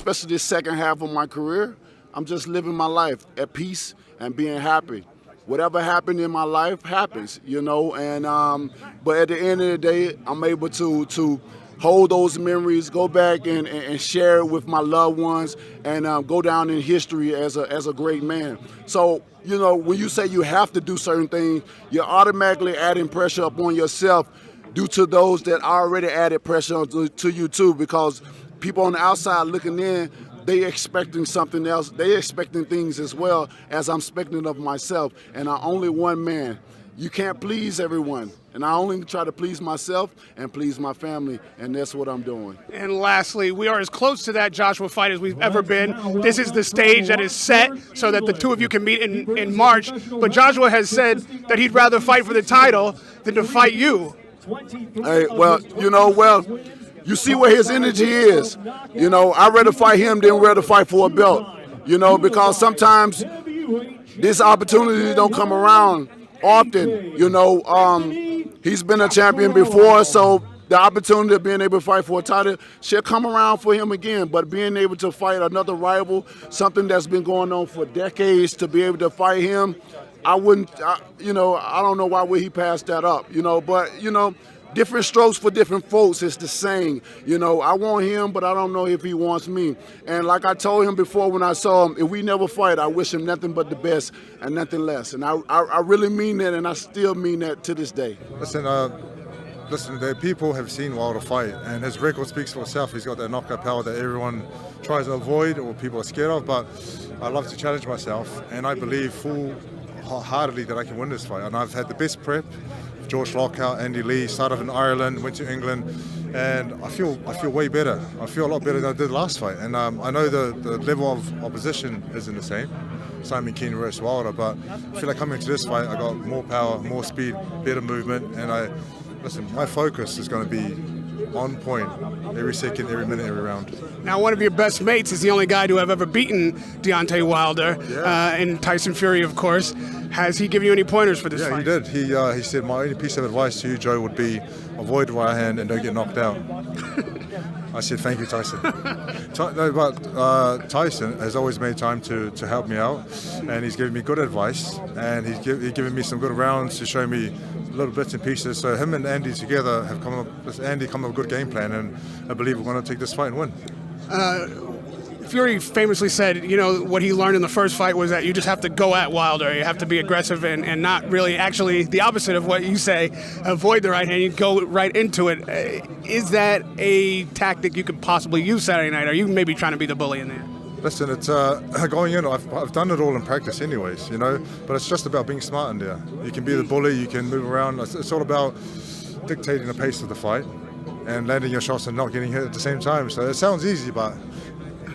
especially this second half of my career, I'm just living my life at peace and being happy. Whatever happened in my life happens, you know, and but at the end of the day, I'm able to hold those memories, go back and share it with my loved ones, and go down in history as a great man. So, you know, when you say you have to do certain things, you're automatically adding pressure upon yourself due to those that already added pressure to you too, because people on the outside looking in, they expecting something else. They expecting things as well as I'm expecting of myself. And I'm only one man. You can't please everyone. And I only try to please myself and please my family, and that's what I'm doing. And lastly, we are as close to that Joshua fight as we've ever been. This is the stage that is set so that the two of you can meet in March. But Joshua has said that he'd rather fight for the title than to fight you. Hey, you see where his energy is. You know, I'd rather fight him than rather fight for a belt. You know, because sometimes this opportunity don't come around often. You know, he's been a champion before, so the opportunity of being able to fight for a title should come around for him again. But being able to fight another rival, something that's been going on for decades, to be able to fight him, I don't know why would he pass that up. You know, but you know. Different strokes for different folks, it's the saying. You know, I want him, but I don't know if he wants me. And like I told him before when I saw him, if we never fight, I wish him nothing but the best and nothing less. And I really mean that, and I still mean that to this day. Listen, the people have seen Wilder fight, and his record speaks for itself. He's got that knockout power that everyone tries to avoid or people are scared of, but I love to challenge myself, and I believe full-heartedly that I can win this fight. And I've had the best prep. George Lockout, Andy Lee, started in Ireland, went to England, and I feel way better. I feel a lot better than I did last fight. And I know the level of opposition isn't the same, Simon Keane versus Wilder, but I feel like coming to this fight, I got more power, more speed, better movement, and my focus is going to be on point every second, every minute, every round. Now, one of your best mates is the only guy to have ever beaten Deontay Wilder, and Tyson Fury, of course. Has he given you any pointers for this fight? Yeah, he did. He said, my only piece of advice to you, Joe, would be avoid right hand and don't get knocked out. I said, thank you, Tyson. Tyson has always made time to help me out, and he's given me good advice, and he's given me some good rounds to show me little bits and pieces. So him and Andy together have come up with a good game plan, and I believe we're going to take this fight and win. Fury famously said, you know, what he learned in the first fight was that you just have to go at Wilder. You have to be aggressive and not really, actually the opposite of what you say, avoid the right hand. You go right into it. Is that a tactic you could possibly use Saturday night? Are you maybe trying to be the bully in there? Listen, it's going in. I've done it all in practice, anyways, you know. But it's just about being smart in there. You can be the bully. You can move around. It's all about dictating the pace of the fight and landing your shots and not getting hit at the same time. So it sounds easy, but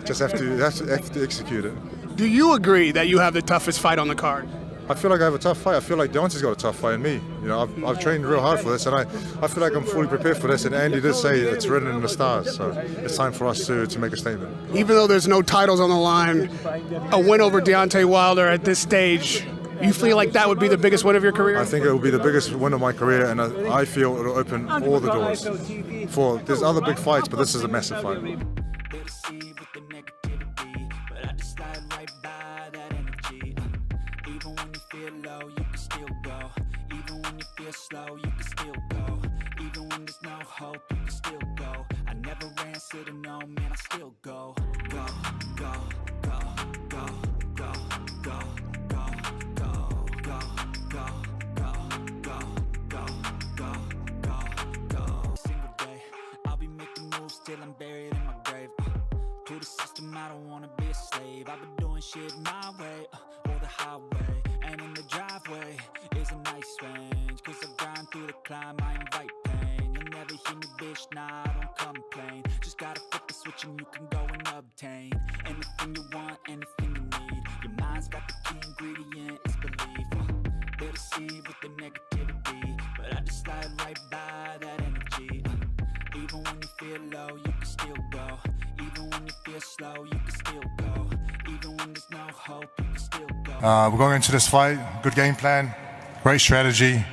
just have to execute it. Do you agree that you have the toughest fight on the card? I feel like I have a tough fight. I feel like Deontay's got a tough fight in me. You know, I've trained real hard for this, and I feel like I'm fully prepared for this. And Andy did say it's written in the stars, so it's time for us to make a statement. Even though there's no titles on the line, a win over Deontay Wilder at this stage, you feel like that would be the biggest win of your career? I think it will be the biggest win of my career, and I feel it will open all the doors. There's other big fights, but this is a massive fight. Slow, you can still go. Even when there's no hope, you can still go. I never ran, said no, man, I still go. Go, go, go, go, go, go, go, go, go, go, go, go, go, go, go, go. Single day, I'll be making moves till I'm buried in my grave. To the system, I don't wanna be a slave. I've been doing shit my way, or the highway. And in the driveway is a nice range, cause I grind through the climb, I invite pain. You'll never hear me, bitch, nah, I don't complain. Just gotta flip the switch and you can go and obtain anything you want, anything you need. Your mind's got the key ingredient, it's belief. They'll deceive with the negativity, but I just slide right by that energy. Even when you feel low, you can still go. Even when you feel slow, you can still go. Even when there's no hope, you can still go. We're going into this fight, good game plan, great strategy,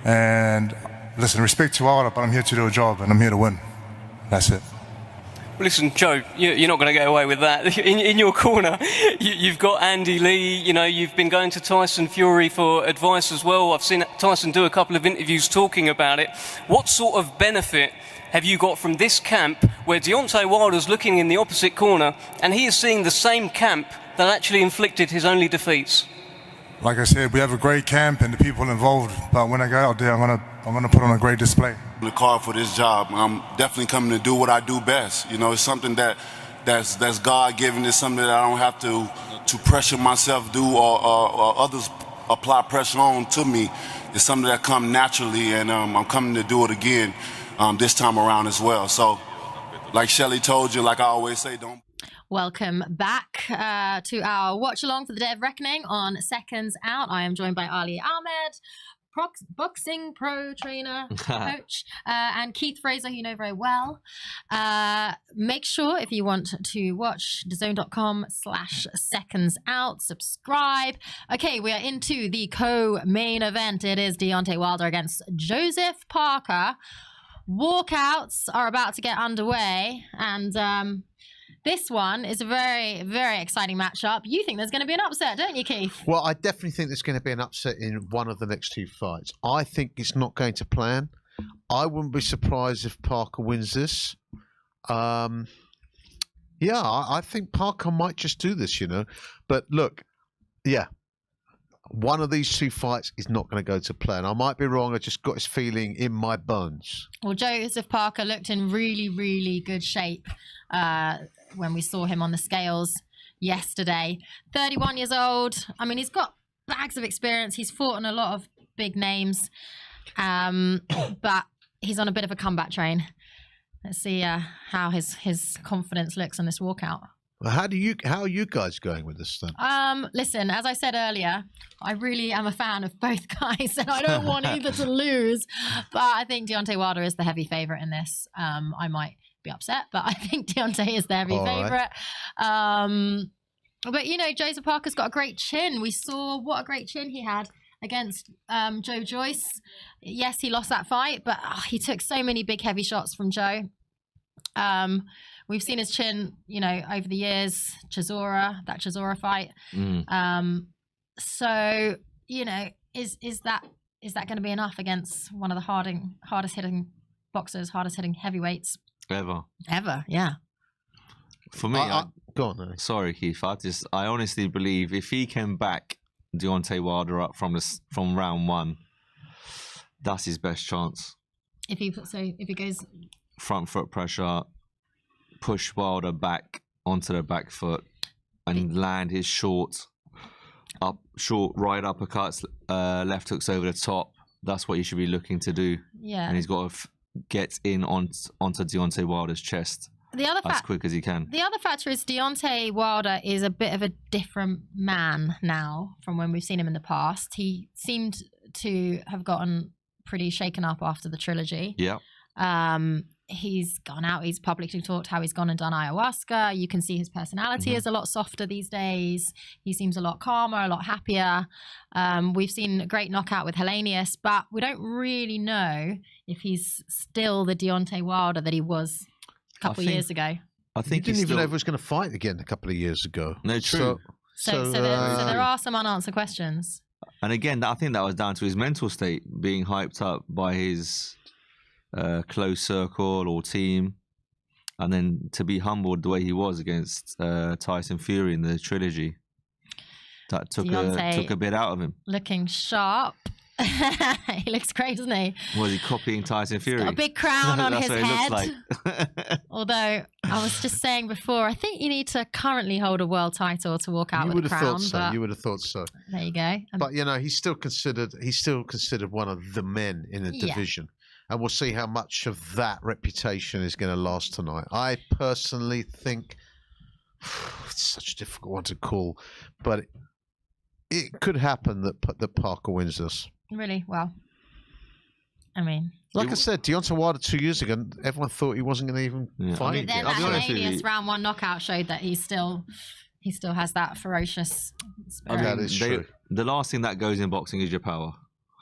and listen, respect to Wilder, but I'm here to do a job, and I'm here to win. That's it. Listen, Joe, you're not going to get away with that. In your corner, you've got Andy Lee. You know, you've been going to Tyson Fury for advice as well. I've seen Tyson do a couple of interviews talking about it. What sort of benefit have you got from this camp where Deontay Wilder's looking in the opposite corner and he is seeing the same camp that actually inflicted his only defeats? Like I said, we have a great camp and the people involved, but when I go out there, I'm gonna put on a great display. The call for this job, I'm definitely coming to do what I do best. You know, it's something that's God-given. It's something that I don't have to pressure myself do or others apply pressure on to me. It's something that comes naturally, and I'm coming to do it again this time around as well. So, like Shelly told you, like I always say, don't. Welcome back to our watch along for the Day of Reckoning on Seconds Out. I am joined by Ali Ahmed, boxing pro trainer, coach, and Keith Fraser, who you know very well. Make sure if you want to watch DAZN.com/Seconds Out, subscribe. Okay, we are into the co-main event. It is Deontay Wilder against Joseph Parker. Walkouts are about to get underway, and this one is a very, very exciting matchup. You think there's going to be an upset, don't you, Keith? Well, I definitely think there's going to be an upset in one of the next two fights. I think it's not going to plan. I wouldn't be surprised if Parker wins this. I think Parker might just do this, you know. But look, one of these two fights is not going to go to plan. I might be wrong. I just got this feeling in my bones. Well, Joseph Parker looked in really, really good shape when we saw him on the scales yesterday. 31 years old. I mean, he's got bags of experience. He's fought on a lot of big names, but he's on a bit of a comeback train. Let's see how his confidence looks on this walkout. Well, how are you guys going with this then? Listen, as I said earlier, I really am a fan of both guys, and I don't want either to lose. But I think Deontay Wilder is the heavy favorite in this. I might be upset, but I think Deontay is the heavy favorite. But you know, Joseph Parker's got a great chin. We saw what a great chin he had against Joe Joyce. Yes, he lost that fight, but he took so many big heavy shots from Joe. We've seen his chin, you know, over the years. That Chisora fight. So, you know, is that going to be enough against one of the hardest hitting boxers, hardest hitting heavyweights ever? Yeah. For me, go on. Sorry, Keith. I honestly believe if he can back Deontay Wilder up from round one, that's his best chance. If he goes front foot pressure, push Wilder back onto the back foot, and land his short right uppercuts, left hooks over the top. That's what you should be looking to do. Yeah, and he's got to get in onto Deontay Wilder's chest as quick as he can. The other factor is Deontay Wilder is a bit of a different man now from when we've seen him in the past. He seemed to have gotten pretty shaken up after the trilogy. Yeah. He's gone out, he's publicly talked how he's gone and done ayahuasca. You can see his personality is a lot softer these days. He seems a lot calmer, a lot happier. We've seen a great knockout with Helenius, but we don't really know if he's still the Deontay Wilder that he was a couple of years ago. I think he didn't even know if he was going to fight again a couple of years ago. No, true. So there are some unanswered questions. And again, I think that was down to his mental state, being hyped up by his close circle or team, and then to be humbled the way he was against Tyson Fury in the trilogy. That took a bit out of him. Looking sharp. He looks great, doesn't he? Was he copying Tyson Fury? He's got a big crown on his head. That's what it looks like. Although, I was just saying before, I think you need to currently hold a world title to walk out with a crown. You would have thought so. There you go. But, you know, he's still considered one of the men in the division. And we'll see how much of that reputation is going to last tonight. I personally think it's such a difficult one to call, but it could happen that Parker wins this. Really? Well, I mean, like I said, Deontay Wilder 2 years ago, everyone thought he wasn't going to even fight. Then that Helenius round one knockout showed that he still has that ferocious spirit. That is true. The last thing that goes in boxing is your power.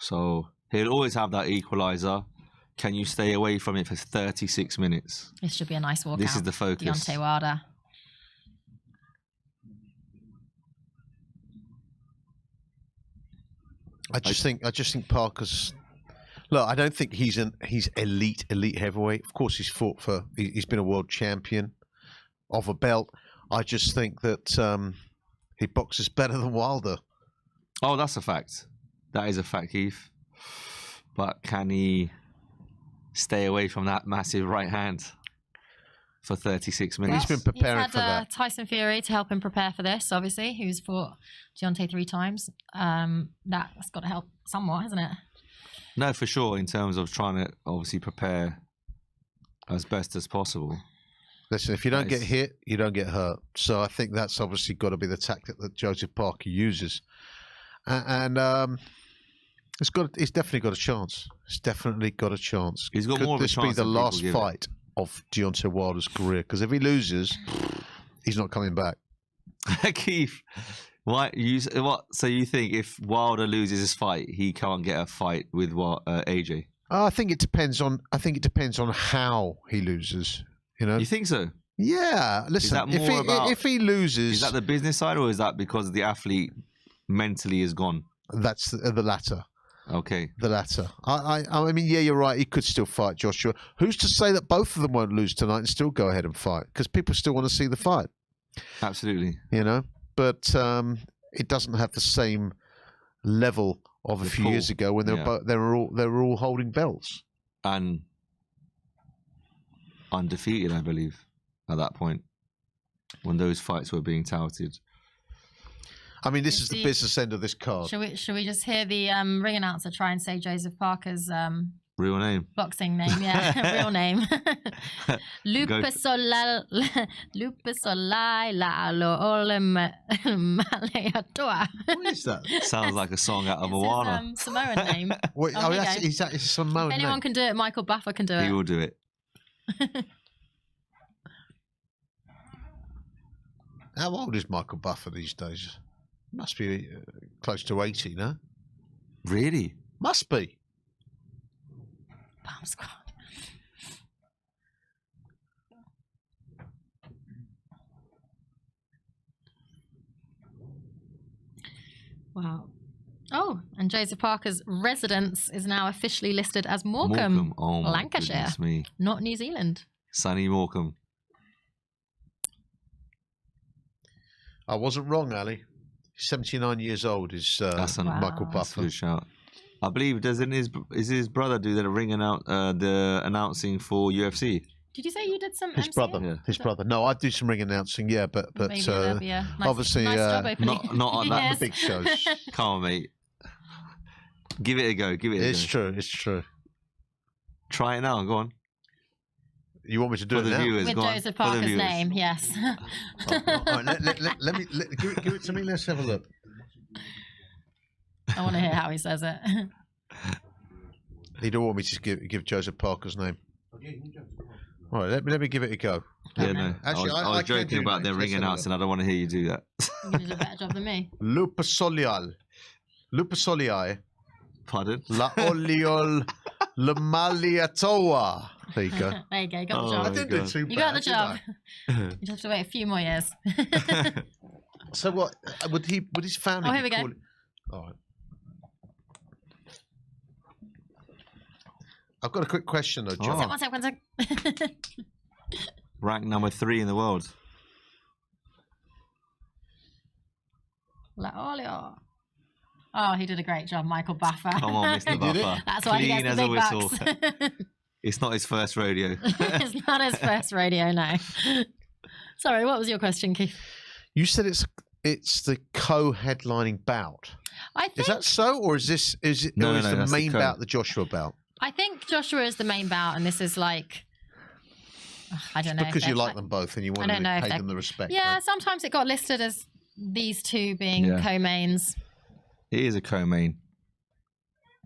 So he'll always have that equalizer. Can you stay away from it for 36 minutes? This should be a nice walkout. This is the focus. Deontay Wilder. I just think Parker's. Look, I don't think he's elite heavyweight. Of course, he's been a world champion of a belt. I just think that he boxes better than Wilder. Oh, that's a fact. That is a fact, Keith. But can he stay away from that massive right hand for 36 minutes? He's been preparing He's had, for that. Tyson Fury to help him prepare for this, obviously, who's fought Deontay 3 times. That's got to help somewhat, hasn't it? No, for sure, in terms of trying to obviously prepare as best as possible. Listen, if you don't get hit, you don't get hurt. So I think that's obviously got to be the tactic that Joseph Parker uses. And He's definitely got a chance. He's definitely got a chance. He's got more of a chance. Could this be the than last people give fight of Deontay Wilder's career? Because if he loses, he's not coming back. Keith, what? So you think if Wilder loses his fight, he can't get a fight with AJ? I think it depends on. How he loses. You know. You think so? Yeah. Listen, if he loses, is that the business side, or is that because the athlete mentally is gone? That's the latter. Okay. The latter. I mean, yeah, you're right. He could still fight Joshua. Who's to say that both of them won't lose tonight and still go ahead and fight? Because people still want to see the fight. Absolutely. You know, but it doesn't have the same level of a few years ago when they were all holding belts and undefeated, I believe, at that point when those fights were being touted. I mean, this is the business end of this card. Should we just hear the ring announcer try and say Joseph Parker's real name? Boxing name, yeah, real name. Lupisolai la lo maleatoa. What is that? Sounds like a song out of Moana. It's Samoan name. Wait, it's a Samoan name. If anyone can do it, Michael Buffer can do it. He will do it. How old is Michael Buffer these days? Must be close to 80, no? Really? Must be. Bomb squad. Wow. Oh, and Joseph Parker's residence is now officially listed as Morecambe, Oh, my Lancashire, me. not New Zealand. Sunny Morecambe. I wasn't wrong, Ali. 79 years old is Michael Buffer. That's a good shout. I believe his brother do the the announcing for UFC? Did you say you did some? His brother. Yeah. His brother. No, I do some ring announcing. Yeah, but maybe that'd be a nice, obviously nice job opening. not on that Yes. big shows. Come on, mate. Give it a go. It's true. It's true. Try it now. Go on. You want me to do For it the now? viewers, With go on. Joseph For the Parker's viewers. name, yes. All right, let me give it to me. Let's have a look. I want to hear how he says it. You don't want me to give Joseph Parker's name. All right, let me give it a go. Yeah, no. Actually, I was can't joking do about names. their Let's ring have a announcing. I don't want to hear you do that. You did a better job than me. Lupasoliai. Pardon? La Oliol La Maliatoa. There you go. There you go. Got the Oh, job. I didn't do too bad. You got the did job. I? You'd have to wait a few more years. So what would his family? Oh, here we be go. calling- All right. I've got a quick question though, John. One sec. Ranked number 3 in the world. La Olio. Oh, he did a great job, Michael Buffer. Come on, Mr. Buffer. That's why he Clean gets as the a big whistle. bucks. It's not his first rodeo. It's not his first radio, no. Sorry, what was your question, Keith? You said it's the co-headlining bout. I think Is that so, or is it No, the that's the main co. bout the Joshua bout? I think Joshua is the main bout, and this is like, I don't know. Because if you they're like them both and you want I don't know to if pay they're- them the respect. Yeah, right? sometimes it got listed as these two being Yeah. co-mains. It is a co-main.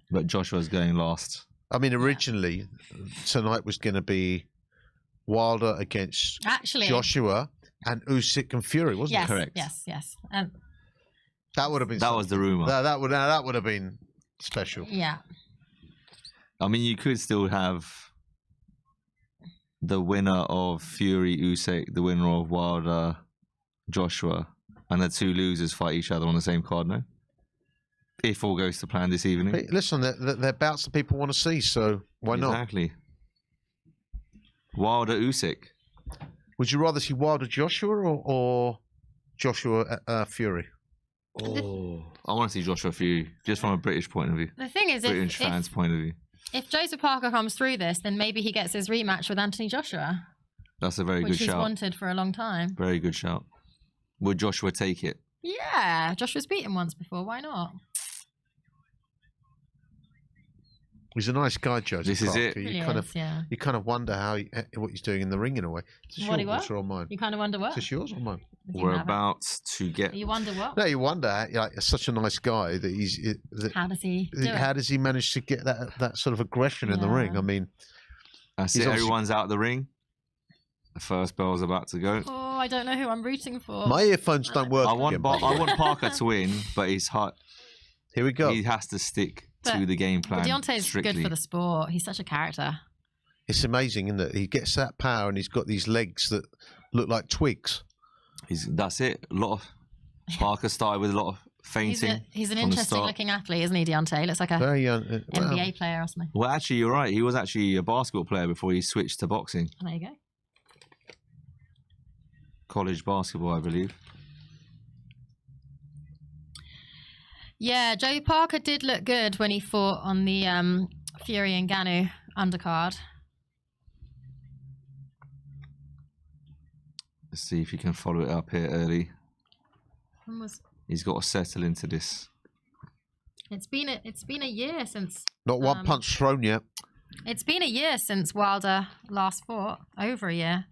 But Joshua's going last. I mean, originally tonight was going to be Wilder against Actually, Joshua and Usyk and Fury, wasn't yes, it? Correct. Yes. That would have been. That was the rumour. That would have been special. Yeah. I mean, you could still have the winner of Fury Usyk, the winner of Wilder Joshua, and the two losers fight each other on the same card, no? If all goes to plan this evening. Hey, listen, they're bouts that people want to see, so why not? Exactly. Wilder Usyk. Would you rather see Wilder Joshua or Joshua Fury? Oh, I want to see Joshua Fury, just from a British point of view. The thing is, British fans' point of view. If Joseph Parker comes through this, then maybe he gets his rematch with Anthony Joshua. That's a very good which he's shout. wanted for a long time. Very good shout. Would Joshua take it? Yeah, Joshua's beat him once before. Why not? He's a nice guy, Joseph. This is Parker. it. Really You yeah. you kind of wonder what he's doing in the ring in a way. Is What he yours what? or mine? You kind of wonder what? Is this yours or mine? You can We're have it. about to get. You wonder what? No, you wonder. Like, such a nice guy that he's. How does he do it? How does he manage to get that sort of aggression in the ring? I mean, That's he's it. obviously- Everyone's out the ring. The first bell's about to go. Oh, I don't know who I'm rooting for. my earphones don't work. I want, again, I want Parker to win, but he's hot. Here we go. He has to stick to But- the game But plan. Deontay's strictly. good for the sport. He's such a character. It's amazing, isn't it? He gets that power and he's got these legs that look like twigs. That's it. A lot of Parker started with a lot of fainting. He's an from the interesting start. looking athlete, isn't he, Deontay? Looks like a Very young. NBA player or something. Well, actually, you're right. He was actually a basketball player before he switched to boxing. There you go. College basketball, I believe. Yeah, Joe Parker did look good when he fought on the Fury and Ngannou undercard. Let's see if you can follow it up here early. When was He's got to settle into this. it's been a year since Not one punch thrown yet. it's been a year since Wilder last fought. Over a year.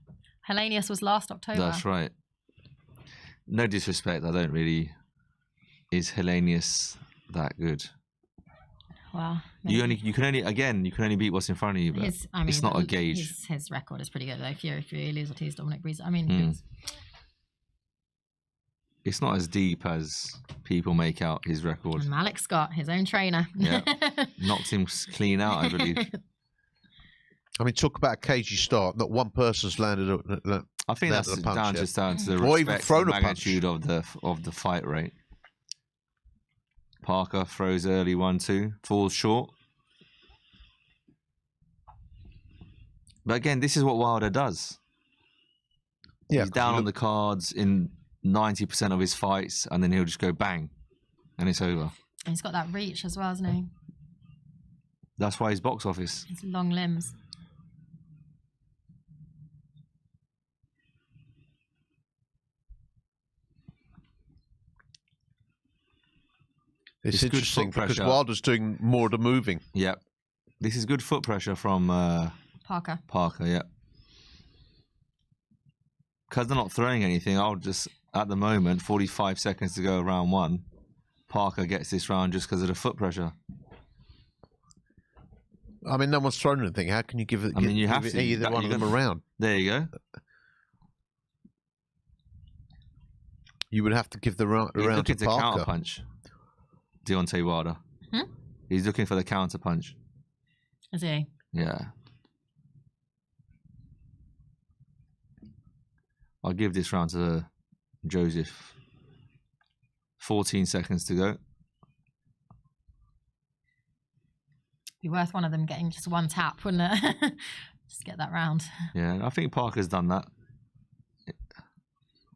Hellenius was last October. That's right. No disrespect, I don't really. Is Hellenius that good? Well, You can only beat what's in front of you, but it's not a gauge. His record is pretty good though. Fury loses to Dominic Breeze. I mean, Mm. It's not as deep as people make out his record. and Malik Scott, his own trainer. Yeah. Knocked him clean out, I believe. I mean, talk about a cagey start. Not one person's landed. I think that's landed a punch down yet. just down to the Or even respect thrown and a punch. magnitude of the fight rate. Parker throws early 1-2, falls short. But again, this is what Wilder does. Yeah, He's down on the cards in 90% of his fights, and then he'll just go bang, and it's over. And he's got that reach as well, hasn't he? That's why he's box office. His long limbs. It's It's good interesting foot because pressure. Wilder's doing more of the moving. Yep. This is good foot pressure from Parker. Parker, yep. Because they're not throwing anything, I'll just, at the moment, 45 seconds to go round one, Parker gets this round just because of the foot pressure. I mean, no one's thrown anything. How can you give it? I mean, you give have it to. either one of them around. There you go. You would have to give the round He's to looking to Parker. counter punch Deontay Wilder. He's looking for the counter punch. Is he? Yeah. I'll give this round to Joseph. 14 seconds to go. Be worth one of them getting just one tap, wouldn't it? Just get that round. Yeah, I think Parker's done that.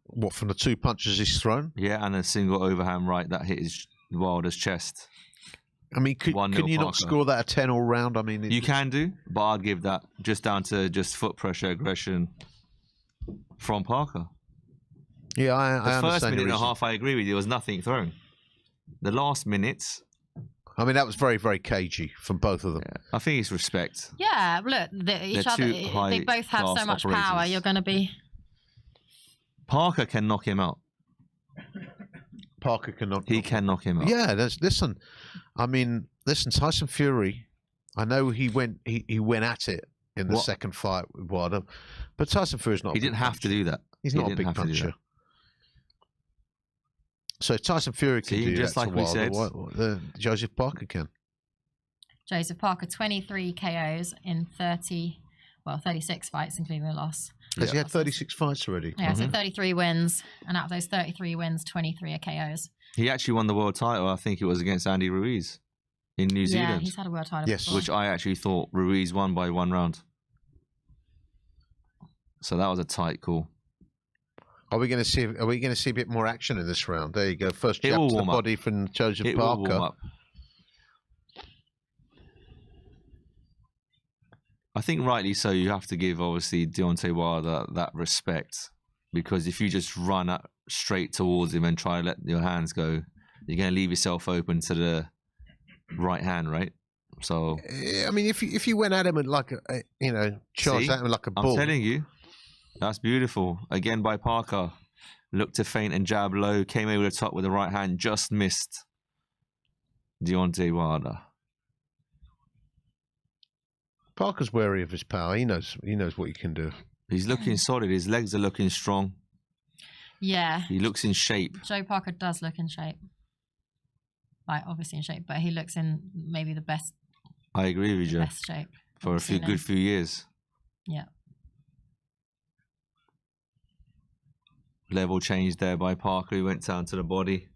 What, from the two punches he's thrown? Yeah, and a single overhand right that hit his Wilder's chest. I mean, can 1-0 you not Parker. score that a 10 all round? I mean, You can do, but I'd give that just down to just foot pressure, aggression from Parker. Yeah, I The understand first your minute and a reason. half, I agree with you, there was nothing thrown. The last minutes, I mean, that was very, very cagey from both of them. I think it's respect. Yeah, look, each They're other. two They both have so high-class much power. operators. You're going to be. Parker can knock him out. Parker can knock. He can knock him out. Yeah, listen. I mean, listen, Tyson Fury. I know he went at it in the second fight with Wilder, but Tyson Fury's not. He didn't have to do that. He's He not a didn't big have to do puncher. that. So if Tyson Fury can See, do just that like to we Wilder, said. Joseph Parker can. Joseph Parker, 23 KOs in 36 fights, including a loss. Has he had 36 fights already? Yeah, so 33 wins, and out of those 33 wins, 23 are KOs. He actually won the world title, I think it was against Andy Ruiz in New Zealand. Yeah, he's had a world title before. Which I actually thought Ruiz won by 1 round. So that was a tight call. Are we going to see a bit more action in this round? There you go. First jab to the body from Joseph Parker. Will warm up. I think rightly so. You have to give obviously Deontay Wilder that respect, because if you just run up straight towards him and try to let your hands go, you're going to leave yourself open to the right hand, right? So I mean, if you went at him and charged at him like a bull. I'm telling you, that's beautiful. Again by Parker. Looked to feint and jab low, came over the top with the right hand, just missed Deontay Wilder. Parker's wary of his power. He knows what he can do. He's looking solid. His legs are looking strong. Yeah. He looks in shape. Joe Parker does look in shape. Like, obviously in shape, but he looks in maybe the best. I agree with you. Best shape. For a good few years. Yeah. Level change there by Parker. He went down to the body.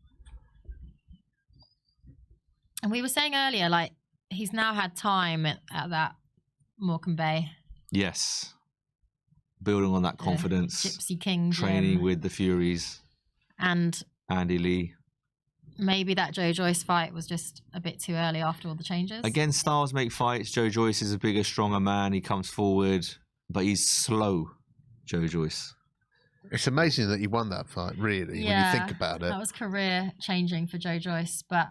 And we were saying earlier, like, he's now had time at that Morecambe Bay. Yes. Building on that confidence. Gypsy King training gym. with the Furies. And Andy Lee. Maybe that Joe Joyce fight was just a bit too early after all the changes. Again, styles make fights. Joe Joyce is a bigger, stronger man. He comes forward, but he's slow, Joe Joyce. It's amazing that he won that fight, really, when you think about it. That was career changing for Joe Joyce, but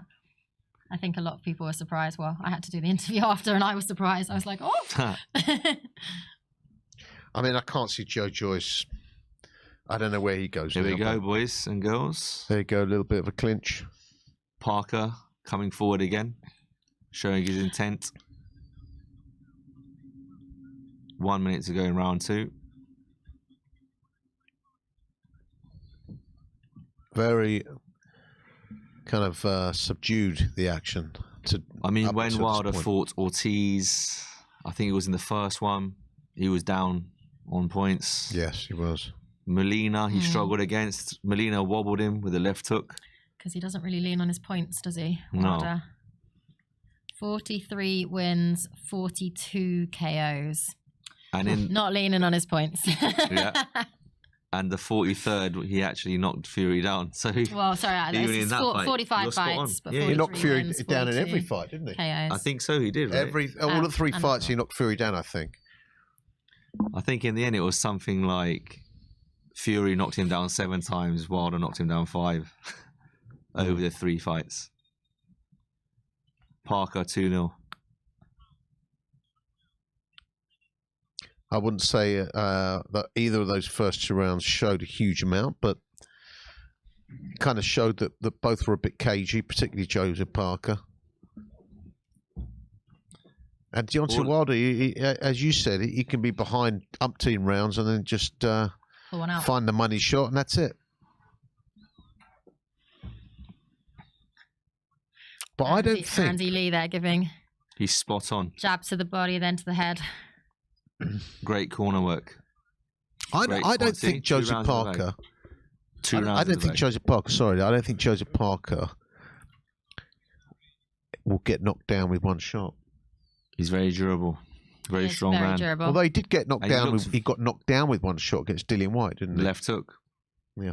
I think a lot of people were surprised. Well, I had to do the interview after and I was surprised. I was like, oh. I mean, I can't see Joe Joyce. I don't know where he goes. Here we go, boys and girls. There you go, a little bit of a clinch. Parker coming forward again, showing his intent. 1 minute to go in round 2. Very kind of subdued the action. I mean, when Wilder fought Ortiz, I think it was in the first one, he was down on points. Yes, he was. Molina, he struggled against. Molina wobbled him with a left hook. Because he doesn't really lean on his points, does he? No. 43 wins, 42 KOs. And not leaning on his points. Yeah. And the 43rd, he actually knocked Fury down. So well, sorry, this is 45 fights. But he knocked Fury down in every fight, didn't he? KOs. I think so, he did. Right? All the 3 fights, he knocked Fury down, I think. I think in the end, it was something like Fury knocked him down 7 times, Wilder knocked him down 5 over the 3 fights. Parker 2-0. I wouldn't say that either of those first 2 rounds showed a huge amount, but kind of showed that both were a bit cagey, particularly Joseph Parker. And Deontay Wilder, as you said, he can be behind umpteen rounds and then just find the money shot, and that's it. But I don't think Andy Lee there giving. He's spot on. Jab to the body, then to the head. Great corner work. I don't think Joseph Parker. 2 rounds. I don't think Joseph Parker. Sorry, I don't think Joseph Parker will get knocked down with 1 shot. He's very durable, very strong man. Durable. Although he did get knocked down, he got knocked down with 1 shot against Dillian White, didn't he? Left hook. Yeah.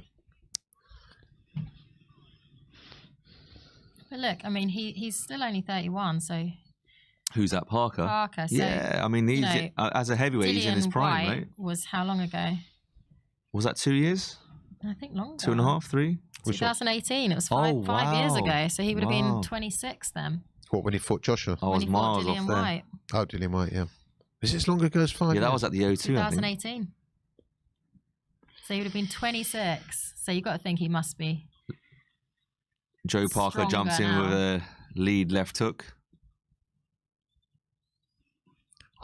But look, I mean, he's still only 31, so. Who's that, Parker? Parker. So, yeah, I mean, he's as a heavyweight, he's in his prime, White right? Was how long ago? Was that 2 years? I think longer. 2.5, 3? 2018. It was five years ago. So he would have been 26 then. What, when he fought Joshua? I was miles off there. White. Oh, Dillian White, yeah. Is this long ago as 5 years? Yeah, that was at the O2, 2018. So he would have been 26. So you've got to think he must be. Joe Parker jumps in with a lead left hook.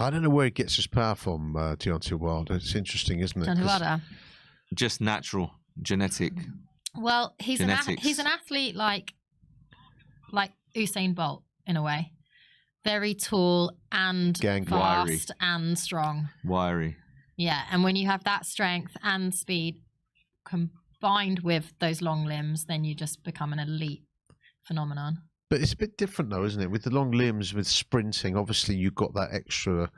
I don't know where he gets his power from, Deontay Wilder. It's interesting, isn't it? Deontay Wilder. Just natural, genetic. Well, he's an athlete like Usain Bolt in a way. very tall and Gangly. fast and strong. Wiry. Yeah, and when you have that strength and speed combined with those long limbs, then you just become an elite phenomenon. But it's a bit different though, isn't it? With the long limbs, with sprinting, obviously you've got that extra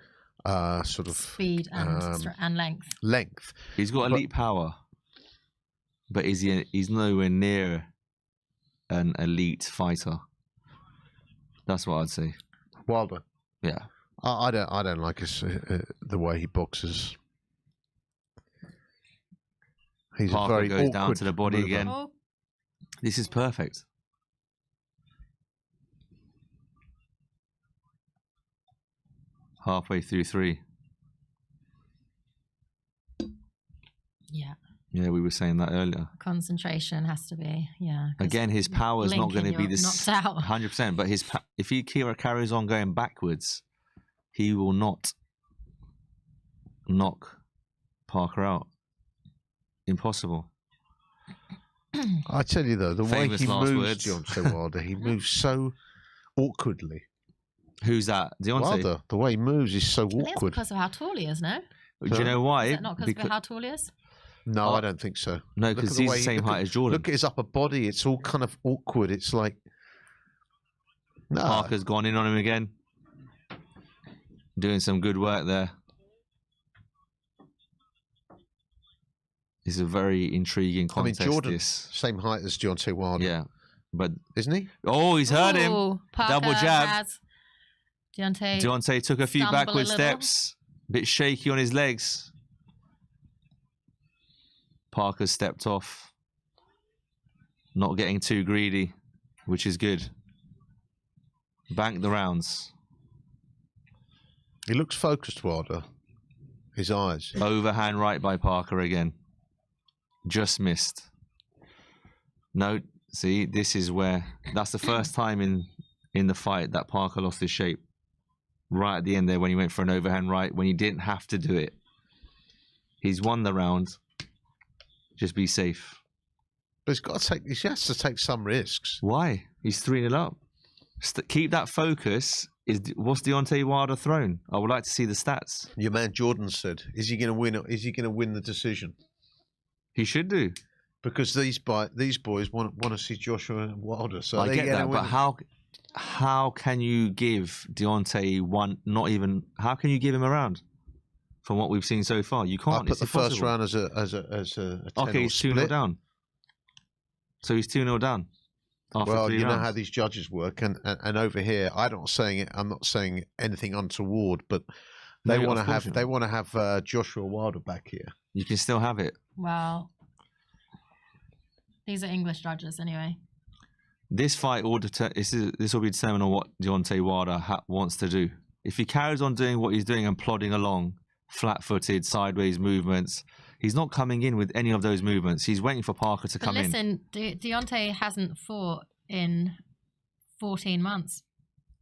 sort of speed and length. Length. He's got elite power, but he's nowhere near an elite fighter. That's what I'd say. Wilder. Yeah. I don't like the way he boxes. He's Parker a very goes down awkward to the body mover. again. Oh, This is perfect. Halfway through 3. yeah. Yeah, we were saying that earlier. Concentration has to be, yeah. 'cause Again, his power is not going to blinking, be you're this knocked out. 100%. But if he carries on going backwards, he will not knock Parker out. Impossible. I tell you though, the way Famous he last moves, words. Deontay Wilder, he moves so awkwardly. Who's that? Deontay? Wilder, the way he moves is so I think it's awkward. because of how tall he is, no? Do you know why? Is that not because of how tall he is? No, I don't think so. No, Look because at the he's way the same height as Jordan. Look at his upper body; it's all kind of awkward. It's like no. Parker's gone in on him again. Doing some good work there. It's a very intriguing I mean, contest. Jordan, this. same height as Deontay Wilder. Yeah, but isn't he? oh, he's hurt him. Ooh, Parker Double jab. has Deontay. Deontay took a few stumble a backward little. steps. Bit shaky on his legs. Parker stepped off. Not getting too greedy, which is good. Bank the rounds. He looks focused, Wilder. His eyes. Overhand right by Parker again. Just missed. No, see, this is where... That's the first time in the fight that Parker lost his shape. Right at the end there when he went for an overhand right, when he didn't have to do it. He's won the round. Just be safe. But he has to take some risks. Why? He's 3-0 up. Keep that focus. What's Deontay Wilder thrown? I would like to see the stats. Your man Jordan said, "Is he going to win? Is he going to win the decision?" He should do. Because these boys want to see Joshua Wilder. So I get that, but how can you give Deontay one? Not even. How can you give him a round? From what we've seen so far, you can't. I put the first impossible. round as a 10 Okay, he's 2-0 down. So he's 2-0 down. After well, 3 you know rounds. how these judges work, and over here, I'm not saying anything untoward, but they No, want to of course have Joshua Wilder back here. You can still have it. Well, these are English judges anyway. This fight this will be determined on what Deontay Wilder wants to do. If he carries on doing what he's doing and plodding along, flat-footed, sideways movements, he's not coming in with any of those movements. He's waiting for Parker to come in. Listen, Deontay hasn't fought in 14 months.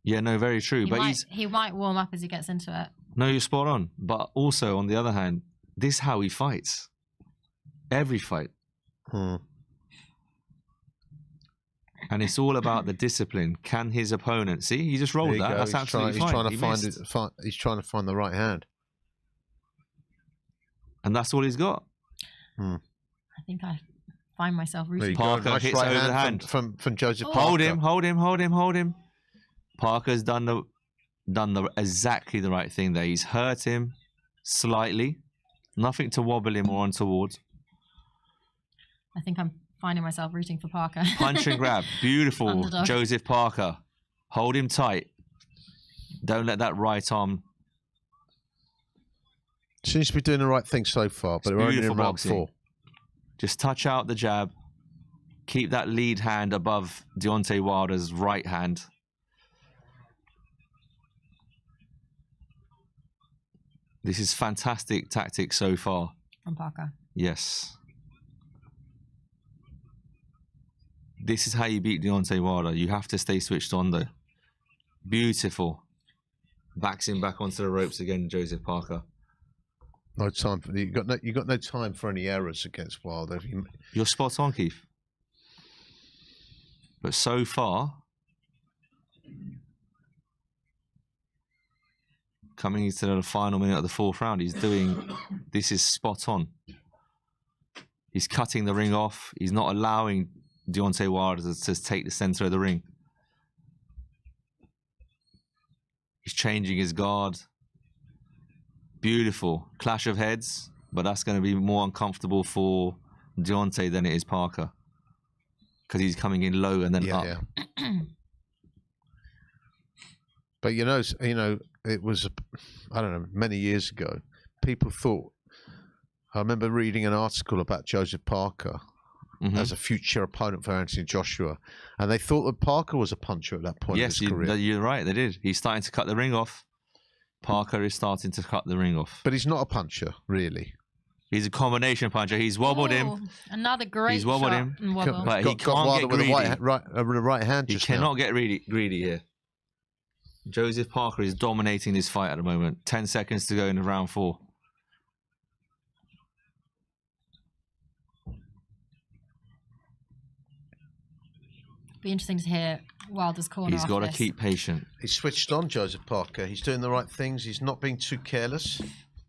Yeah, no, very true. He might warm up as he gets into it. No, you're spot on. But also, on the other hand, this is how he fights. Every fight. And it's all about the discipline. Can his opponent see? He just rolled that. That's absolutely fine. He's trying to find the right hand, and that's all he's got. I think I find myself rooting. Parker nice hits right over hand the hand from Joseph Oh. Parker. Hold him. Parker's done the exactly the right thing there. He's hurt him slightly. Nothing to wobble him or untoward. I think I'm finding myself rooting for Parker. Punch and grab. Beautiful. Underdog. Joseph Parker. Hold him tight. Don't let that right arm. Seems to be doing the right thing so far, but we're only in Beautiful round boxing. 4. Just touch out the jab. Keep that lead hand above Deontay Wilder's right hand. This is fantastic tactics so far. From Parker. Yes. This is how you beat Deontay Wilder. You have to stay switched on though. Beautiful. Backs him back onto the ropes again, Joseph Parker. No time for you got no time for any errors against Wilder. You're spot on, Keith. But so far, coming into the final minute of the 4th round, he's doing, this is spot on. He's cutting the ring off. He's not allowing Deontay Wilder to take the center of the ring. He's changing his guard. Beautiful. Clash of heads, but that's going to be more uncomfortable for Deontay than it is Parker. Because he's coming in low and then up. Yeah. But you know, it was, I don't know, many years ago, people thought, I remember reading an article about Joseph Parker as a future opponent for Anthony Joshua, and they thought that Parker was a puncher at that point in his career. Yes, you're right, they did. He's starting to cut the ring off. Parker is starting to cut the ring off. But he's not a puncher, really. He's a combination puncher. He's wobbled him. Another great He's wobbled shot him. and wobble. But he got can't get with greedy. the right hand. He cannot get greedy here. Joseph Parker is dominating this fight at the moment. 10 seconds to go in round 4. Be interesting to hear Wilder's corner. He's got to keep patient. He's switched on, Joseph Parker. He's doing the right things. He's not being too careless.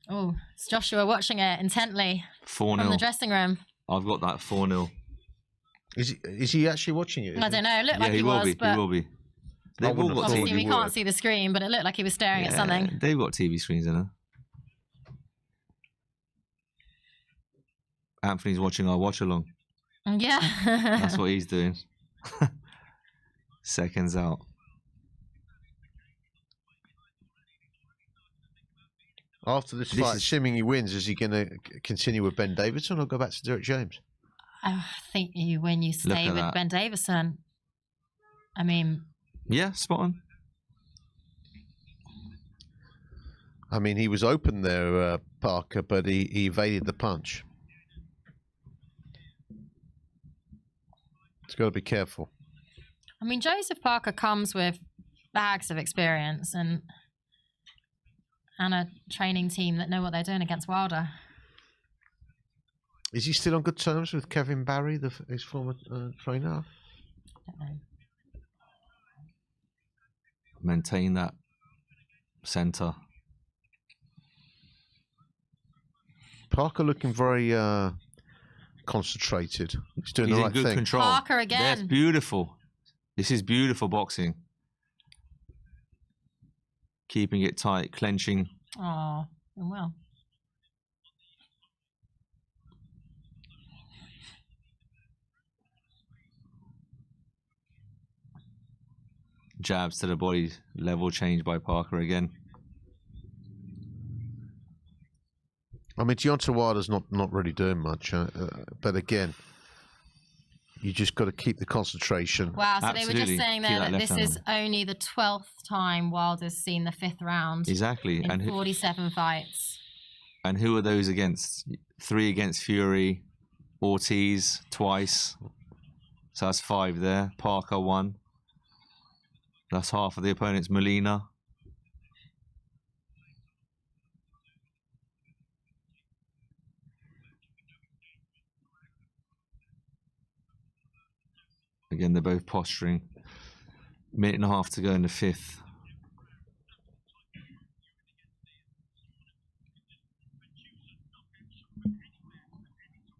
Oh, it's Joshua watching it intently 4-0 from the dressing room. I've got that 4-0. Is he actually watching it? I don't know. It looked like he will was, be. but He will be. They've all got obviously we TV. can't see the screen, but it looked like he was staring at something. They've got TV screens in there. Anthony's watching our watch-along. Yeah. That's what he's doing. Seconds out. After this fight, assuming he wins, is he going to continue with Ben Davison or go back to Derek James? I think you win, you stay with Ben Davison. I mean... Yeah, spot on. I mean, he was open there, Parker, but he evaded the punch. He's got to be careful. I mean, Joseph Parker comes with bags of experience and a training team that know what they're doing against Wilder. Is he still on good terms with Kevin Barry, his former trainer? I don't know. Maintain that center. Parker looking very concentrated. He's doing He's the in right good thing. control. Parker again. That's beautiful. This is beautiful boxing. Keeping it tight, clenching. Oh, well. Jabs to the body, level change by Parker again. I mean, Deontay Wilder's not really doing much, but again, you just got to keep the concentration. Wow, so Absolutely. they were just saying there Keep that this left is hand. only the 12th time Wilder's seen the 5th round. Exactly. In And 47 fights. And who are those against? 3 against Fury, Ortiz twice. So that's 5 there. Parker 1. That's half of the opponents. Molina. Again, they're both posturing. Minute and a half to go in the 5th.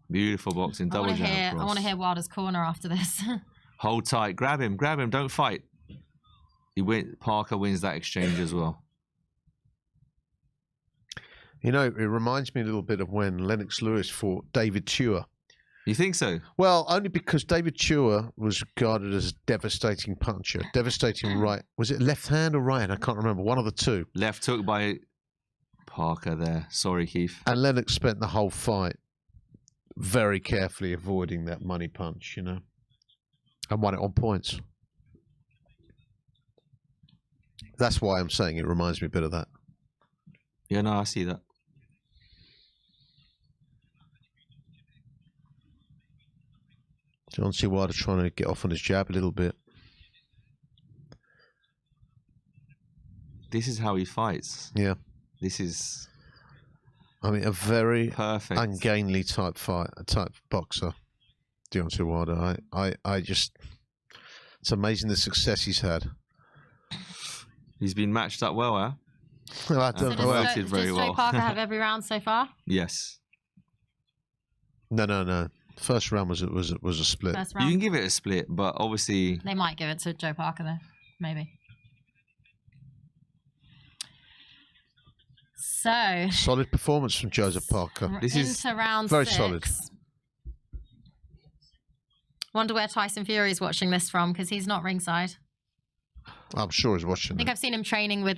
Beautiful boxing, double jab cross. I want to hear Wilder's corner after this. Hold tight, grab him, don't fight. Parker wins that exchange as well. You know, it reminds me a little bit of when Lennox Lewis fought David Tua. You think so? Well, only because David Tua was regarded as a devastating puncher. Devastating right. Was it left hand or right hand? I can't remember. One of the two. Left hook by Parker there. Sorry, Keith. And Lennox spent the whole fight very carefully avoiding that money punch, you know, and won it on points. That's why I'm saying it reminds me a bit of that. Yeah, no, I see that. John C. Wilder trying to get off on his jab a little bit. This is how he fights. Yeah. This is... I mean, a very perfect, ungainly type boxer, Deontay Wilder. I just... It's amazing the success he's had. He's been matched up well, huh? I So don't know. does, did very does well. Joe Parker have every round so far? Yes. No. First round was a split. First You round? can give it a split, but obviously They might give it to Joe Parker though, maybe. So Solid performance from Joseph Parker. This is into round very 6. solid. Wonder where Tyson Fury's watching this from because he's not ringside. I'm sure he's I watching think it. I've seen him training with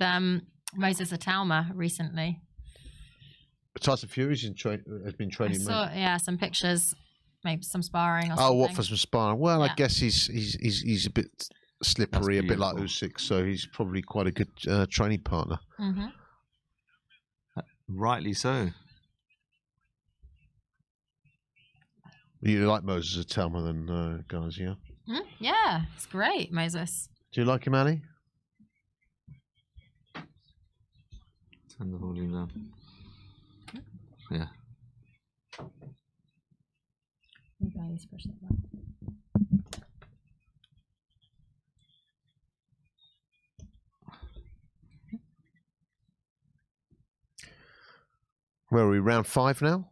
Moses Atalma recently. Tyson Fury has been I training. saw some pictures, maybe some sparring or Oh, something. what for some sparring? Well, Yeah. I guess he's a bit slippery, a bit like beautiful. Usyk, so he's probably quite a good training partner. Mm-hmm. rightly so. You like Moses Atalma then, guys? Yeah. Yeah, it's great, Moses. Do you like him, Ali? Turn the volume down. Yeah. Maybe I need to push that back. Where are we? Round 5 now?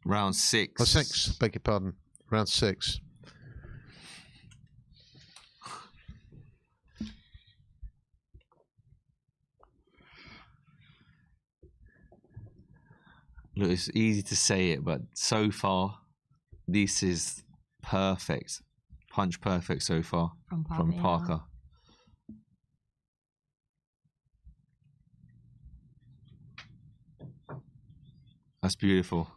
Round 6. Oh, 6. Beg your pardon. Round 6. Look, it's easy to say it, but so far, this is perfect. Punch perfect so far from Parker. That's beautiful.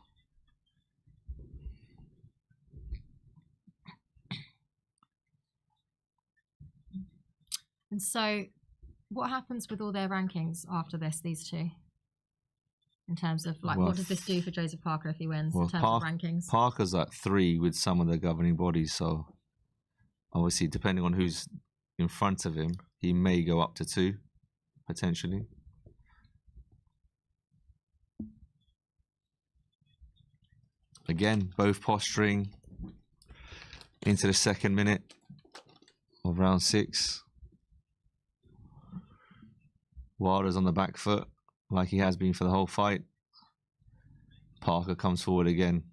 And so, what happens with all their rankings after this, these two? In terms of, like, Well, what does this do for Joseph Parker if he wins Well, in terms of rankings? Parker's at 3 with some of the governing bodies, so obviously, depending on who's in front of him, he may go up to 2, potentially. Again, both posturing into the second minute of round 6. Wilder's on the back foot, like he has been for the whole fight. Parker comes forward again.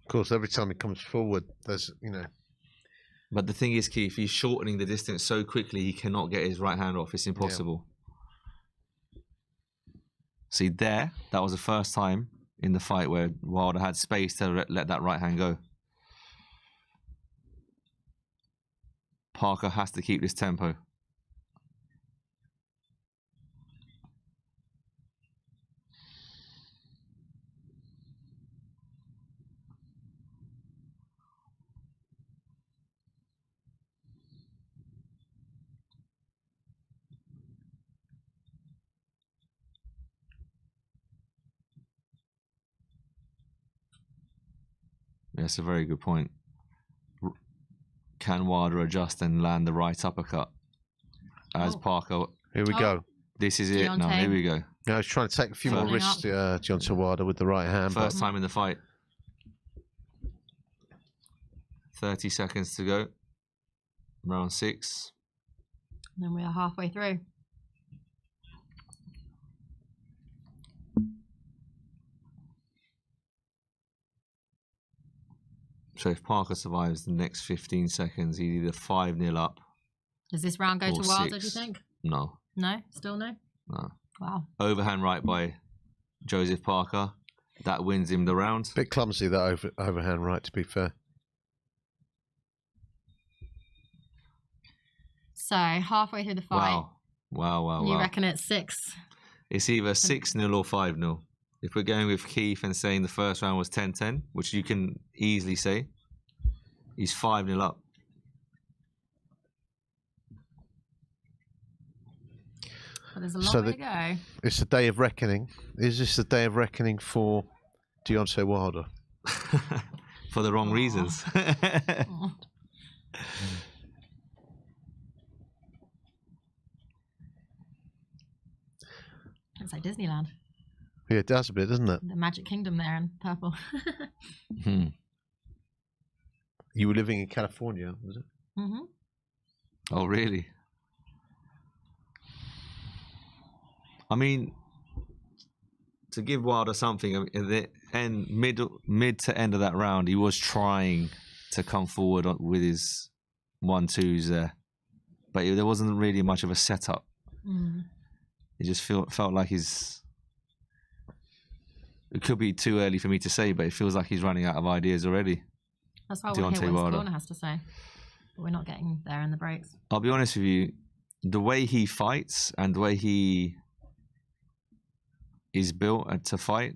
Of course, every time he comes forward, there's, But the thing is, Keith, he's shortening the distance so quickly he cannot get his right hand off. It's impossible. Yeah. See, that was the first time in the fight where Wilder had space to let that right hand go. Parker has to keep this tempo. That's a very good point. Can Wilder adjust and land the right uppercut? As Parker... Here we go. This is it now. Here we go. Yeah, he's trying to take a few more risks, Deontay Wilder, with the right hand. First time in the fight. 30 seconds to go. Round 6. And then we are halfway through. So if Parker survives the next 15 seconds, he's either 5-0 up. Does this round go to Wilder, 6. do you think? No. No? Still no? No. Wow. Overhand right by Joseph Parker. That wins him the round. Bit clumsy, that overhand right, to be fair. So, halfway through the fight. Wow. You reckon it's 6? It's either 6-0 or 5-0. If we're going with Keith and saying the first round was 10-10, which you can easily say, he's 5-0 up. But there's a long way to go. It's the day of reckoning. Is this the day of reckoning for Deontay Wilder? For the wrong reasons. It's like Disneyland. Yeah, it does a bit, doesn't it? The Magic Kingdom there in purple. You were living in California, was it? Mm-hmm. Oh, really? I mean, to give Wilder something, at the end, mid to end of that round, he was trying to come forward with his 1-2s there, but there wasn't really much of a setup. It just felt like he's. It could be too early for me to say, but it feels like he's running out of ideas already. That's why I want to hear what his corner has to say. But we're not getting there in the breaks. I'll be honest with you, the way he fights and the way he is built to fight,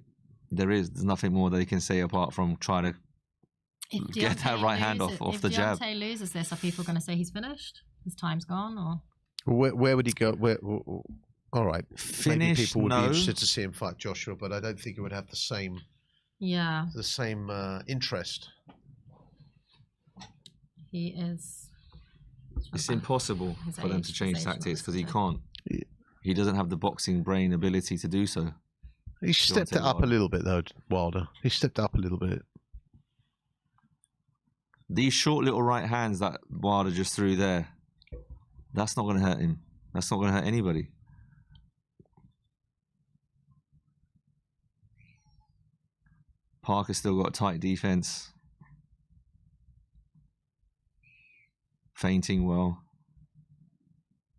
there's nothing more they can say apart from trying to get that right hand off the jab. If Deontay loses this, are people going to say he's finished? His time's gone? Or where would he go? All right. Finish, maybe people would no. be interested to see him fight Joshua, but I don't think it would have the same interest. He is. It's impossible for them to change tactics because he can't. He doesn't have the boxing brain ability to do so. He stepped it up a little bit, though, Wilder. He stepped up a little bit. These short little right hands that Wilder just threw there, that's not going to hurt him. That's not going to hurt anybody. Parker's still got tight defense. Feinting well.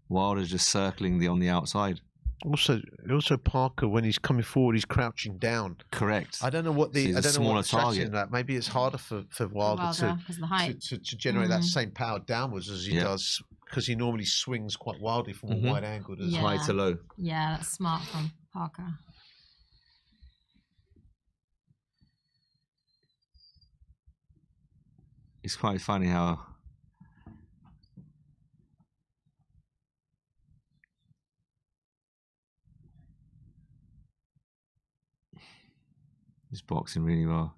Wilder's just circling on the outside. Also, Parker, when he's coming forward, he's crouching down. Correct. I don't know what the. So I don't know what the strategy target. in that. Maybe it's harder for Wilder to generate that same power downwards as he does, because he normally swings quite wildly from a wide angle. High to low. Yeah, that's smart from Parker. It's quite funny how he's boxing really well.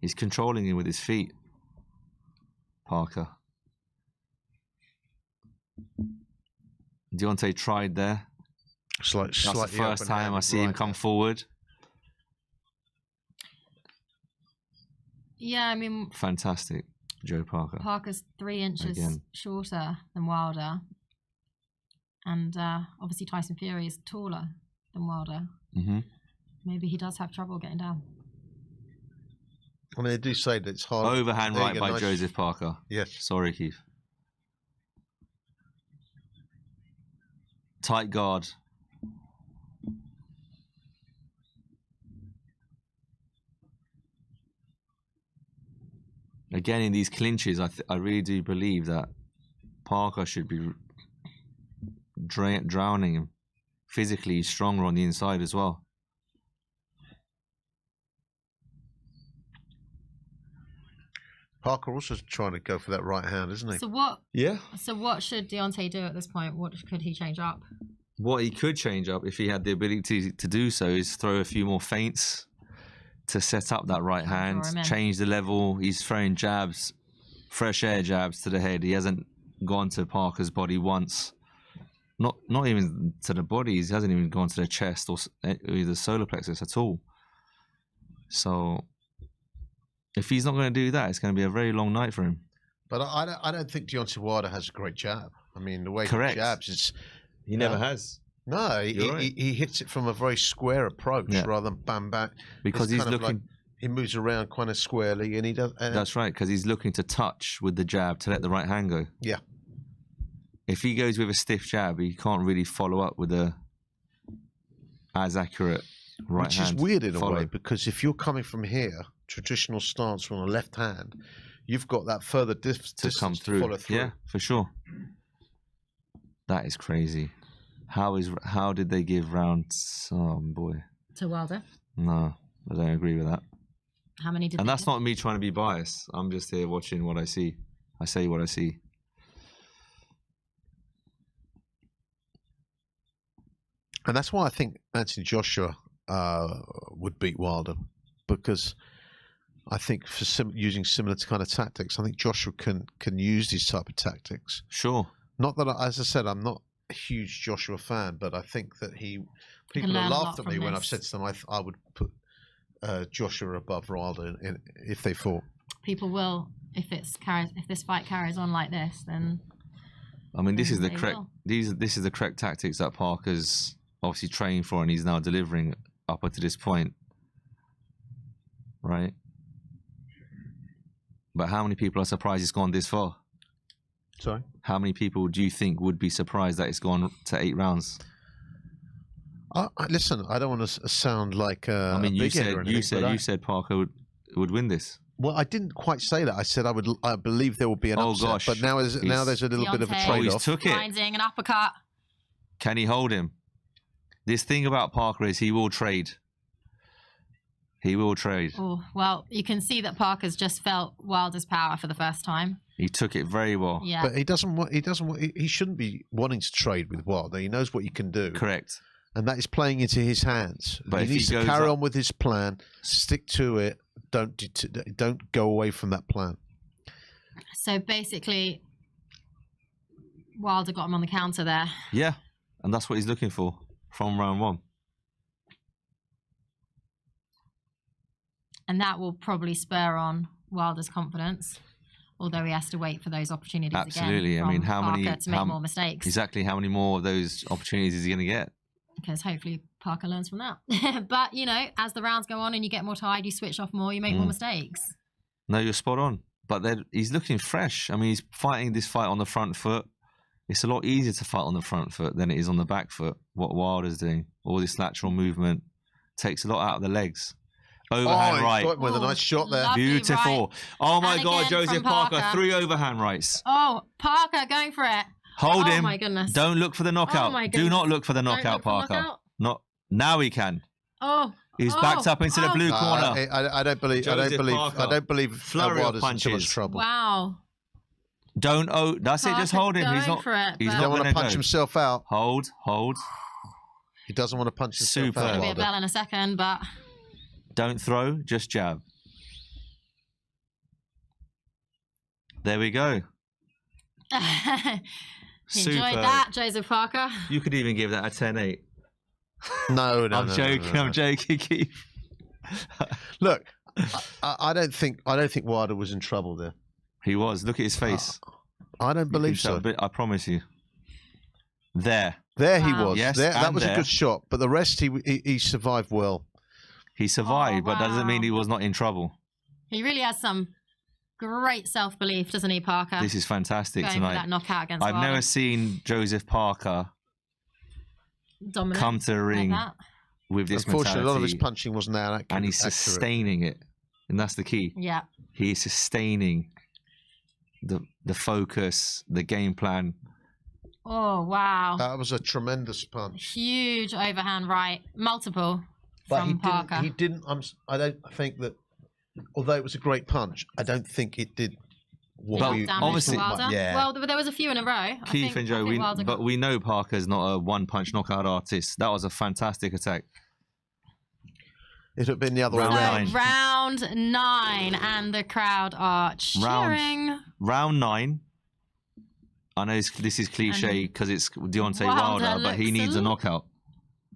He's controlling him with his feet, Parker. Deontay tried there. That's the first time I see him come forward. Yeah, I mean... Fantastic, Joe Parker. Parker's 3 inches shorter than Wilder. And obviously Tyson Fury is taller than Wilder. Maybe he does have trouble getting down. I mean, they do say that it's hard. Overhand right by Joseph Parker. Yes. Sorry, Keith. Tight guard. Again, in these clinches, I really do believe that Parker should be drowning him. Physically, he's stronger on the inside as well. Parker also trying to go for that right hand, isn't he? So what? Yeah. So what should Deontay do at this point? What could he change up? What he could change up, if he had the ability to do so, is throw a few more feints to set up that right hand, change the level. He's throwing jabs, fresh air jabs to the head. He hasn't gone to Parker's body once. Not even to the body. He hasn't even gone to the chest or the solar plexus at all. So if he's not going to do that, it's going to be a very long night for him. But I don't think Deontay Wilder has a great jab. I mean, the way he jabs is... He never has. No, he hits it from a very square approach rather than bam back. Because he's looking... he moves around kind of squarely and he does... That's right, because he's looking to touch with the jab to let the right hand go. Yeah. If he goes with a stiff jab, he can't really follow up with a as accurate right hand. Which is weird in a way, because if you're coming from here, traditional stance from the left hand, you've got that further distance to come through. To follow through. Yeah, for sure. That is crazy. How did they give rounds? Oh boy. To Wilder? No, I don't agree with that. How many did? And that's not me trying to be biased. I'm just here watching what I see. I say what I see. And that's why I think Anthony Joshua would beat Wilder, because I think for using similar kind of tactics, I think Joshua can use these type of tactics. Sure. Not that, as I said, I'm not a huge Joshua fan, but I think that people have laughed at me when I've said to them I would put Joshua above Wilder if they fought. People will, if this fight carries on like this, then I mean, this is the They correct. will. This is the correct tactics that Parker's obviously trained for, and he's now delivering up until this point, right? But how many people are surprised it's gone this far? Sorry? How many people do you think would be surprised that it's gone to 8 rounds? Listen, I don't want to sound like I mean, you you said Parker would win this. Well, I didn't quite say that. I said I believe there will be an upset. Gosh. But now there's a little bit of a Deontay. Oh, he's trade-off. took it. Finding an uppercut. Can he hold him? This thing about Parker is he will trade. He will trade. Oh, well, you can see that Parker's just felt Wilder's power for the first time. He took it very well. Yeah. But he doesn't want. He shouldn't be wanting to trade with Wilder. He knows what he can do. Correct. And that is playing into his hands. But he if needs he to goes carry up- on with his plan. Stick to it. Don't go away from that plan. So basically, Wilder got him on the counter there. Yeah, and that's what he's looking for from round 1. And that will probably spur on Wilder's confidence, although he has to wait for those opportunities Absolutely. again. I mean, from how Parker many to make more mistakes? Exactly. How many more of those opportunities is he going to get? Because hopefully Parker learns from that. But you know, as the rounds go on and you get more tired, you switch off more, you make more mistakes. No, you're spot on. But he's looking fresh. I mean, he's fighting this fight on the front foot. It's a lot easier to fight on the front foot than it is on the back foot. What Wilder's doing, all this lateral movement, takes a lot out of the legs. Overhand right. Got him with a nice shot there. Lovely Beautiful. right. Oh my And God, again Joseph from Parker, Parker. 3 overhand rights. Oh, Parker going for it. Hold Oh him. my goodness. Don't look for the knockout. my Do goodness. not look for the Don't knockout, look for the Parker. knockout. Not now. He can. Oh. He's oh, backed up into the blue No, corner. I don't believe. Joseph Parker. I don't believe Flurry of Wilder's in too much punches. trouble. Wow. Don't. Oh, that's it. Just Parker hold him. He's going not. for it, He's but- He not don't want going to punch himself out. Hold. He doesn't want to punch himself Super. out. It'll be a Wilder. bell in a second, but Don't throw. Just jab. There we go. you Super. enjoyed that, Joseph Parker. You could even give that a 10-8. No, I'm joking. I'm joking, Keith. Look, I don't think Wilder was in trouble there. He was. Look at his face. I don't believe so. I promise you. There. There he Wow. was. Yes, That and was a there. good shot, but the rest he survived well. He survived, but doesn't mean wow. he was not in trouble. He really has some great self-belief, doesn't he, Parker? This is fantastic Going for tonight. that knockout against I've Wilder. never seen Joseph Parker Dominant come to the ring like that. with this Unfortunately, a lot of his mentality, punching wasn't that accurate. and he's sustaining it, and that's the key. Yeah. He is sustaining the focus, the game plan. Oh, wow. That was a tremendous punch. Huge overhand right. Multiple from Parker. He didn't. I don't think that. Although it was a great punch, I don't think it did. What But we damage obviously- to Wilder. yeah. Well, there was a few in a row. I Keith think- and Joe, I think Wilder but got- we know Parker's not a one-punch knockout artist. That was a fantastic attack. It had been the other way Round around. nine. So, round 9, and the crowd are cheering. Round 9. I know this is cliche And because it's Deontay Wilder Wilder, but he looks needs a a- knockout.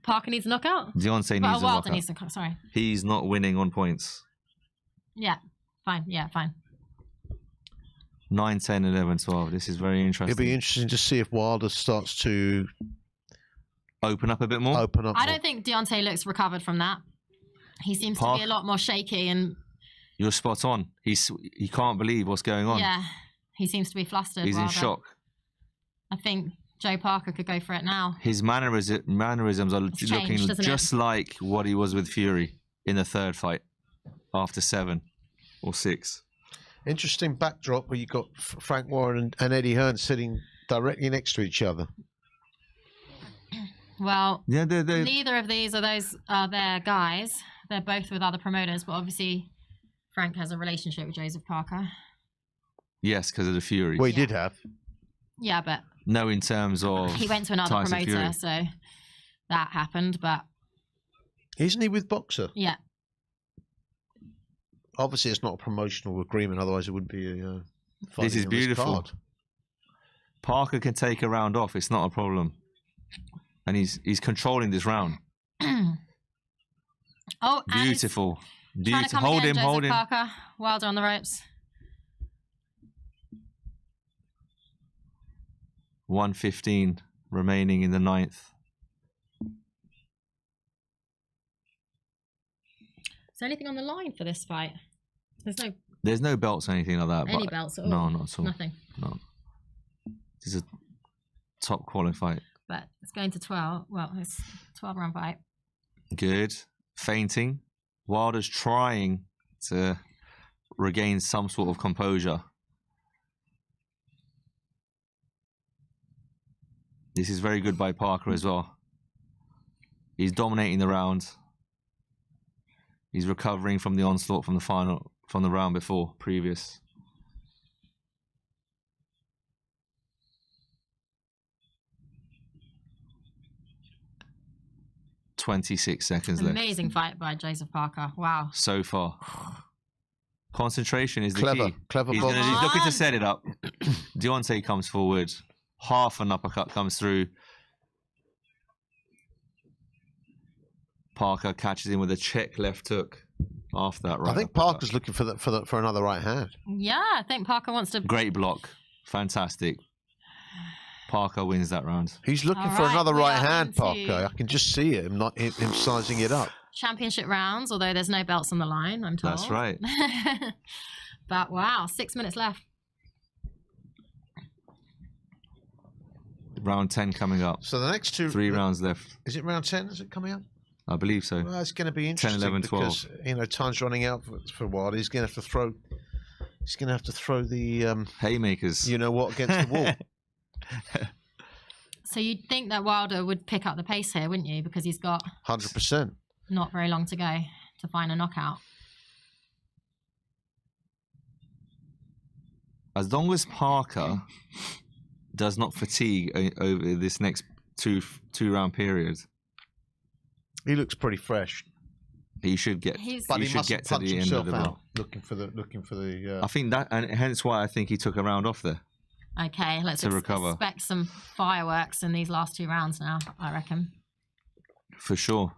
Parker needs a knockout. Deontay Well, needs a Wilder knockout. needs a knockout. Sorry. He's not winning on points. Yeah. Fine. Yeah. Fine. 9, 10, 11, 12. This is very interesting. It'd be interesting to see if Wilder starts to Open up a bit more. open up. I more. don't think Deontay looks recovered from that. He seems to Park- be a lot more shaky and You're spot on. He can't believe what's going on. yeah, he seems to be flustered. He's in Wilder. shock. I think Joe Parker could go for it now. His mannerisms are It's looking changed, doesn't it? just like what he was with Fury in the third fight after 7 or 6. Interesting backdrop where you got Frank Warren and Eddie Hearn sitting directly next to each other. Well, Yeah, they're neither of these are their guys. They're both with other promoters, but obviously Frank has a relationship with Joseph Parker. yes, because of the Fury. Well, he did have. Yeah, but No, in terms of he went to another Tyson promoter, Fury. so that happened. But Isn't he with Boxer? yeah, Obviously, it's not a promotional agreement. Otherwise, it wouldn't be a. This is beautiful. Parker can take a round off. It's not a problem, and he's controlling this round. oh, and he's Beautiful, trying to beautiful. come Hold again, him, Joseph hold him. Parker, Wilder on the ropes. 1:15 remaining in the 9th. Is there anything on the line for this fight? There's no belts or anything like that. Any belts at all? No, not at all. Nothing. No. This is a top quality fight. But it's going to 12. Well, it's 12-round fight. Good. Fainting. Wilder's trying to regain some sort of composure. This is very good by Parker as well. He's dominating the round. He's recovering from the onslaught from the round before, previous. "26 seconds left. Amazing fight by Joseph Parker. Wow. So far. Concentration is the key. Clever He's boxing. looking to set it up. Deontay comes forward. Half an uppercut comes through. Parker catches him with a check left hook after that right. I think Parker's looking for another right hand. Yeah, I think Parker wants to... Great block. Fantastic. Parker wins that round. He's looking for another right hand, Parker. I can just see him sizing it up. Championship rounds, although there's no belts on the line, I'm told. That's right. But wow, 6 minutes left. Round 10 coming up. So the next 3 rounds left. Is it round 10? Is it coming up? I believe so. Well, it's going to be interesting 10, 11, because 12. Time's running out for a while. He's going to have to throw. He's going to have to throw the haymakers. You know what, against the wall. So you'd think that Wilder would pick up the pace here, wouldn't you? Because he's got 100%. Not very long to go to find a knockout. As long as Parker does not fatigue over this next two round period, he looks pretty fresh. He should get. But he should must get to punch the end of himself the out, round. looking for the. I think that, and hence why I think he took a round off there. Okay, let's recover. expect some fireworks in these last 2 rounds now, I reckon. For sure.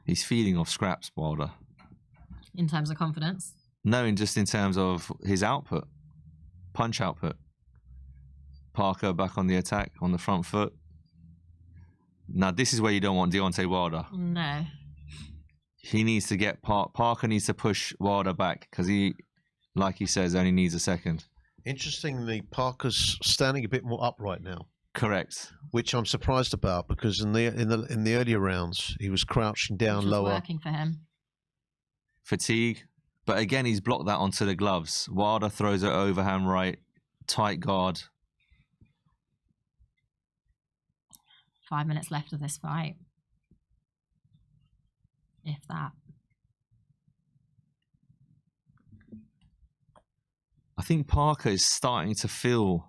He's feeding off scraps, Wilder. In terms of confidence? No, just in terms of his output, punch output. Parker back on the attack, on the front foot. Now, this is where you don't want Deontay Wilder. No. He needs to get Parker needs to push Wilder back because he, like he says, only needs a second. Interestingly, Parker's standing a bit more upright now. Correct. Which I'm surprised about because in the earlier rounds he was crouching down Which was lower. working for him. Fatigue, but again he's blocked that onto the gloves. Wilder throws it overhand right, tight guard. 5 minutes left of this fight, if that. I think Parker is starting to feel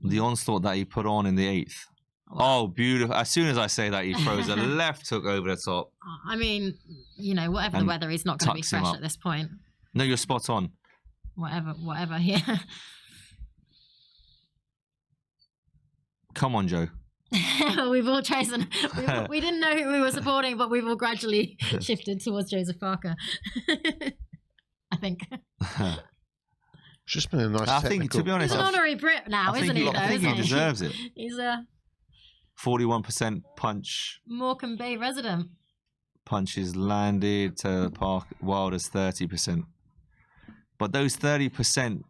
the onslaught that he put on in the 8th. Oh, beautiful. As soon as I say that, he throws a left hook over the top. I mean, whatever the weather, he's not going to be fresh at this point. No, you're spot on. Whatever, yeah. Come on, Joe. We've all chosen. We didn't know who we were supporting, but we've all gradually shifted towards Joseph Parker. I think. It's just been a nice I think, to be honest, he's an honorary Brit now, isn't he? I think he deserves it. He's a 41% punch. Morecambe Bay resident. Punches landed to Wilder's 30%. But those 30%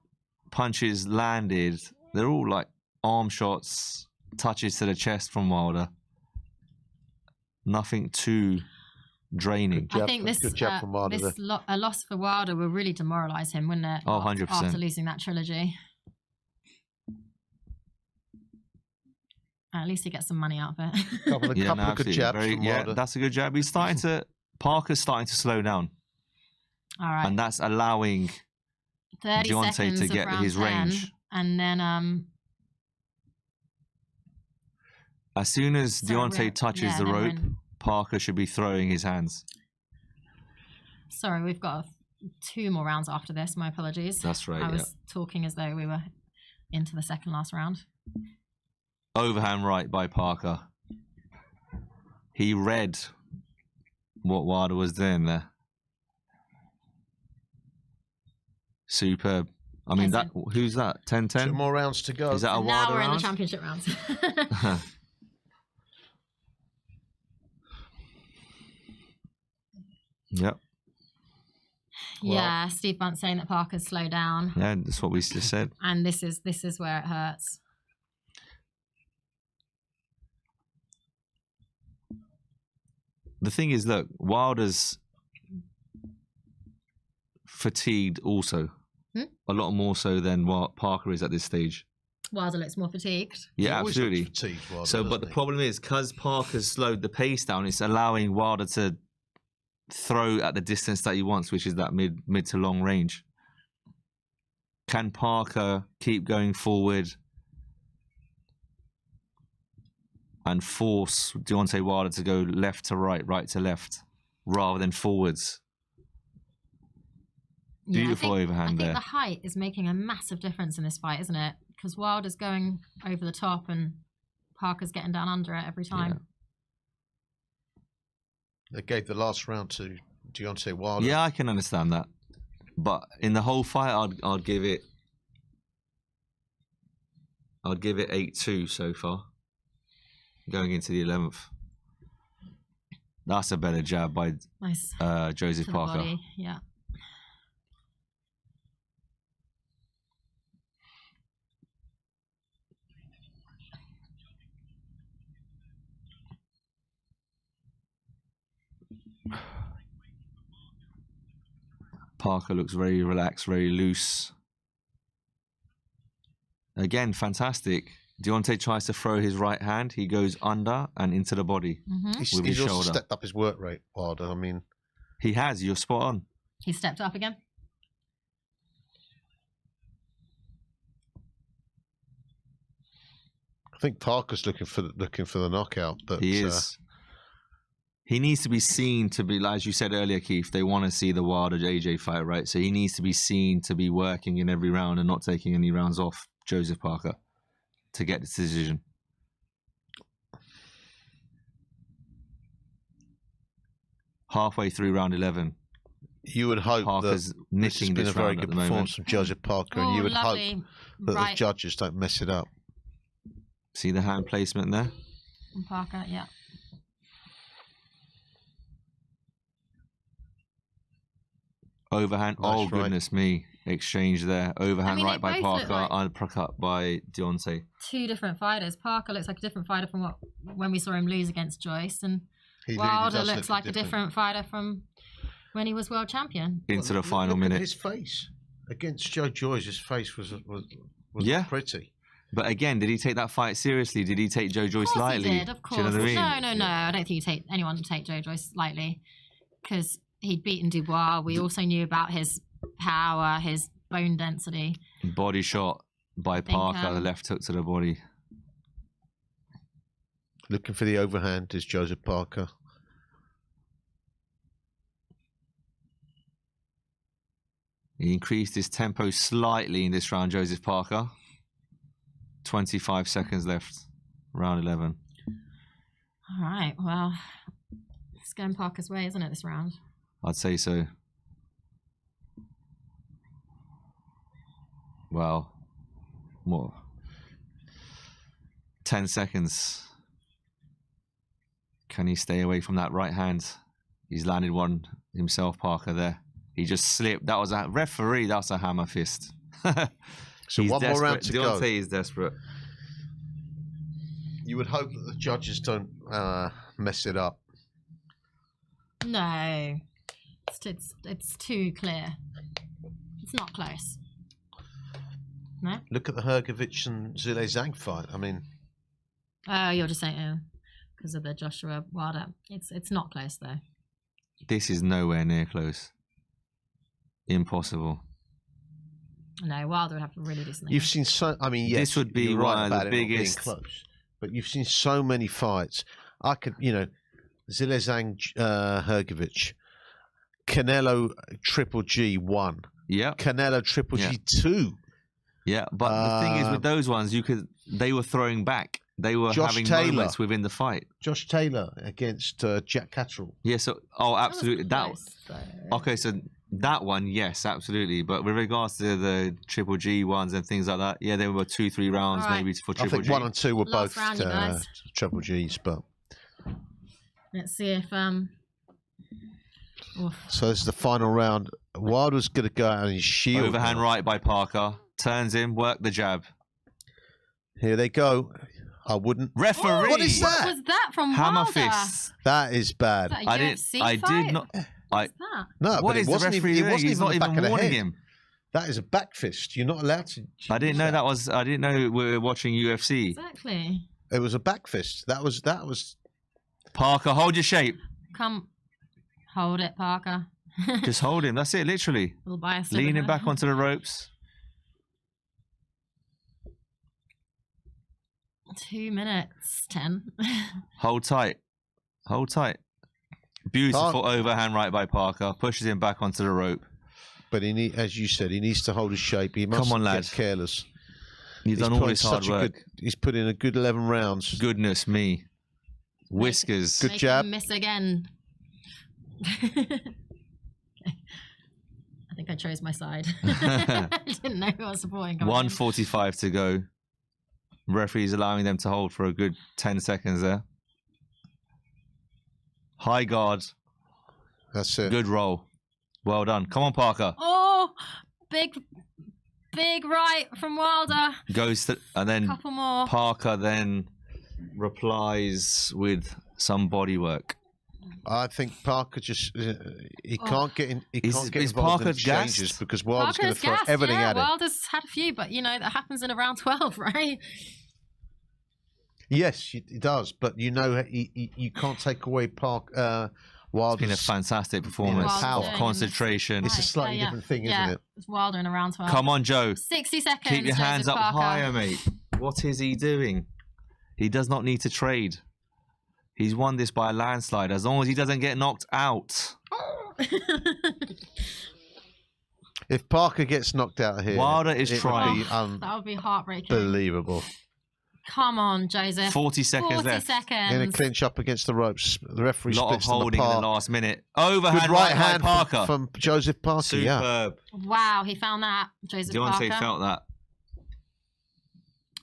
punches landed, they're all like arm shots, touches to the chest from Wilder. Nothing too draining. I think a loss for Wilder will really demoralise him, wouldn't it? Oh, 100%. After losing that trilogy. At least he gets some money out of it. couple of good jabs from Wilder. That's a good jab. Parker's starting to slow down. All right. And that's allowing 30 Deontay to get his range. And then as soon as Deontay touches the rope, Parker should be throwing his hands. Sorry, we've got 2 more rounds after this. My apologies. That's right. I was talking as though we were into the second last round. Overhand right by Parker. He read what Wilder was doing there. Superb. I mean, that. Who's that? 10-10? 2 more rounds to go. Is that a Now Wilder we're in round? the championship rounds. Yep. Yeah, Steve Bunt's saying that Parker's slowed down. Yeah, that's what we just said. And this is where it hurts. The thing is, look, Wilder's fatigued also. A lot more so than what Parker is at this stage. Wilder looks more fatigued. Yeah, He always absolutely. looks fatigued, Wilder, So, but doesn't the he? problem is, because Parker's slowed the pace down, it's allowing Wilder to throw at the distance that he wants, which is that mid to long range. Can Parker keep going forward and force Deontay Wilder to go left to right, right to left, rather than forwards? Beautiful overhand I think there. the height is making a massive difference in this fight, isn't it? Because Wilder's going over the top and Parker's getting down under it every time. They gave the last round to Deontay Wilder. Yeah, I can understand that. But in the whole fight, I'd give it 8-2 so far. Going into the 11th. That's a better jab by Nice. Joseph To the Parker. body, yeah. Parker looks very relaxed, very loose. Again, fantastic. Deontay tries to throw his right hand. He goes under and into the body with his He's also shoulder. stepped up his work rate, Wilder. I mean, He has. You're spot on. He stepped up again. I think Parker's looking for the knockout, but He is. He needs to be seen to be, as you said earlier, Keith, they want to see the Wilder AJ fight, right? So he needs to be seen to be working in every round and not taking any rounds off Joseph Parker to get this decision. Halfway through round 11. You would hope Parker's that nicking this has been this a very round at good the moment. performance from Joseph Parker, and Oh, you would lovely. hope that the Right. judges don't mess it up. See the hand placement there? From Parker, yeah. Overhand. Nice Oh, right. goodness me. Exchange there. Overhand mean, right they by both look Parker, like- uppercut by Deontay. 2 different fighters. Parker looks like a different fighter from when we saw him lose against Joyce, and He really Wilder does looks look like a different fighter from when he was world champion. Into the Look- final look at minute. his face against Joe Joyce. His face was Yeah. pretty. But again, did he take that fight seriously? Did he take Joe Joyce Of course lightly? he did, of Do course. you know what I mean? No. I don't think anyone would take Joe Joyce lightly, because he'd beaten Dubois. We also knew about his power, his bone density. Body shot by think, Parker, the left hook to the body. Looking for the overhand is Joseph Parker. He increased his tempo slightly in this round, Joseph Parker. 25 seconds left, round 11. All right, well, it's going Parker's way, isn't it, this round? I'd say so. Well, what? 10 seconds. Can he stay away from that right hand? He's landed one himself, Parker, there. He just slipped. That was a referee. That's a hammer fist. So He's one more round desperate. to go. Deontay is desperate. You would hope that the judges don't mess it up. No, it's too clear. It's not close. No? Look at the Hrgovic and Zile Zhang fight. I mean, Oh, you're just saying because of the Joshua Wilder. It's not close though. This is nowhere near close. Impossible. No, Wilder would have to really do something. you've seen so. I mean, yes, This would be you're one right of the about it not being biggest- close, but you've seen so many fights. I could, Zile Zhang, Hrgovic. Canelo Triple G 1. Yeah. Canelo Triple G 2. Yeah, but the thing is with those ones, they were throwing back. They were having moments within the fight. Josh Taylor against Jack Catterall. Yeah, so absolutely Okay, so that one, yes, absolutely. But with regards to the Triple G ones and things like that, yeah, there were 2-3 rounds maybe for Triple G. I think 1 and 2 were Last both round, you guys. Triple Gs, but let's see if so this is the final round. Wilder's going to go out on his shield. Overhand right by Parker. Turns him, work the jab. Here they go. I wouldn't. Referee. Oh, what is that? What was that from Hammer Wilder? fists. That is bad. Is that a UFC fight? did not. What's that? No, What but is it wasn't the even, referee it doing? wasn't He's even not the back even of the warning head. him. That is a back fist. You're not allowed to. I didn't know that was. I didn't know we were watching UFC. Exactly. It was a back fist. That was. Parker, hold your shape. Come, hold it, Parker. Just hold him. That's it, literally. We'll buy a Lean him back onto the ropes. 2 minutes 10. Hold tight. Hold tight. Beautiful overhand right by Parker. Pushes him back onto the rope. But as you said, he needs to hold his shape. He mustn't get careless. You've done all this hard work. He's put in a good 11 rounds. Goodness me. Whiskers. Good Make jab. him miss again. I think I chose my side. I didn't know who I was supporting. 1:45 to go. Referee's allowing them to hold for a good 10 seconds there. High guard. That's it. Good roll. Well done. Come on, Parker. Oh, big right from Wilder. Goes to, and then Couple more. Parker then replies with some body work. I think Parker just he can't get in. He can't get is involved Parker in exchanges gassed? because Wilder's going to throw gassed, everything at him. Wilder's had a few, but that happens in around 12, right? Yes, he does, but you can't take away Wilder's. It's been a fantastic performance. Power, concentration. It's a slightly different thing, isn't it? It's Wilder in around 12. Come on, Joe. 60 seconds. Keep your hands Joseph up Parker. higher, mate. What is he doing? He does not need to trade. He's won this by a landslide as long as he doesn't get knocked out. If Parker gets knocked out here, Wilder is trying. That would be heartbreaking. Unbelievable. Come on, Joseph. 40 seconds left. In a clinch up against the ropes. The referee lot of splits them holding in apart. the last minute. Overhand Good right hand by Parker. from Joseph Parker. Superb. Wow, he found that. Joseph Deontay Parker. felt that.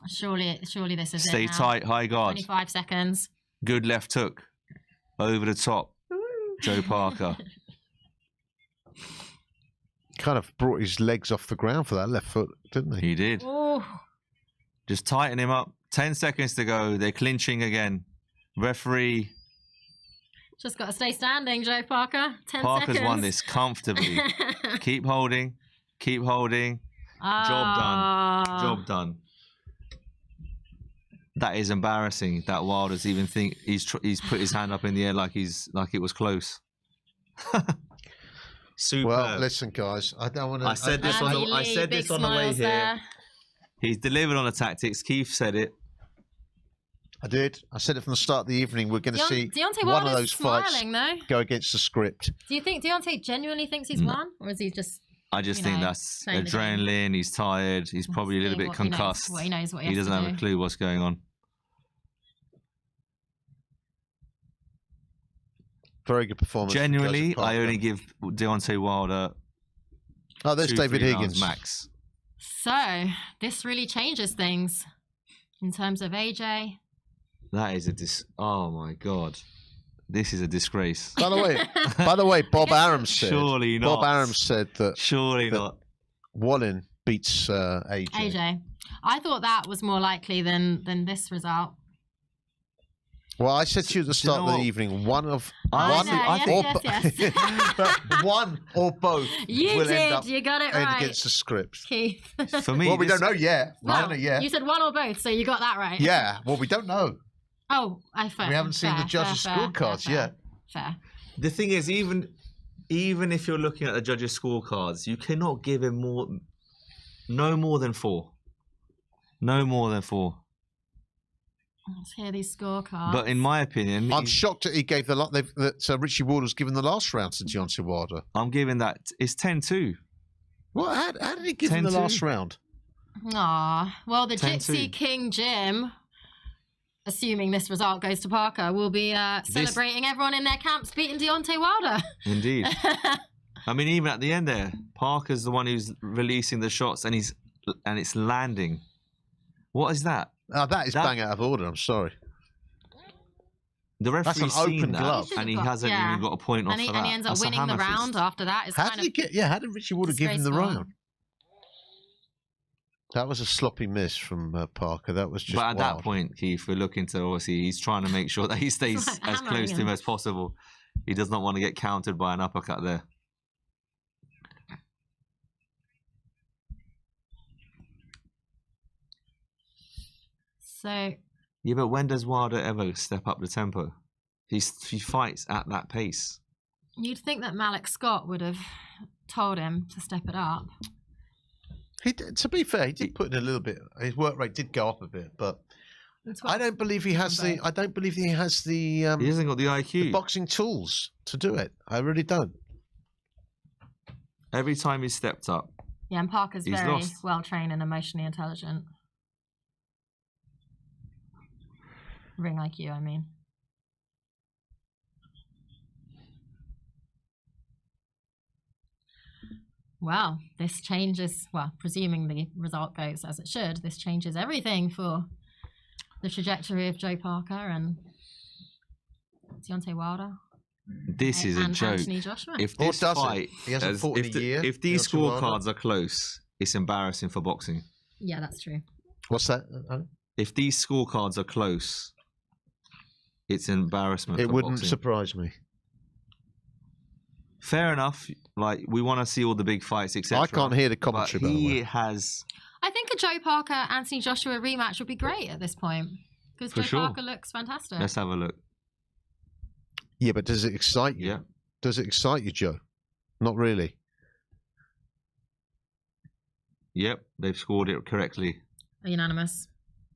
Surely this is Stay it now. tight, high guard. 25 seconds. Good left hook. Over the top. Joe Parker. Kind of brought his legs off the ground for that left foot, didn't he? He did. Oh. Just tighten him up. 10 seconds to go. They're clinching again. Referee. Just got to stay standing, Joe Parker. 10 Parker's seconds. won this comfortably. Keep holding. Keep holding. Job done. Job done. That is embarrassing. That Wilder's even think he's put his hand up in the air like it was close. Superb. Well, listen, guys. I don't want to. I said this on the way here. There. He's delivered on the tactics. Keith said it. I did. I said it from the start of the evening. We're going to see Deontay one of Wilder's those fights smiling, though. go against the script. Do you think Deontay genuinely thinks he's won, or is he just? I just think that's playing the game? adrenaline. He's tired. He's probably a little bit concussed. He knows what he He has doesn't to have a do. clue what's going on. Very good performance. Genuinely, I only give Deontay Wilder. Oh, there's 2-3 David rounds Higgins. max. So this really changes things in terms of AJ. That is oh my god, this is a disgrace. By the way, Bob Arum said. Surely not. Bob Arum said that. Surely not. Wallin beats AJ. AJ, I thought that was more likely than this result. Well, I said to you at the start of the evening, one or both You will did. end up You got it right. against the script. Keith. For me, well, we don't know yet. We don't know yet. You said one or both, so you got that right. Yeah. Well, we don't know. Oh, We haven't seen the judges' scorecards yet. Fair. the thing is, even if you're looking at the judges' scorecards, you cannot give him no more than 4. No more than 4. Let's hear these scorecards. But in my opinion, I'm shocked that he gave that Richie Wilder's given the last round to Deontay Wilder. I'm giving that. It's 10-2. What? How did he give him the last round? Well, the 10-2. Gypsy King Jim, assuming this result goes to Parker, will be celebrating everyone in their camps beating Deontay Wilder. Indeed. I mean, even at the end there, Parker's the one who's releasing the shots, and it's landing. What is that? That is bang out of order. I'm sorry. The referee's That's an seen open that, glove. and he hasn't even got a point off for that. And he ends up winning the round after that. It's How did Richie Wilder give him the round? That was a sloppy miss from Parker. That was just But at wild. that point, Keith, we're looking to, obviously, he's trying to make sure that he stays as close to him as possible. He does not want to get countered by an uppercut there. So. Yeah, but when does Wilder ever step up the tempo? He fights at that pace. You'd think that Malik Scott would have told him to step it up. He did, to be fair, he did put in a little bit. His work rate did go up a bit, but I don't believe he has the. I don't believe he has the. He hasn't got the IQ, the boxing tools to do it. I really don't. Every time he's stepped up. Yeah, and Parker's very lost. well trained and emotionally intelligent. Ring IQ, I mean. Well, this changes, presuming the result goes as it should, this changes everything for the trajectory of Joe Parker and Deontay Wilder. This is a joke. Anthony Joshua. If this fight, he hasn't fought in a year. If these scorecards are close, it's embarrassing for boxing. Yeah, that's true. What's that? If these scorecards are close, it's an embarrassment. It for wouldn't boxing. surprise me. Fair enough. Like, we want to see all the big fights, etc. I can't hear the commentary. But by the way. he has. I think a Joe Parker Anthony Joshua rematch would be great at this point because Joe Parker looks fantastic. Let's have a look. Yeah, but does it excite you? Yeah. Does it excite you, Joe? Not really. Yep, they've scored it correctly. Unanimous.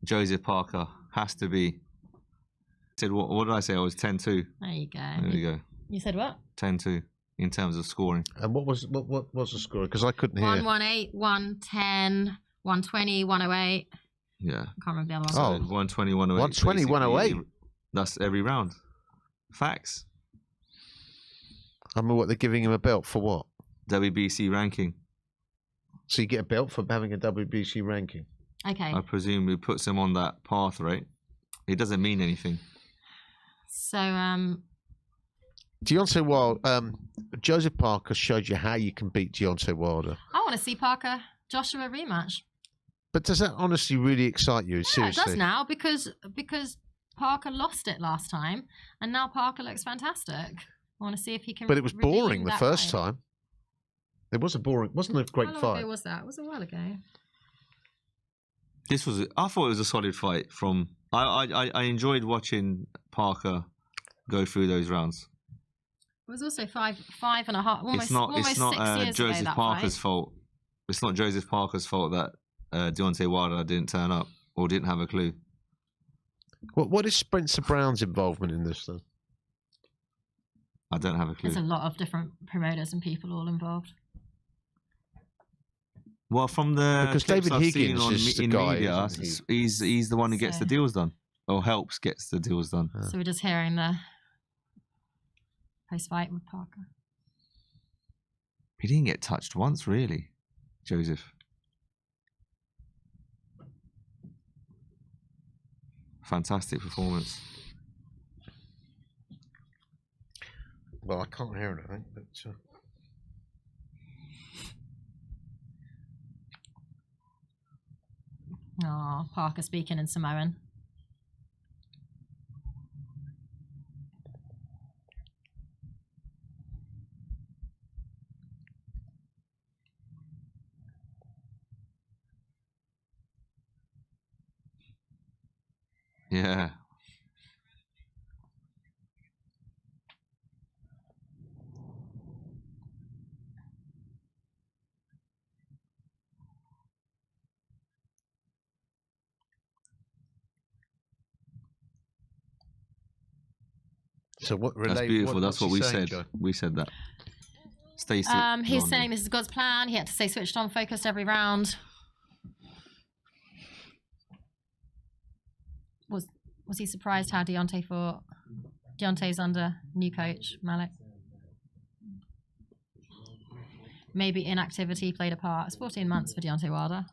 Joseph Parker has to be. Said what did I say? I was 10-2. There you go. There we go. You said what? 10-2 in terms of scoring. And what was the score? Because I couldn't hear. 118, 110, 120, 108. Yeah. I can't remember the other one. So 120, 108. 120, 108. That's every round. Facts. I mean, what, they're giving him a belt for what? WBC ranking. So you get a belt for having a WBC ranking? Okay. I presume it puts him on that path, right? It doesn't mean anything. So, Deontay Wilder, Joseph Parker showed you how you can beat Deontay Wilder. I want to see Parker Joshua rematch. But does that honestly really excite you? Yeah, Seriously? it does now because Parker lost it last time, and now Parker looks fantastic. I want to see if he can. But it was boring redeem the that first way. time. It wasn't boring. Wasn't a great How long fight. ago was that? It was a while ago. I thought it was a solid fight. I enjoyed watching Parker go through those rounds. It was also five and a half, almost It's not 6 years Joseph ago, that Parker's fight. fault. It's not Joseph Parker's fault that Deontay Wilder didn't turn up or didn't have a clue. What is Spencer Brown's involvement in this then? I don't have a clue. There's a lot of different promoters and people all involved. Well, from the Because clips David I've Higgins seen is the in guy, media, isn't he's the one who gets the deals done, or helps gets the deals done. So we're just hearing the post-fight with Parker. He didn't get touched once, really, Joseph. Fantastic performance. Well, I can't hear anything, but... Oh, Parker speaking in Samoan. Yeah. So what? That's beautiful. That's what we saying, said. Joe? We said that. Stay He's saying this is God's plan. He had to stay switched on, focused every round. Was he surprised how Deontay fought? Deontay's under new coach, Malik. Maybe inactivity played a part. It's 14 months for Deontay Wilder.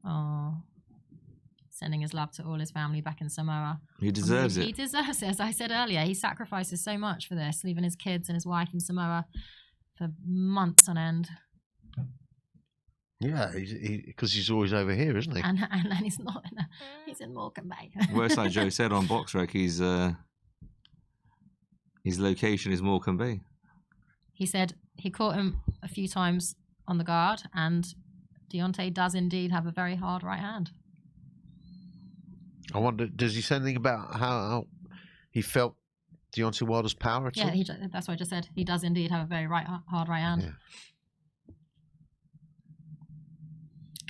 Oh. Sending his love to all his family back in Samoa. He deserves it. He deserves it. As I said earlier, he sacrifices so much for this, leaving his kids and his wife in Samoa for months on end. Yeah, because he's always over here, isn't he? And he's not he's in Morecambe Bay. Well, it's like Joe said on BoxRec, his location is Morecambe Bay. He said he caught him a few times on the guard, and Deontay does indeed have a very hard right hand. I wonder, does he say anything about how he felt Deontay Wilder's power at all? Yeah, that's what I just said. He does indeed have a very hard right hand. Yeah.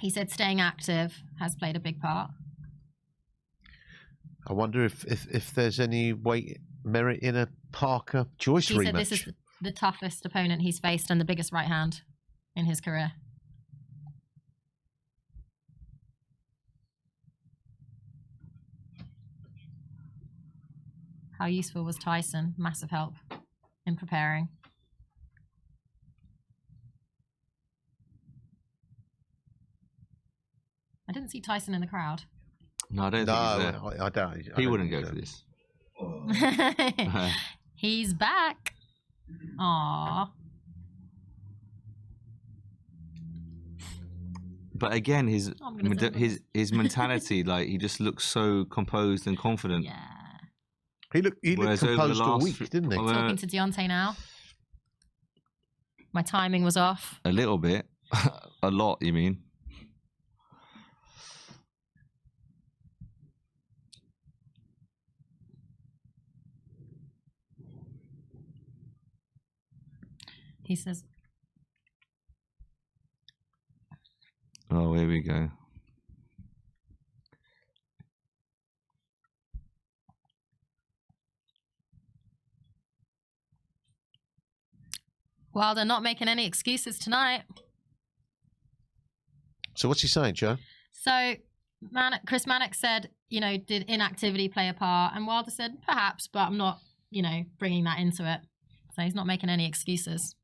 He said staying active has played a big part. I wonder if there's any merit in a Parker-Joyce rematch. He said this is the toughest opponent he's faced and the biggest right hand in his career. How useful was Tyson? Massive help in preparing. I didn't see Tyson in the crowd. No, I don't think he's there. I don't. He wouldn't go for this. He's back. Aww. But again, his mentality, like, he just looks so composed and confident. Yeah. He looked composed all week, didn't he? Talking to Deontay now. My timing was off. A little bit. A lot, you mean? He says, oh, here we go. Wilder not making any excuses tonight. So what's he saying, Joe? So Chris Mannix said, did inactivity play a part? And Wilder said, perhaps, but I'm not, bringing that into it. So he's not making any excuses.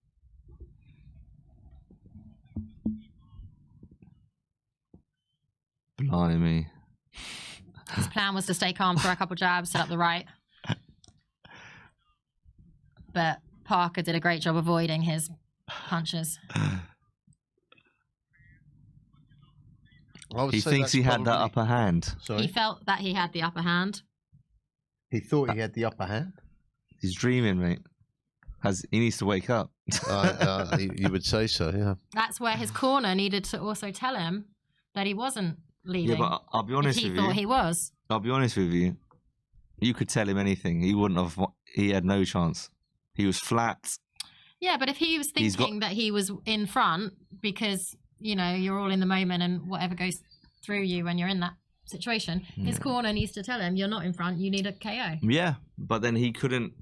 Blimey. His plan was to stay calm, throw a couple jabs, set up the right. But Parker did a great job avoiding his punches. He thinks he had that upper hand. Sorry? He felt that he had the upper hand. He thought he had the upper hand? He's dreaming, mate. He needs to wake up. You would say so, yeah. That's where his corner needed to also tell him that he wasn't leading. Yeah, but I'll be honest with you. He thought he was. I'll be honest with you. You could tell him anything. He wouldn't have. He had no chance. He was flat. Yeah, but if he was thinking that he was in front because, you're all in the moment and whatever goes through you when you're in that situation, his corner needs to tell him you're not in front, you need a KO. Yeah, but then he couldn't.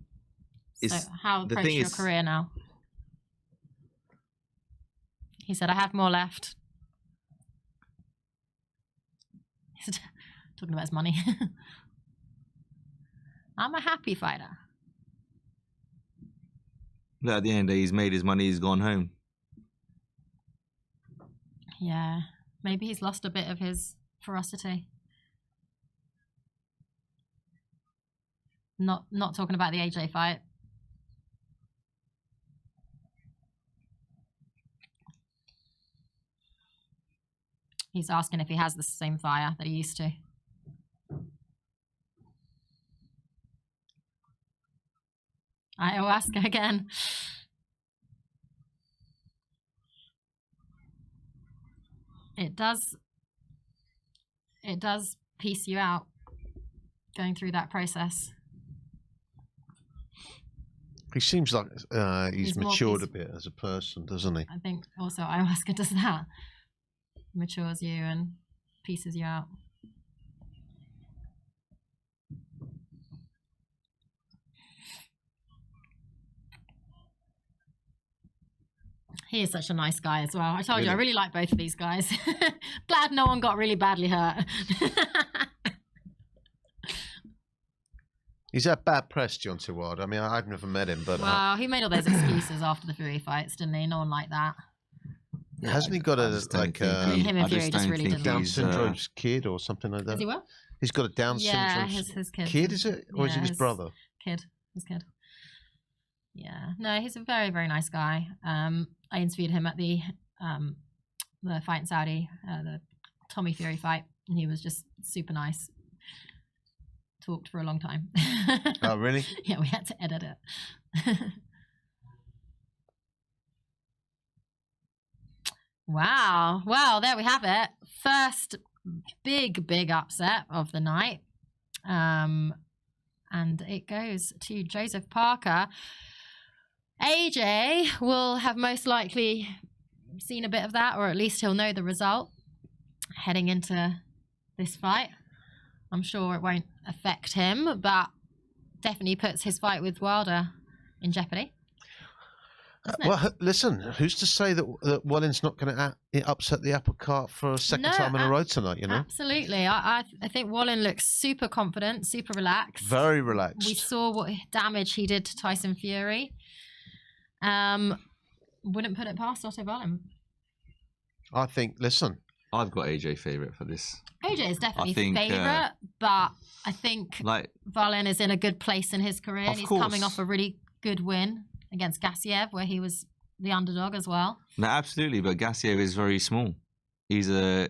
So how approach your career now? He said, I have more left. He's talking about his money. I'm a happy fighter. At the end of the day, he's made his money, he's gone home. Yeah, maybe he's lost a bit of his ferocity. Not talking about the AJ fight. He's asking if he has the same fire that he used to. Ayahuasca again. It does piece you out going through that process. He seems like he's matured a bit as a person, doesn't he? I think also ayahuasca does that. Matures you and pieces you out. He is such a nice guy as well. I told you, I really like both of these guys. Glad no one got really badly hurt. He's had bad press, Deontay Wilder. I mean, I've never met him, but well, he made all those excuses after the Fury fights, didn't he? No one liked that. hasn't he got a him and Fury just really didn't. Down syndrome kid or something like that? Is he what? He's got a Down syndrome. Yeah, his kid. Kid, is it, or is it his brother? His kid. Yeah, no, he's a very, very nice guy. I interviewed him at the fight in Saudi, the Tommy Fury fight, and he was just super nice. Talked for a long time. Oh, really? Yeah, we had to edit it. Wow. Well, there we have it. First big upset of the night. And it goes to Joseph Parker. AJ will have most likely seen a bit of that, or at least he'll know the result heading into this fight. I'm sure it won't affect him, but definitely puts his fight with Wilder in jeopardy. Well, listen, who's to say that Walling's not going to upset the apple cart for a second time in a row tonight, you know? Absolutely. I think Wallin looks super confident, super relaxed. Very relaxed. We saw what damage he did to Tyson Fury. Wouldn't put it past Otto Wallin. I think, listen, I've got AJ favourite for this. AJ is definitely favourite, but I think Wallin is in a good place in his career. And he's coming off a really good win against Gassiev, where he was the underdog as well. No, absolutely, but Gassiev is very small. He's a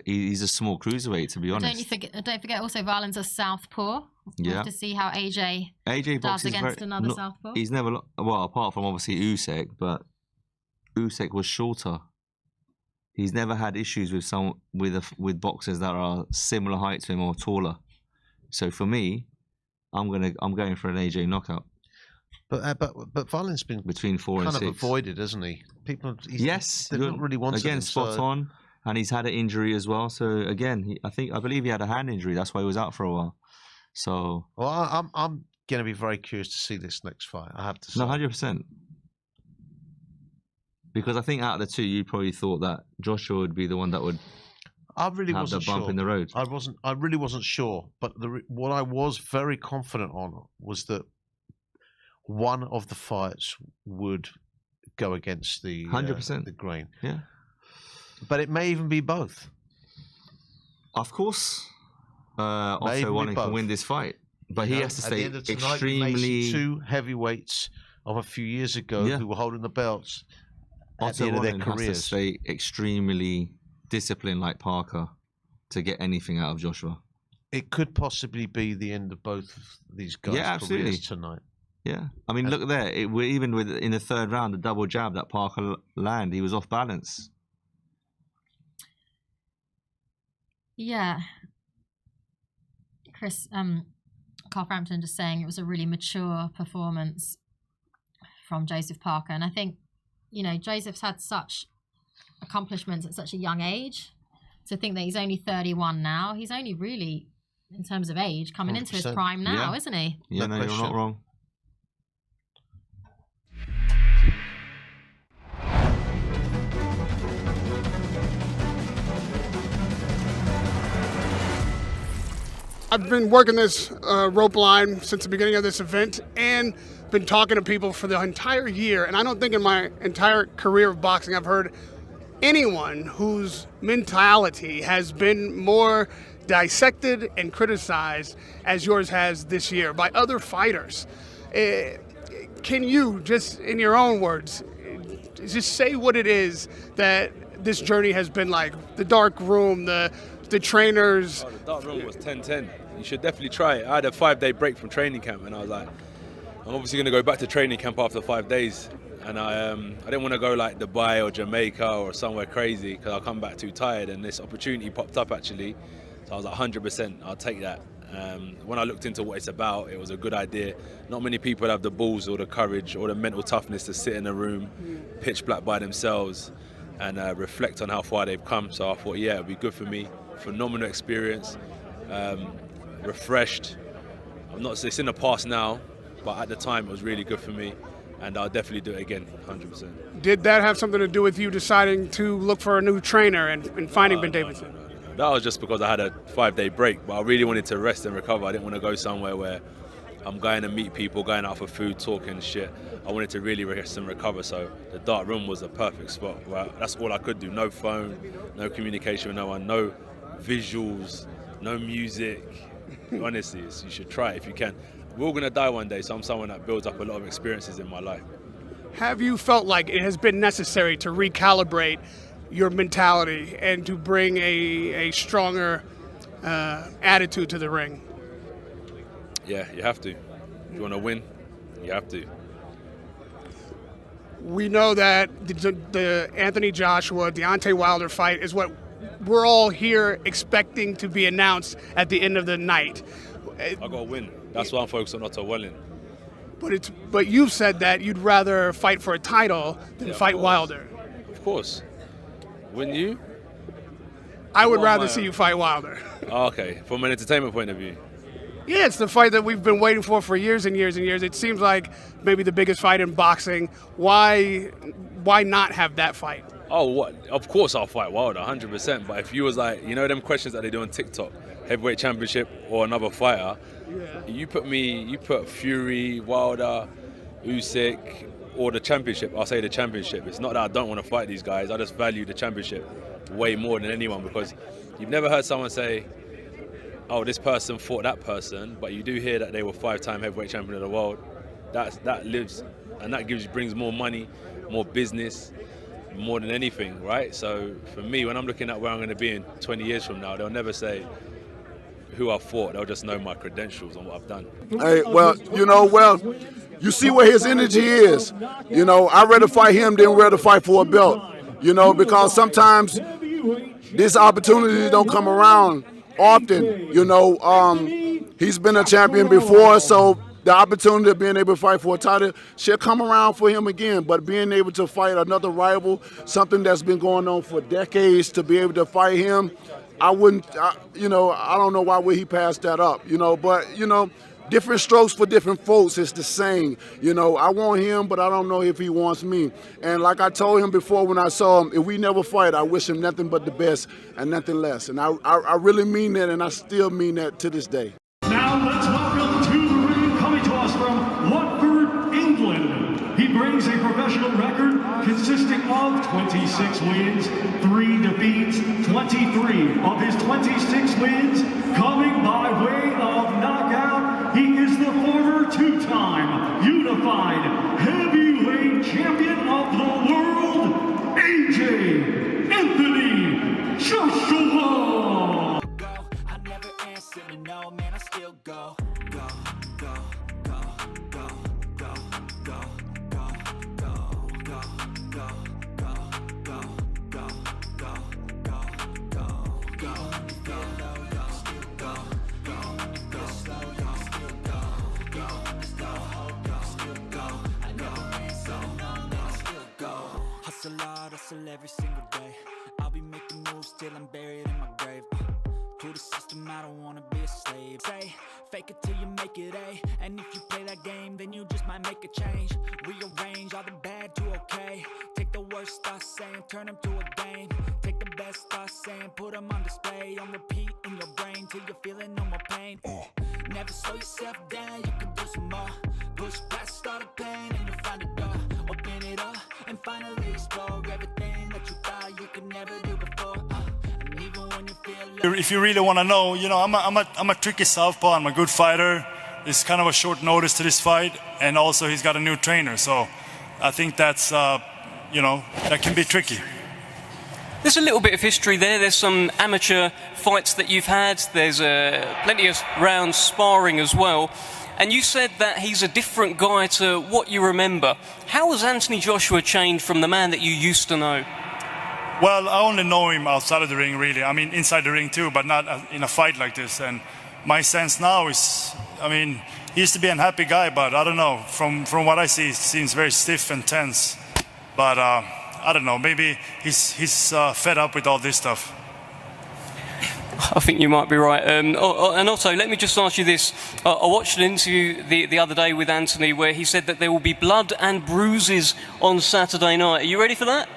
small cruiserweight, to be honest. Don't forget also Walling's a southpaw. Yeah. We'll have to see how AJ does against another southpaw. He's never, well, apart from obviously Usyk, but Usyk was shorter. He's never had issues with boxers that are similar height to him or taller. So for me, I'm going for an AJ knockout. But Walling's been between 4 and 6. Kind of avoided, hasn't he? They don't really want again spot on, and he's had an injury as well. So again, I believe he had a hand injury. That's why he was out for a while. So I'm going to be very curious to see this next fight. I have to say. No, 100%. Because I think out of the two, you probably thought that Joshua would be the one that would. I really wasn't the bump sure. in the road. I really wasn't sure. But what I was very confident on was that one of the fights would go against the 100% the grain. Yeah. But it may even be both. Of course. Also wanting to win this fight. But he has to stay extremely. Two heavyweights of a few years ago who were holding the belts at the end of their careers. Has to stay extremely disciplined like Parker to get anything out of Joshua. It could possibly be the end of both of these guys' careers tonight. Yeah, I mean, look there. Even in the third round, the double jab that Parker landed, he was off balance. Yeah, Chris, Carl Frampton just saying it was a really mature performance from Joseph Parker, and I think Joseph's had such accomplishments at such a young age. To think that he's only 31 now, he's only really, in terms of age, coming into his prime now, isn't he? Yeah, no, you're not wrong. I've been working this rope line since the beginning of this event and been talking to people for the entire year. And I don't think in my entire career of boxing I've heard anyone whose mentality has been more dissected and criticized as yours has this year by other fighters. Can you, just in your own words, just say what it is that this journey has been like? The dark room, the trainers. The dark room was 10-10. You should definitely try it. I had a 5-day break from training camp, and I was like, I'm obviously going to go back to training camp after 5 days. And I didn't want to go like Dubai or Jamaica or somewhere crazy because I'll come back too tired. And this opportunity popped up actually. So I was like, 100%, I'll take that. When I looked into what it's about, it was a good idea. Not many people have the balls or the courage or the mental toughness to sit in a room, pitch black by themselves, and reflect on how far they've come. So I thought, yeah, it'd be good for me. Phenomenal experience, refreshed. It's in the past now, but at the time it was really good for me. and I'll definitely do it again, 100%. Did that have something to do with you deciding to look for a new trainer and finding Ben Davidson? No. That was just because I had a 5-day break, but I really wanted to rest and recover. I didn't want to go somewhere where I'm going to meet people, going out for food, talking shit. I wanted to really rest and recover, so the dark room was the perfect spot. Right? That's all I could do. No phone, no communication with no one, no visuals, no music. Honestly, you should try it if you can. We're all going to die one day, so I'm someone that builds up a lot of experiences in my life. Have you felt like it has been necessary to recalibrate your mentality and to bring a stronger attitude to the ring? Yeah, you have to. If you want to win, you have to. We know that the Anthony Joshua, Deontay Wilder fight is what we're all here expecting to be announced at the end of the night. I got to win. That's why I'm focused on not winning. But you've said that you'd rather fight for a title than fight Wilder. Of course. Wouldn't you? I would rather see you fight Wilder. Okay, from an entertainment point of view. Yeah, it's the fight that we've been waiting for years and years and years. It seems like maybe the biggest fight in boxing. Why not have that fight? Oh, what? Of course I'll fight Wilder, 100%. But if you was like, you know them questions that they do on TikTok, heavyweight championship or another fighter, you put Fury, Wilder, Usyk, or the championship. I'll say the championship. It's not that I don't want to fight these guys. I just value the championship way more than anyone, because you've never heard someone say, oh, this person fought that person, but you do hear that they were 5-time heavyweight champion of the world. That lives, and that brings more money, more business, more than anything, right? So for me, when I'm looking at where I'm going to be in 20 years from now, they'll never say who I fought. They'll just know my credentials and what I've done. Hey, you see where his energy is. I'd rather fight him than rather fight for a belt. Because sometimes this opportunity don't come around often. He's been a champion before, so the opportunity of being able to fight for a title should come around for him again. But being able to fight another rival, something that's been going on for decades, to be able to fight him, I don't know why would he pass that up. But different strokes for different folks. It's the same. I want him, but I don't know if he wants me. And like I told him before when I saw him, if we never fight, I wish him nothing but the best and nothing less. And I really mean that, and I still mean that to this day. Now let's welcome to the ring, coming to us from Watford, England. He brings a professional record consisting of 26 wins, 3 defeats, 23 of his 26 wins coming by way of knockout. He is the former 2-time unified heavyweight champion of the world, AJ Anthony Joshua. I never answer to no, man, I still go, go, go, go, go, go, go, go, go, go, go, go, go, go, go, go, go, go. When you feel low, y'all still go, go. When you feel slow, y'all still go, go. When there's no hope, y'all still go. I never answer to no, man, I still go. Hustle hard, hustle every single day. I'll be making moves till I'm buried in my grave. To the system, I don't wanna be a slave. Say, fake it till you make it A. And if you play that game, then you just might make a change. Rearrange all the bad to okay. Take the worst thoughts saying, turn them to a game. Take the best thoughts saying, put them on display. On repeat in your brain till you're feeling no more pain. Never slow yourself down, you can do some more. Push past all the pain and you'll find a door. Open it up and finally explore everything that you thought you could never do before. And even when you feel if you really want to know, I'm a tricky southpaw. I'm a good fighter. It's kind of a short notice to this fight, and also he's got a new trainer, so I think that's that can be tricky. There's a little bit of history there. There's some amateur fights that you've had. There's plenty of rounds sparring as well. And you said that he's a different guy to what you remember. How has Anthony Joshua changed from the man that you used to know? Well, I only know him outside of the ring, really. I mean, inside the ring too, but not in a fight like this. And my sense now is, he used to be an happy guy, but I don't know. From what I see, he seems very stiff and tense. But I don't know. Maybe he's fed up with all this stuff. I think you might be right. And also, let me just ask you this. I watched an interview the other day with Anthony where he said that there will be blood and bruises on Saturday night. Are you ready for that?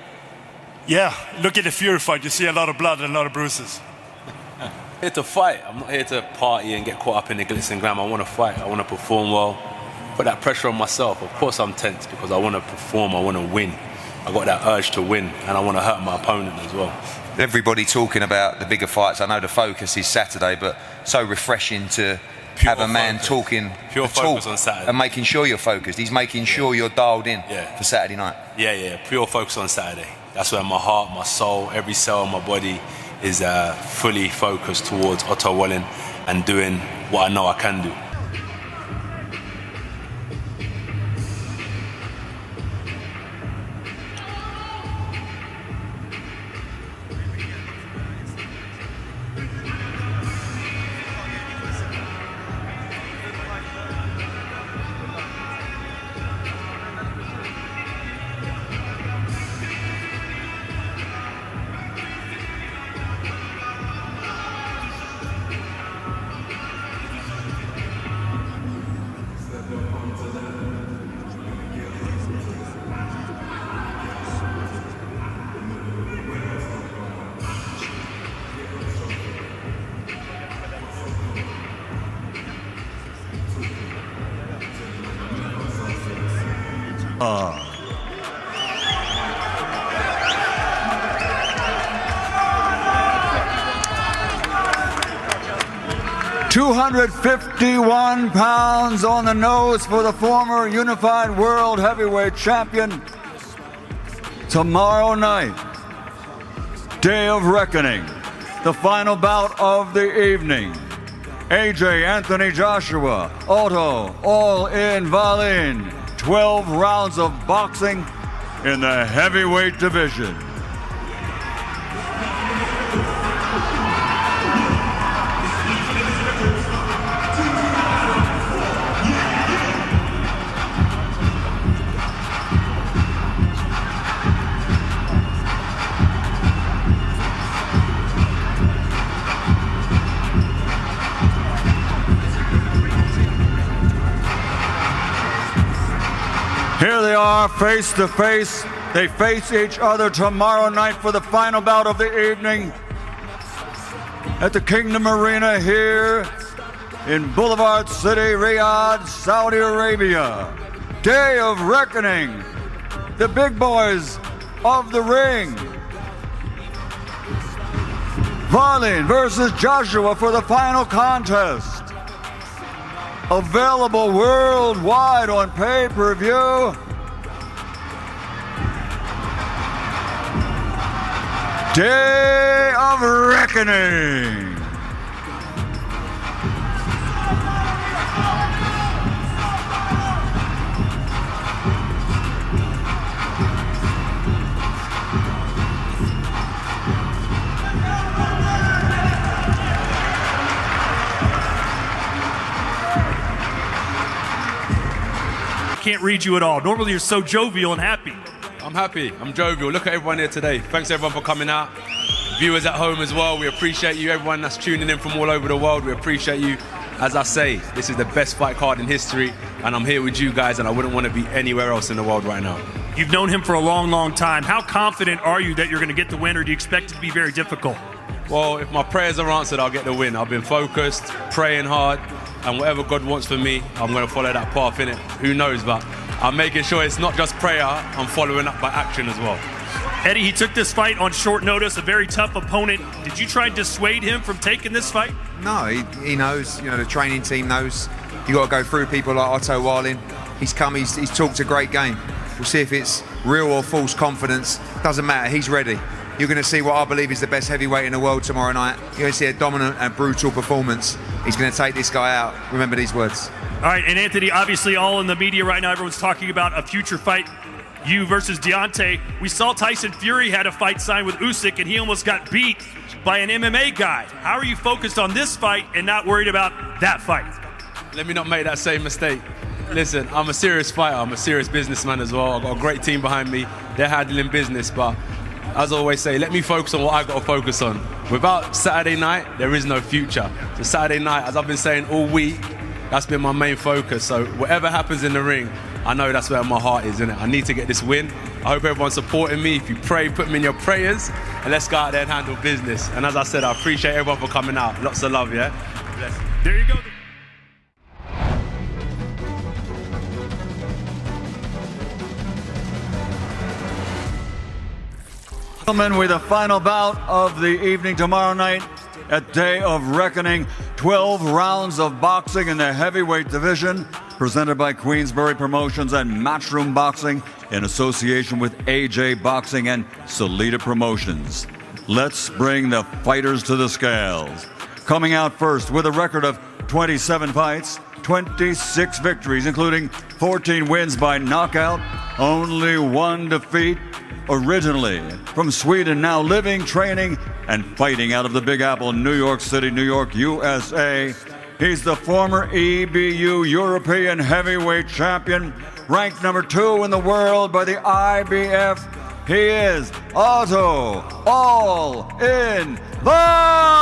Yeah, look at the Fury fight. You see a lot of blood and a lot of bruises. I'm here to fight. I'm not here to party and get caught up in the glitz and glam. I want to fight. I want to perform well. Put that pressure on myself. Of course I'm tense because I want to perform. I want to win. I got that urge to win, and I want to hurt my opponent as well. Everybody talking about the bigger fights. I know the focus is Saturday, but so refreshing to have a man talking Pure focus on Saturday. And making sure you're focused. He's making sure you're dialed in for Saturday night. Yeah. Pure focus on Saturday. That's where my heart, my soul, every cell in my body is fully focused towards Otto Wallin and doing what I know I can do. Uh. 251 pounds on the nose for the former unified world heavyweight champion. Tomorrow night, day of reckoning, the final bout of the evening. AJ Anthony Joshua, Otto All-In Wallin. 12 rounds of boxing in the heavyweight division. Here they are, face to face. They face each other tomorrow night for the final bout of the evening at the Kingdom Arena here in Boulevard City, Riyadh, Saudi Arabia. Day of reckoning. The big boys of the ring. Wallin versus Joshua for the final contest. Available worldwide on pay-per-view. Day of reckoning. Can't read you at all. Normally you're so jovial and happy. I'm happy. I'm jovial. Look at everyone here today. Thanks everyone for coming out. Viewers at home as well. We appreciate you. Everyone that's tuning in from all over the world. We appreciate you. As I say, this is the best fight card in history, and I'm here with you guys, and I wouldn't want to be anywhere else in the world right now. You've known him for a long, long time. How confident are you that you're going to get the win, or do you expect it to be very difficult? Well, if my prayers are answered, I'll get the win. I've been focused, praying hard, and whatever God wants for me, I'm going to follow that path, innit? Who knows, but I'm making sure it's not just prayer, I'm following up by action as well. Eddie, he took this fight on short notice, a very tough opponent. Did you try and dissuade him from taking this fight? No, he knows, you know, the training team knows. You got to go through people like Otto Wallin. He's come, he's talked a great game. We'll see if it's real or false confidence. Doesn't matter, he's ready. You're going to see what I believe is the best heavyweight in the world tomorrow night. You're going to see a dominant and brutal performance. He's going to take this guy out. Remember these words. All right, and Anthony, obviously all in the media right now, everyone's talking about a future fight, you versus Deontay. We saw Tyson Fury had a fight signed with Usyk, and he almost got beat by an MMA guy. How are you focused on this fight and not worried about that fight? Let me not make that same mistake. Listen, I'm a serious fighter. I'm a serious businessman as well. I've got a great team behind me. They're handling business, but as I always say, let me focus on what I've got to focus on. Without Saturday night, there is no future. So Saturday night, as I've been saying all week, that's been my main focus. So whatever happens in the ring, I know that's where my heart is, innit? I need to get this win. I hope everyone's supporting me. If you pray, put me in your prayers, and let's go out there and handle business. And as I said, I appreciate everyone for coming out. Lots of love, yeah? Bless. There you go. Gentlemen, with the final bout of the evening tomorrow night at Day of Reckoning. 12 rounds of boxing in the heavyweight division, presented by Queensberry Promotions and Matchroom Boxing in association with AJ Boxing and Salida Promotions. Let's bring the fighters to the scales. Coming out first with a record of 27 fights, 26 victories, including 14 wins by knockout, only one defeat. Originally from Sweden, now living, training, and fighting out of the Big Apple, New York City, New York, USA. He's the former EBU European Heavyweight Champion, ranked number 2 in the world by the IBF. He is Otto All-In Wallin.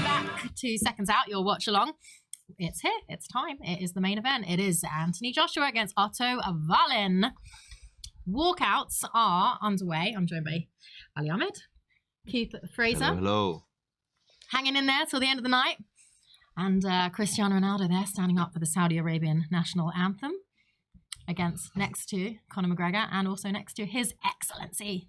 Back 2 seconds out, your watch along. It's here. It's time. It is the main event. It is Anthony Joshua against Otto Wallin. Walkouts are underway. I'm joined by Ali Ahmed, Keith Fraser. Hello. Hanging in there till the end of the night. And Cristiano Ronaldo there standing up for the Saudi Arabian national anthem next to Conor McGregor and also next to His Excellency,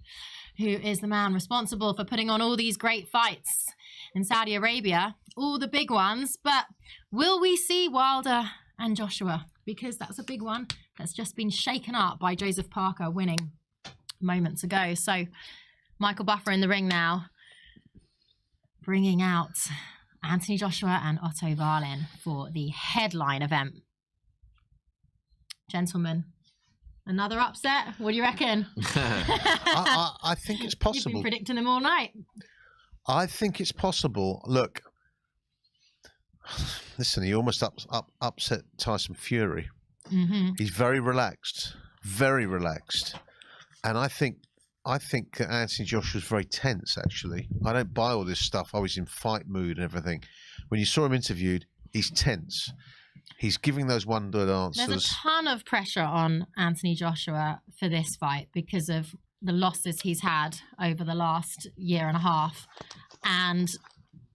who is the man responsible for putting on all these great fights in Saudi Arabia, all the big ones. But will we see Wilder and Joshua? Because that's a big one that's just been shaken up by Joseph Parker winning moments ago. So Michael Buffer in the ring now, bringing out Anthony Joshua and Otto Wallin for the headline event. Gentlemen, another upset? What do you reckon? I think it's possible. You've been predicting them all night. I think it's possible. Look, listen, he almost upset Tyson Fury. Mm-hmm. He's very relaxed, and I think Anthony Joshua's very tense. Actually, I don't buy all this stuff. I was in fight mood and everything. When you saw him interviewed, he's tense. He's giving those one-word answers. There's a ton of pressure on Anthony Joshua for this fight because of the losses he's had over the last year and a half. And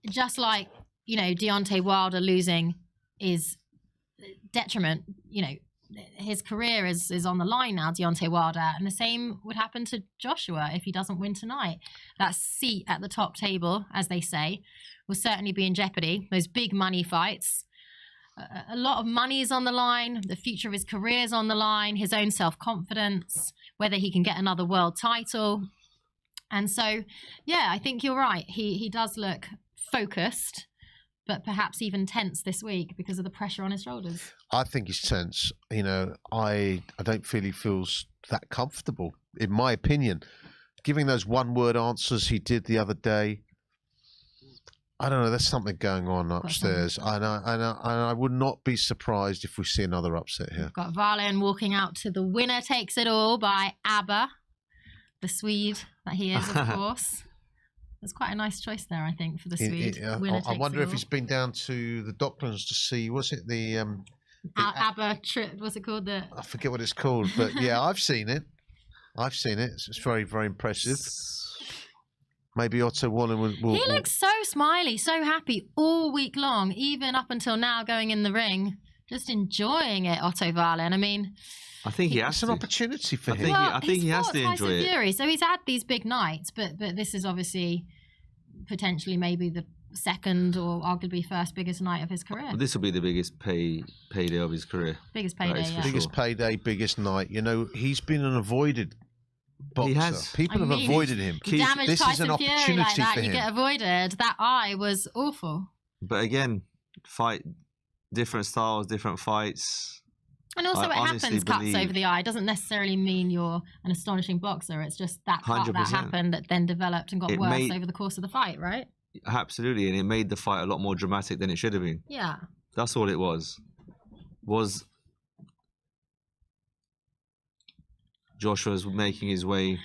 just like, Deontay Wilder losing is detriment, his career is on the line now, Deontay Wilder. And the same would happen to Joshua if he doesn't win tonight. That seat at the top table, as they say, will certainly be in jeopardy. Those big money fights. A lot of money is on the line. The future of his career is on the line. His own self-confidence, whether he can get another world title. And so, yeah, I think you're right. He does look focused, but perhaps even tense this week because of the pressure on his shoulders. I think he's tense. I don't feel he feels that comfortable, in my opinion. Giving those one-word answers he did the other day, I don't know, there's something going on upstairs. And I would not be surprised if we see another upset here. We've got Wallin walking out to the winner takes it all by ABBA, the Swede that he is, of course. There's quite a nice choice there, I think, for the Swede. I wonder if he's been down to the Docklands to see, was it the ABBA trip, what's it called? I forget what it's called, but yeah, I've seen it. It's very, very impressive. Maybe Otto Wallin will... He looks so smiley, so happy all week long, even up until now going in the ring. Just enjoying it, Otto Wallin. I mean... I think he has It's an opportunity for him. I think he has to enjoy it. Fury, so he's had these big nights, but this is obviously potentially maybe the second or arguably first biggest night of his career. Well, this will be the biggest payday of his career. Biggest payday, yeah. Biggest payday, biggest night. He's been an avoided boxer. He has. People have avoided him. Damage This is an opportunity like that, for him. You get avoided. That eye was awful. But again, different styles, different fights. And also, it happens, cuts over the eye. It doesn't necessarily mean you're an astonishing boxer. It's just that cut 100%. that happened that then developed and got worse over the course of the fight, right? Absolutely, and it made the fight a lot more dramatic than it should have been. Yeah. That's all it was. Joshua's making his way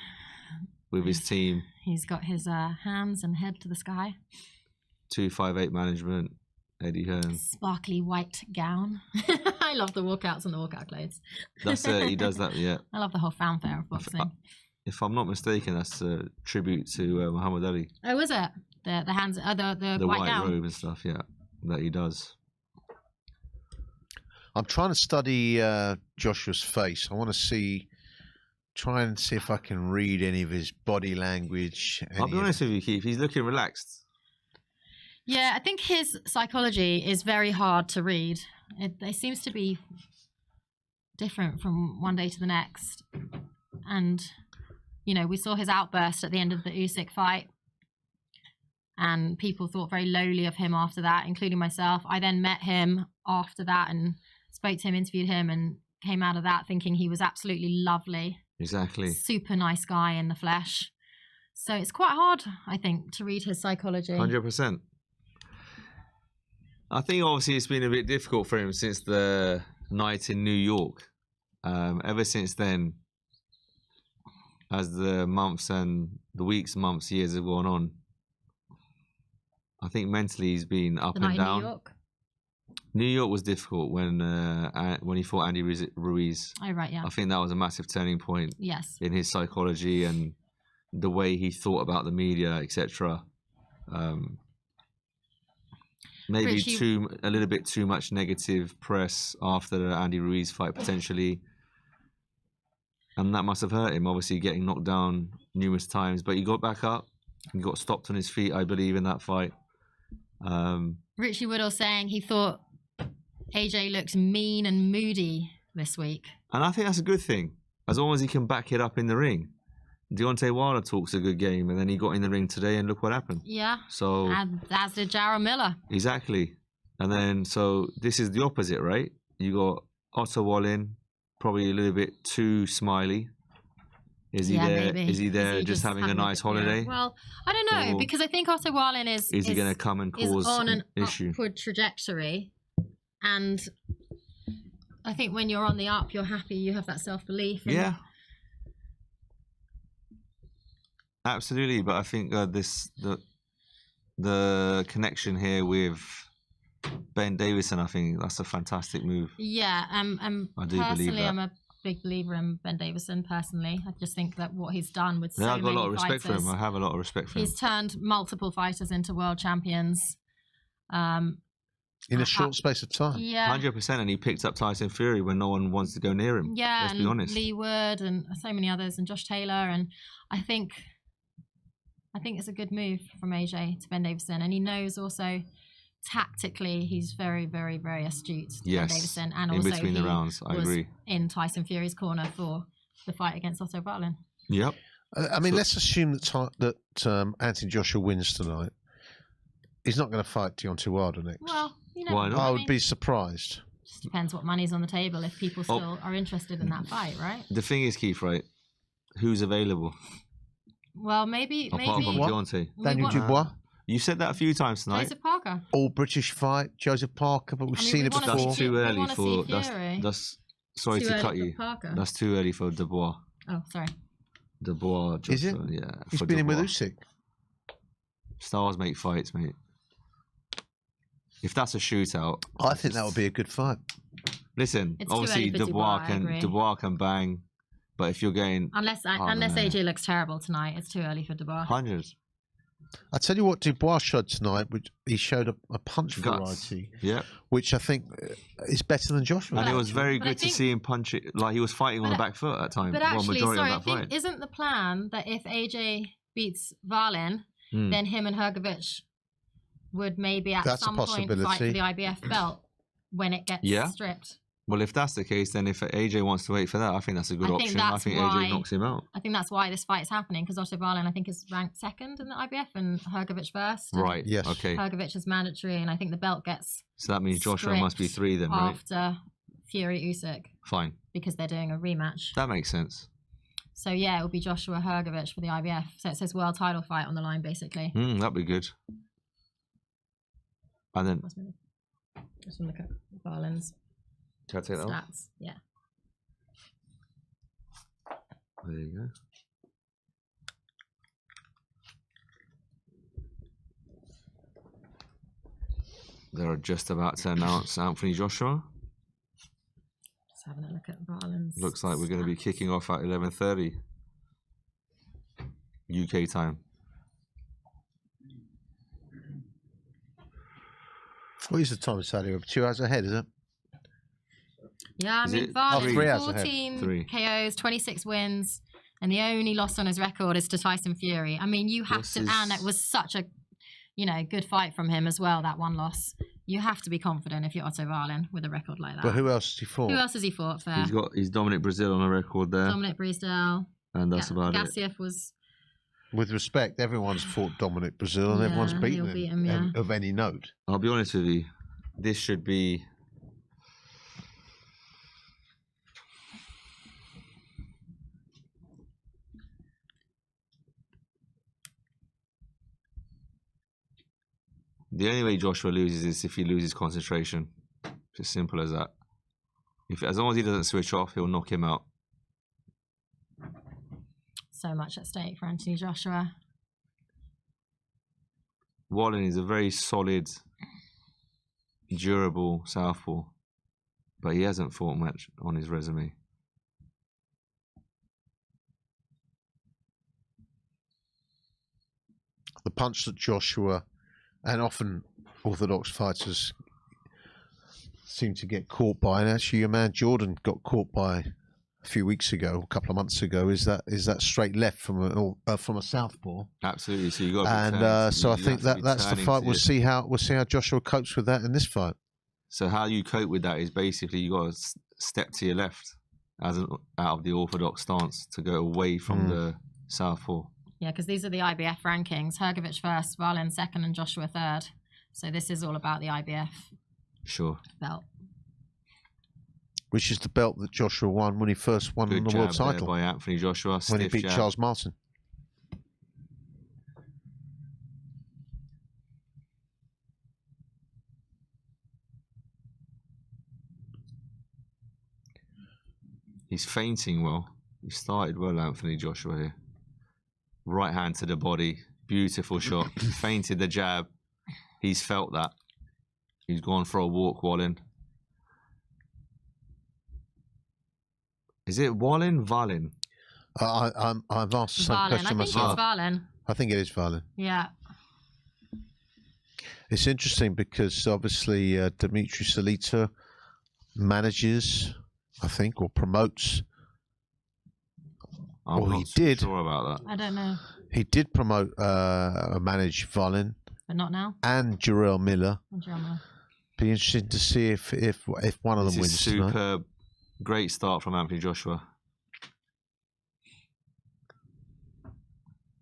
with his team. He's got his hands and head to the sky. 258 management, Eddie Hearn. Sparkly white gown. I love the walkouts and the walkout clothes. That's it, he does that, yeah. I love the whole fanfare of boxing. If I'm not mistaken, that's a tribute to Muhammad Ali. Oh, is it? The hands, the white gown. robe and stuff, yeah, that he does. I'm trying to study Joshua's face. I want to try and see if I can read any of his body language. I'll be honest with you, Keith, he's looking relaxed. Yeah, I think his psychology is very hard to read. It seems to be different from one day to the next. And, we saw his outburst at the end of the Usyk fight. And people thought very lowly of him after that, including myself. I then met him after that and spoke to him, interviewed him, and came out of that thinking he was absolutely lovely. Exactly. Super nice guy in the flesh. So it's quite hard, I think, to read his psychology. 100%. I think obviously it's been a bit difficult for him since the night in New York. Ever since then, as the months and the weeks, months, years have gone on, I think mentally he's been up and down. New York? New York was difficult when he fought Andy Ruiz. Oh, right, yeah. I think that was a massive turning point in his psychology and the way he thought about the media, etc. Maybe a little bit too much negative press after the Andy Ruiz fight, potentially. And that must have hurt him, obviously getting knocked down numerous times. But he got back up and got stopped on his feet, I believe, in that fight. Richie Woodall saying he thought AJ looked mean and moody this week. And I think that's a good thing, as long as he can back it up in the ring. Deontay Wilder talks a good game, and then he got in the ring today, and look what happened. Yeah. So as did Jarrell Miller. Exactly. And then, so this is the opposite, right? You got Otto Wallin, probably a little bit too smiley. Is he there? Maybe. Is he there just having a nice holiday? Well, I don't know, because I think Otto Wallin is he going to come and cause on an issue? Upward trajectory, and I think when you're on the up, you're happy, you have that self-belief. Yeah. Absolutely, but I think the connection here with Ben Davison, I think that's a fantastic move. Yeah, I do personally, believe that. I'm a big believer in Ben Davison. Personally, I just think that what he's done with I've got a lot of many respect for him. I have a lot of respect for him. He's turned multiple fighters into world champions. In a short space of time. Yeah. 100%, and he picked up Tyson Fury when no one wants to go near him. Yeah, let's be honest. Lee Wood and so many others, and Josh Taylor, and I think it's a good move from AJ to Ben Davison, and he knows also tactically he's very, very, very astute. Yes, Ben Davison, and in also between the rounds, I agree. In Tyson Fury's corner for the fight against Otto Wallin. Yep. I mean, let's assume that Anthony Joshua wins tonight. He's not going to fight Deontay Wilder next. Well, you know, why not? I would be surprised. Just depends what money's on the table if people still are interested in that fight, right? The thing is, Keith, right? Who's available? Well, maybe Apart from Deontay. Daniel Dubois. You said that a few times tonight. Joseph Parker. All British fight, Joseph Parker, but we've seen it before. That's too early for. Fury. That's sorry Too to early cut for you. Parker. That's too early for Dubois. Oh, sorry. Dubois. Is it? Yeah. He's for been in with Dubois. Usyk. Stars make fights, mate. If that's a shootout, I think that would be a good fight. Listen, It's too obviously early for Dubois, I agree. Dubois can bang, but if you're going Unless AJ looks terrible tonight, it's too early for Dubois. hundreds, I tell you what, Dubois showed tonight, which he showed a punch Guts. variety, yeah, which I think is better than Joshua. and it was very But I good to think- see him punch it like he was fighting on the back foot at that time. But well, actually, majority sorry, I of that think fight. isn't the plan that if AJ beats Wallin, then him and Hrgović would maybe at That's a some point fight for possibility. the IBF belt when it gets Yeah. stripped. Well, if that's the case, then if AJ wants to wait for that, I think that's a good I think option. I that's think why- AJ knocks him out. I think that's why this fight is happening, because Otto Wallin, I think, is ranked second in the IBF and Hrgović first. And Right. Yes. Okay. Hrgović is mandatory, and I think the belt gets So that means Joshua must be 3 then, right? after Fury Usyk. Fine. Because they're doing a rematch. That makes sense. So yeah, it will be Joshua Hrgović for the IBF. So it says world title fight on the line, basically. That'd be good. And then... Just look at Varlin's Can I take that stats. off? Yeah. There you go. They're just about to announce Anthony Joshua. Just having a look at Varlin's. Looks like we're going to be kicking off at 11:30 UK time. What is the time of Saudi Arabia? 2 hours ahead, is it? Yeah, I Is mean, it- Varlin, 3 hours ahead. 14 3. KOs, 26 wins, and the only loss on his record is to Tyson Fury. I mean, you have What's to, his- and it was such a, good fight from him as well, that one loss. You have to be confident if you're Otto Varlin with a record like that. But who else has he fought? Who else has he fought? Fair. He's Dominic Brazil on a record there. Dominic Breesdale. And that's about it. Gassiev was. With respect, everyone's fought Dominic Brazil and everyone's Yeah, beaten he'll him, beat him, yeah. of any note. I'll be honest with you. This should be... The only way Joshua loses is if he loses concentration. It's as simple as that. As long as he doesn't switch off, he'll knock him out. So much at stake for Anthony Joshua. Wallin is a very solid, durable southpaw, but he hasn't fought much on his resume. The punch that Joshua and often orthodox fighters seem to get caught by, and actually your man Jordan got caught by a few weeks ago, a couple of months ago, is that straight left from a southpaw. Absolutely. So you got. And so I think that's the fight. We'll see how Joshua copes with that in this fight. So how you cope with that is basically you got to step to your left out of the orthodox stance to go away from the southpaw. Yeah, because these are the IBF rankings. Hrgović first, Varlin second, and Joshua third. So this is all about the IBF Sure. belt. Which is the belt that Joshua won when he first won Good the world jab there title by Anthony Joshua. when he Stiff beat jab. Charles Martin. He's feinting well. He started well, Anthony Joshua here. Right hand to the body. Beautiful shot. Feinted the jab. He's felt that. He's gone for a walk, Wallin. Is it Wallin? Valin? I've asked the same Varlin. I question think myself. it's Varlin. I think it is Varlin. Yeah. It's interesting because obviously Dimitri Salita manages, I think, or promotes. I'm he not did. sure about that. I don't know. He did promote, manage Valin But not now. and Jarrell Miller. And Drummer. Be interesting to see if one of them This wins is tonight. superb. Great start from Anthony Joshua.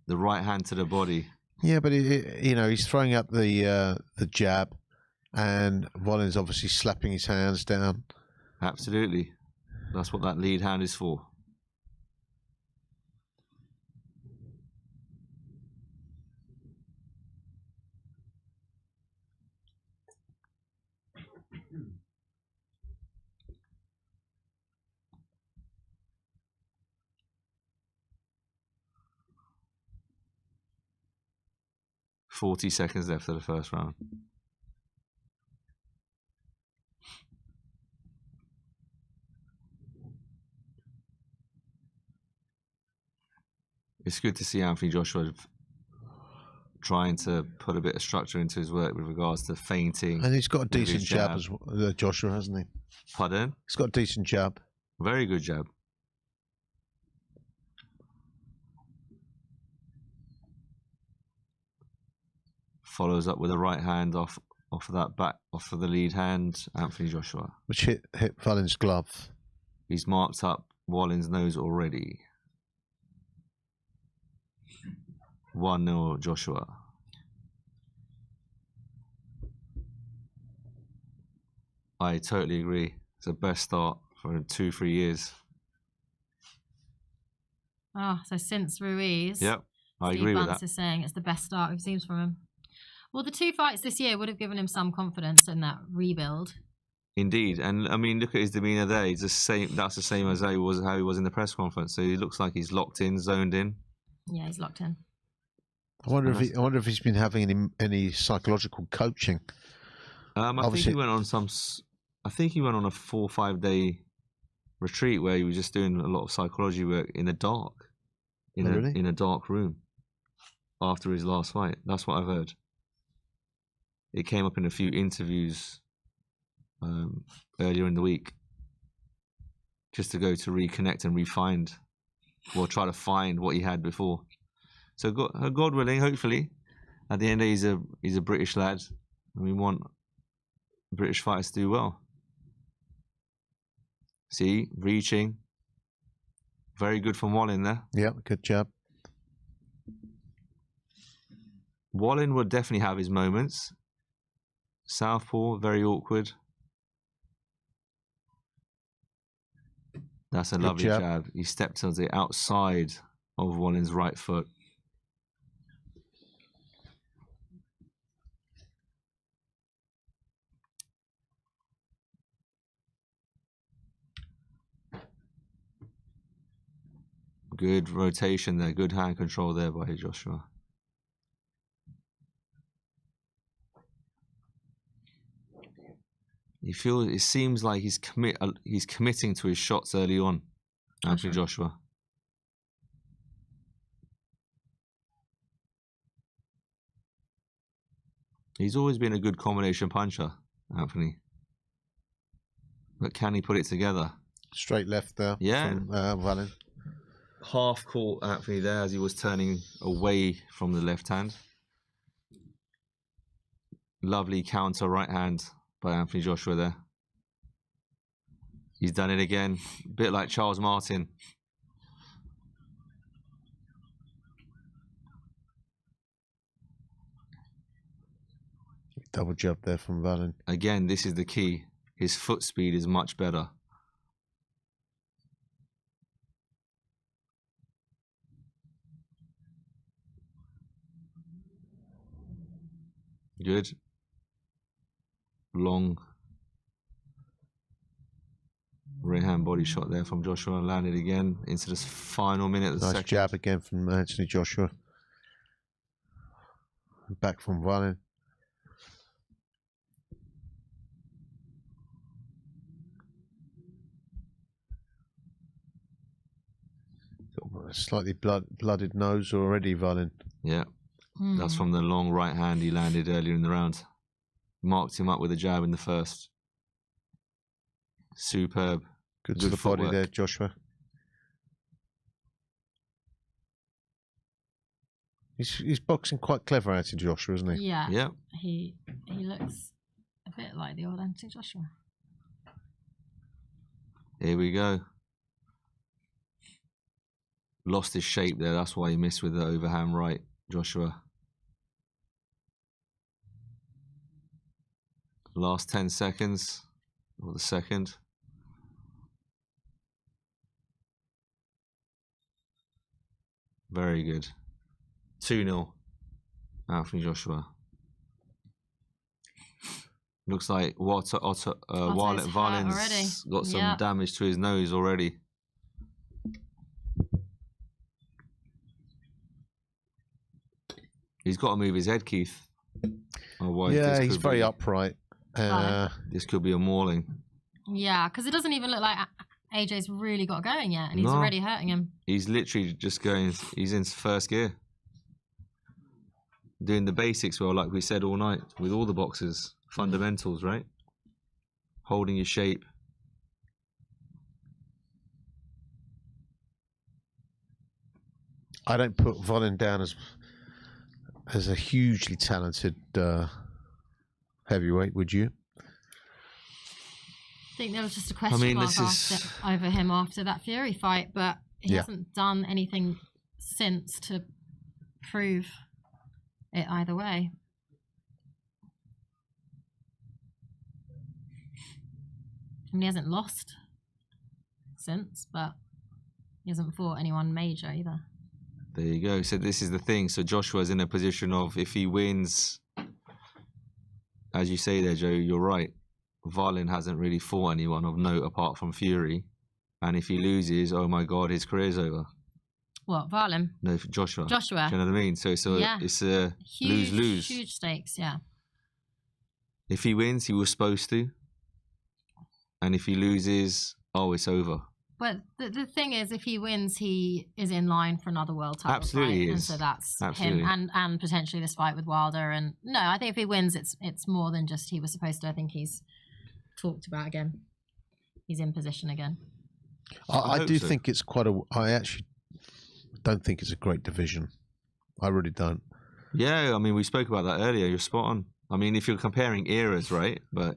The right hand to the body. Yeah, but he's throwing up the jab, and Valin's obviously slapping his hands down. Absolutely. That's what that lead hand is for. "40 seconds left of the first round." It's good to see Anthony Joshua trying to put a bit of structure into his work with regards to feinting. And he's got a with his decent jab as well, Joshua, hasn't he? Pardon? He's got a decent jab. Very good jab. Follows up with a right hand off of that back, off of the lead hand, Anthony Joshua. Which hit Valin's glove. He's marked up Wallin's nose already. 1-0 Joshua. I totally agree. It's the best start for 2-3 years. Oh, so since Ruiz. Yep, I Steve agree with Bunce that. is saying it's the best start we've seen from him. Well, the 2 fights this year would have given him some confidence in that rebuild. Indeed, and I mean, look at his demeanour there. He's the same. That's the same as how he was in the press conference. So he looks like he's locked in, zoned in. Yeah, he's locked in. I wonder if he's been having any psychological coaching. I think he went on I think he went on a 4 or 5 day retreat where he was just doing a lot of psychology work in the dark, in a dark room after his last fight. That's what I've heard. It came up in a few interviews earlier in the week, just to go to reconnect and refind, or try to find what he had before. So God willing, hopefully, at the end of the day, he's a British lad, and we want British fighters to do well. See, reaching, very good from Wallin there. Yeah, good job. Wallin would definitely have his moments. Southpaw, very awkward. That's a lovely jab. He stepped on the outside of Wallin's right foot. Good rotation there. Good hand control there by Joshua. It seems like he's committing to his shots early on, Anthony Joshua. He's always been a good combination puncher, Anthony. But can he put it together? Straight left there. Yeah. From Wallin. Half caught Anthony there as he was turning away from the left hand. Lovely counter right hand by Anthony Joshua there. He's done it again, a bit like Charles Martin. Double jab there from Wallin. Again, this is the key. His foot speed is much better. Good. Long right hand body shot there from Joshua. Landed again into this final minute of the Nice second. jab again from Anthony Joshua. Back from Wallin. Got a slightly blooded nose already, Wallin. Yeah. That's from the long right hand he landed earlier in the round. Marked him up with a jab in the first. Superb. Good to the body there, Joshua. He's boxing quite clever, Anthony Joshua, isn't he? Yeah. Yeah. He looks a bit like the old Anthony Joshua. Here we go. Lost his shape there. That's why he missed with the overhand right, Joshua. Last 10 seconds of the second. Very good. 2-0. Anthony Joshua. Looks like Wallin's got some damage to his nose already. He's got to move his head, Keith. Yeah, he's very upright. This could be a mauling. Yeah, because it doesn't even look like AJ's really got going yet, and he's already hurting him. He's literally just going, he's in first gear. Doing the basics well, like we said all night, with all the boxers. Fundamentals, right? Holding your shape. I don't put Wallin down as a hugely talented heavyweight, would you? I think there was just a question mark over him after that Fury fight, but he hasn't done anything since to prove it either way. I mean, he hasn't lost since, but he hasn't fought anyone major either. There you go. So this is the thing. So Joshua's in a position of, if he wins, as you say there, Joe, you're right. Wallin hasn't really fought anyone of note apart from Fury. And if he loses, oh my God, his career's over. What, Wallin? No, for Joshua. Joshua. Do you know what I mean? So it's a lose-lose. Huge stakes, yeah. If he wins, he was supposed to. And if he loses, oh, it's over. But the thing is, if he wins, he is in line for another world title Absolutely fight. is. And so that's Absolutely. him and potentially this fight with Wilder. And no, I think if he wins, it's more than just he was supposed to. I think he's talked about again. He's in position again. I do think it's quite a... I actually don't think it's a great division. I really don't. Yeah, I mean, we spoke about that earlier. You're spot on. I mean, if you're comparing eras, right? But...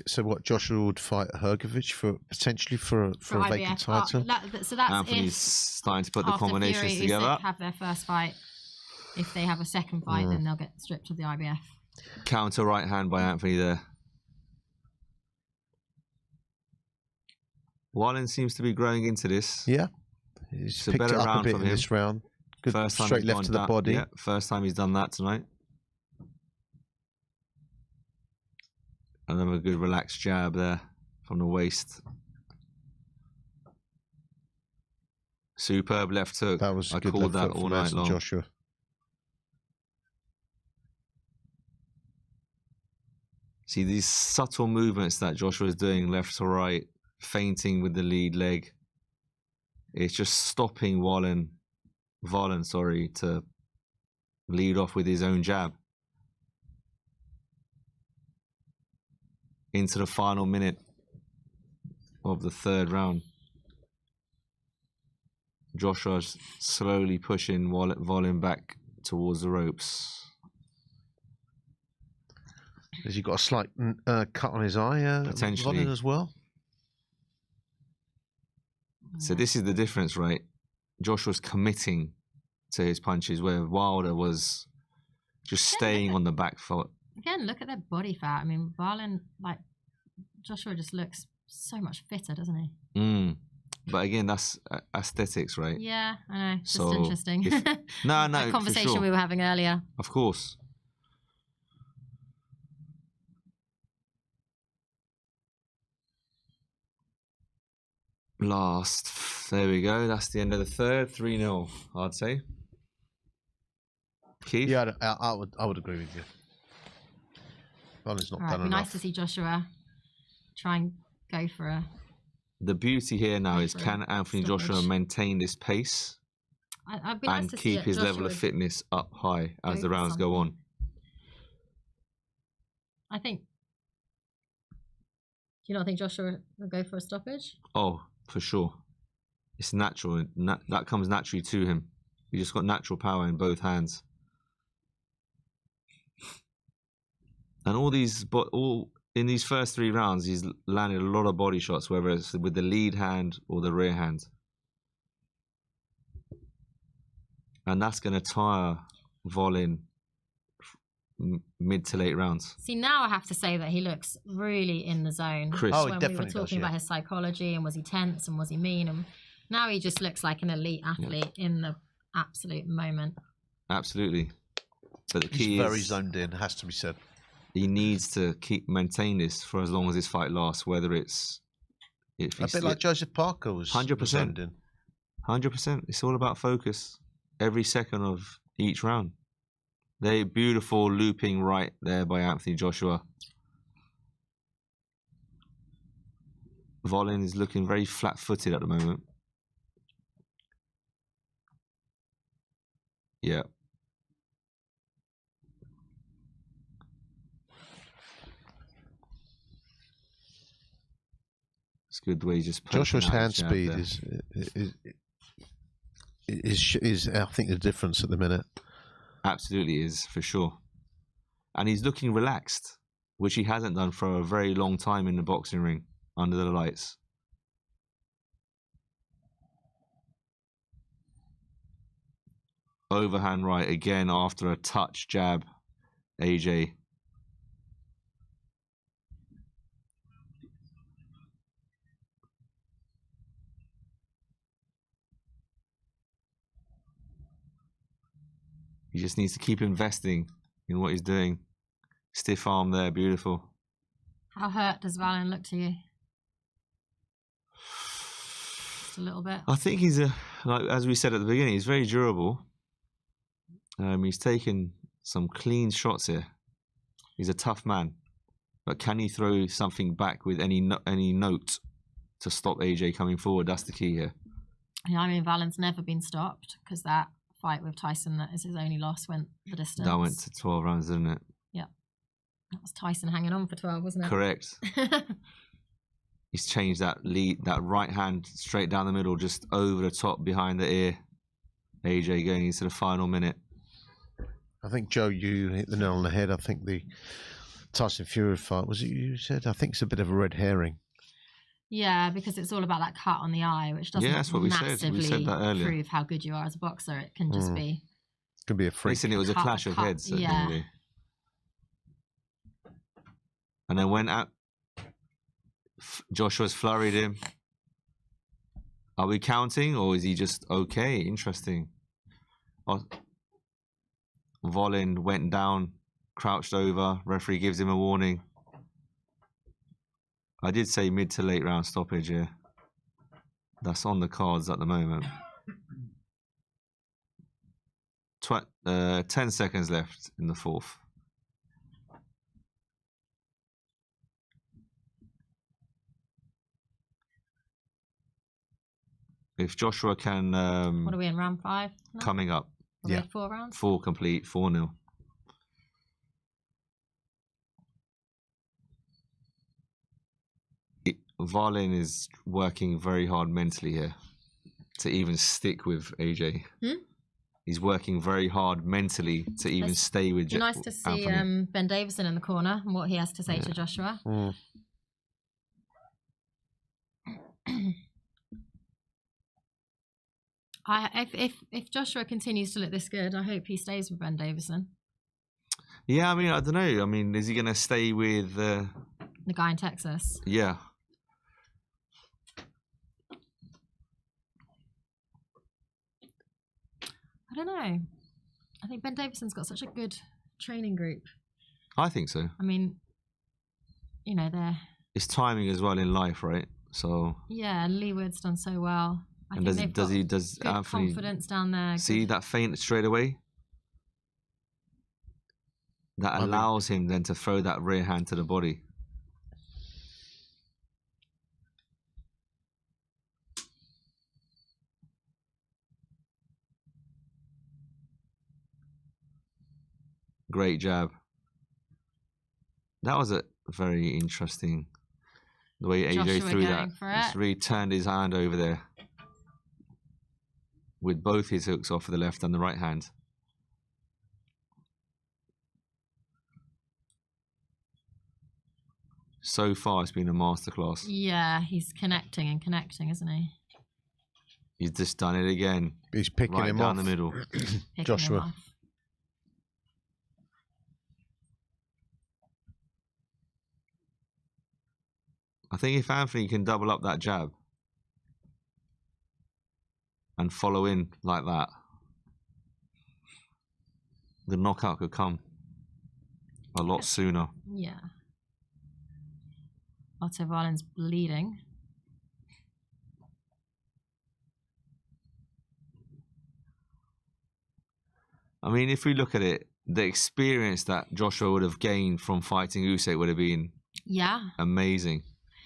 So what? Joshua would fight Hrgovic potentially for a vacant title. So that's Anthony's if starting to put the after combinations Fury, together. Usyk have their first fight. If they have a second fight, then they'll get stripped of the IBF. Counter right hand by Anthony there. Wallin seems to be growing into this. Yeah, he's it's a picked better it up round a bit from in him. this round. Good First time straight he's left gone to the down- body. Yeah, first time he's done that tonight. Another good relaxed jab there from the waist. Superb left hook. That was I good called left that hook all from night Anthony long. Joshua. See these subtle movements that Joshua's doing left to right, feinting with the lead leg. It's just stopping Wallin, to lead off with his own jab. Into the final minute of the third round. Joshua's slowly pushing Wallin back towards the ropes. Has he got a slight cut on his eye? Potentially. Wallin as well. So this is the difference, right? Joshua's committing to his punches, where Wilder was just staying on the back foot. Again, look at their body fat. I mean, Wallin, Joshua just looks so much fitter, doesn't he? But again, that's aesthetics, right? Yeah, I know. Just So interesting. No, That conversation for sure. we were having earlier. Of course. There we go. That's the end of the third. 3-0, I'd say. Keith? Yeah, I would agree with you. Wallin's not All right, done it'd be enough. nice to see Joshua try and go for a... The beauty here now is, for a can Anthony stoppage. Joshua maintain this pace I'd be nice and to see keep his level of Joshua fitness up high as go the for rounds go on? I think... Do you not think Joshua will go for a stoppage? Oh, for sure. It's natural. That comes naturally to him. He just got natural power in both hands. And all in these first 3 rounds, he's landed a lot of body shots, whether it's with the lead hand or the rear hand. And that's going to tire Wallin mid to late rounds. See, now I have to say that he looks really in the zone. Crisp. Oh, he when definitely we were does, talking yeah. about his psychology and was he tense and was he mean, and now he just looks like an elite athlete in the absolute moment. Absolutely. But the key He's very is zoned in, has to be said. he needs to maintain this for as long as this fight lasts, whether it's... A bit like Joseph Parker was 100%. zoned in. 100%. It's all about focus. Every second of each round. They beautiful looping right there by Anthony Joshua. Wallin is looking very flat-footed at the moment. Yeah. It's good the way he's just Joshua's poking out hand his jab speed there. is I think the difference at the minute. Absolutely is, for sure. And he's looking relaxed, which he hasn't done for a very long time in the boxing ring, under the lights. Overhand right again after a touch jab, AJ. He just needs to keep investing in what he's doing. Stiff arm there, beautiful. How hurt does Valen look to you? Just a little bit. I think he's like as we said at the beginning, he's very durable. He's taken some clean shots here. He's a tough man, but can he throw something back with any note to stop AJ coming forward? That's the key here. Yeah, I mean, Valen's never been stopped because that fight with Tyson, that is his only loss, went the distance. That went to 12 rounds, didn't it? Yeah. That was Tyson hanging on for 12, wasn't it? Correct. He's changed that lead, that right hand straight down the middle, just over the top behind the ear. AJ going into the final minute. I think, Joe, you hit the nail on the head. I think the Tyson Fury fight, was it you said? I think it's a bit of a red herring. Yeah, because it's all about that cut on the eye, which doesn't that's what we said. massively We said that earlier. prove how good you are as a boxer. It can just be... Could be a freak. Listen, it was a clash of heads. Yeah. Really. And then went out. Joshua's flurried him. Are we counting or is he just okay? Interesting. Volin went down, crouched over. Referee gives him a warning. I did say mid to late round stoppage here. That's on the cards at the moment. 10 seconds left in the fourth. If Joshua can... what are we in, round 5? No? Coming up. We had 4 rounds? 4 complete, 4-0. Varlin is working very hard mentally here to even stick with AJ. He's working very hard mentally to even stay with. It's nice to see Ben Davison in the corner and what he has to say to Joshua. If Joshua continues to look this good, I hope he stays with Ben Davison. Yeah, I mean, I don't know. I mean, is he going to stay with the guy in Texas? Yeah. I don't know. I think Ben Davison's got such a good training group. I think so. I mean, you know, they're... It's timing as well in life, right? So... Yeah, Lee Wood's done so well. And does Anthony confidence down there? See that feint straight away? That allows him then to throw that rear hand to the body. Great jab. That was a very interesting, the way AJ threw that. Just really turned his hand over there with both his hooks off of the left and the right hand. So far, it's been a masterclass. Yeah, he's connecting, isn't he? He's just done it again. He's picking right him down off. the middle. Joshua. I think if Anthony can double up that jab and follow in like that, the knockout could come a lot sooner. Yeah. Otto Valen's bleeding. I mean, if we look at it, the experience that Joshua would have gained from fighting Usyk would have been amazing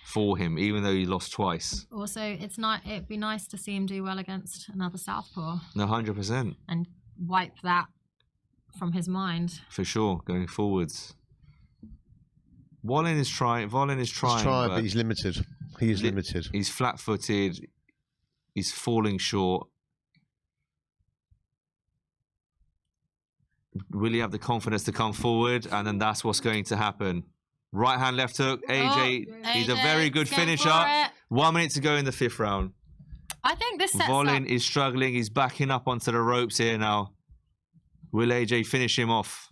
for him, even though he lost twice. Also, it'd be nice to see him do well against another southpaw. No, 100%. And wipe that from his mind. For sure, going forwards. Volin is trying. He's trying, but he's limited. He is limited. He's flat-footed. He's falling short. Will he have the confidence to come forward? And then that's what's going to happen. Right hand, left hook. AJ, he's a very good finisher. 1 minute to go in the 5th round. I think this sets Volin up... is struggling. He's backing up onto the ropes here now. Will AJ finish him off?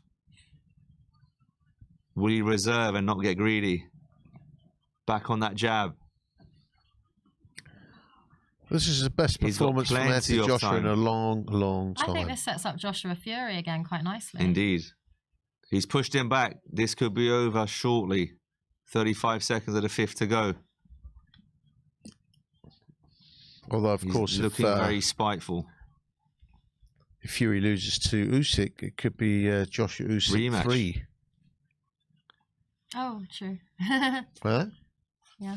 Will he reserve and not get greedy? Back on that jab. This is the best He's got performance from plenty Anthony of Joshua in time. a long, long I time. think this sets up Joshua Fury again quite nicely. Indeed. He's pushed him back. This could be over shortly. 35 seconds of the fifth to go. Although, of He's course, looking very spiteful. if Fury loses to Usyk, it could be Joshua Usyk Rematch. 3. Oh, true. Huh? Yeah.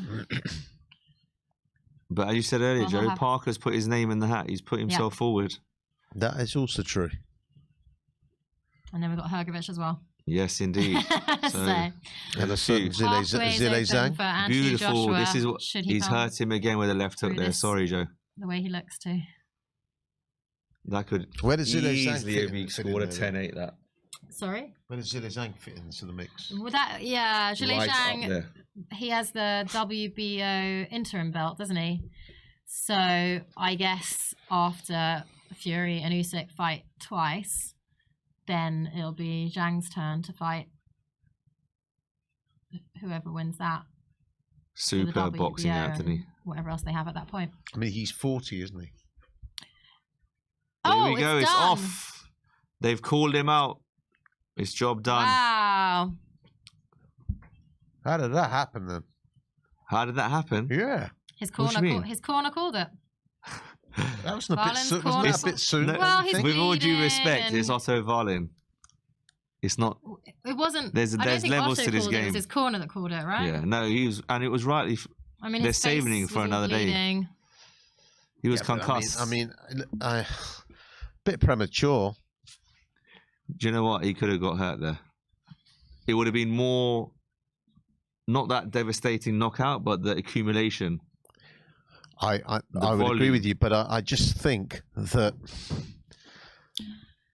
But as you said earlier, Well, he'll Joe, have- Parker's put his name in the hat. He's put himself forward. That is also true. And then we've got Hrgovic as well. Yes, indeed. So, And a certain Zile Pathways open Zhang. for Anthony Beautiful. Joshua, This is what should he he's come hurt him again with a left hook through there. this- Sorry, Joe. the way he looks to. That could Where does Zile Zhang easily fit be in scored a there? 10-8. That Sorry? Where does Zile Zhang fit into the mix? Well, that, yeah, Zhile Right up Zhang, there. he has the WBO interim belt, doesn't he? So I guess after Fury and Usyk fight twice, then it'll be Zhang's turn to fight whoever wins that. for the Super boxing, WBO and Anthony. whatever else they have at that point. I mean, he's 40, isn't he? Oh, Here we go. It's done. off. They've called him out. It's job done. Wow. How did that happen then? How did that happen? Yeah. His What do corner, you mean? his corner called it. That was a bit Valen's soon. corner. Wasn't that a bit soon? No, Well, he's with all due bleeding respect, and- it's Otto Valin. It's not. It wasn't. There's I don't think levels Otto to this called It. It game. was his corner that called it, right? Yeah, no, he was, and it was rightly. I mean, they're his saving face him for was all another day. bleeding. He was Yeah, but concussed. I mean, bit premature. Do you know what? He could have got hurt there. It would have been more, not that devastating knockout, but the accumulation. I would agree volume. with you, but I just think that.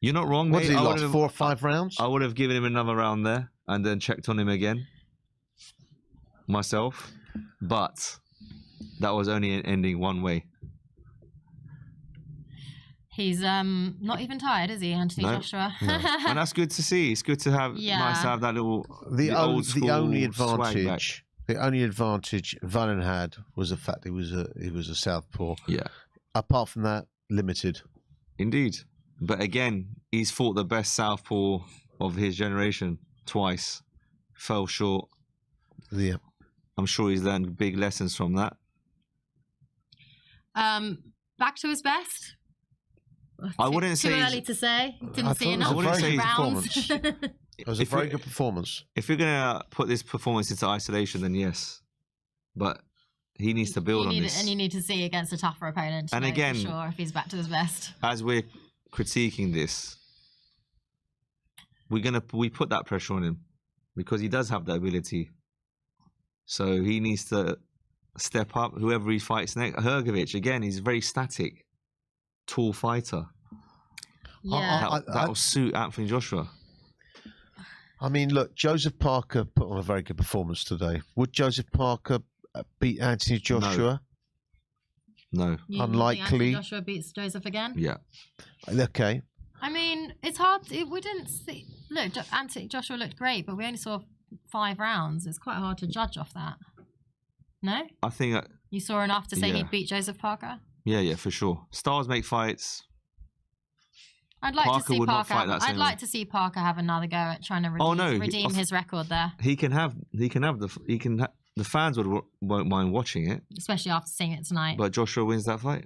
You're not wrong, What mate. did he I lost? would've- 4 or 5 rounds? I would have given him another round there and then checked on him again myself, but that was only ending one way. He's not even tired, is he, Anthony No, Joshua? no. And that's good to see. It's good to have. Yeah. Nice to have that little The old school only swag back. advantage Valin had was the fact he was a southpaw. Yeah. Apart from that, limited. Indeed. But again, he's fought the best southpaw of his generation twice. Fell short. Yeah. I'm sure he's learned big lessons from that. Back to his best. I wouldn't Too say he's- early to say. I Didn't see thought it was enough a very good rounds. performance. It was a very good performance. If you're going to put this performance into isolation, then yes. But he needs to build on this. And you need to see against a tougher opponent. To And know again- for sure if he's back to his best. As we're critiquing this, we put that pressure on him because he does have that ability. So he needs to step up. Whoever he fights next, Hrgovic again, he's a very static, tall fighter. Yeah. That will suit Anthony Joshua. I mean, look, Joseph Parker put on a very good performance today. Would Joseph Parker beat Anthony Joshua? No. You think Unlikely. Anthony Joshua beats Joseph again? Yeah. Okay. I mean, it's hard. We didn't see. Look, Anthony Joshua looked great, but we only saw 5 rounds. It's quite hard to judge off that. No? I think, You saw enough to say Yeah. he'd beat Joseph Parker? yeah, for sure. Stars make fights. I'd like Parker to see would not Parker. fight that I'd same like way. to see Parker have another go at trying to Oh, no, redeem his record there, The fans won't mind watching it, especially after seeing it tonight. but Joshua wins that fight.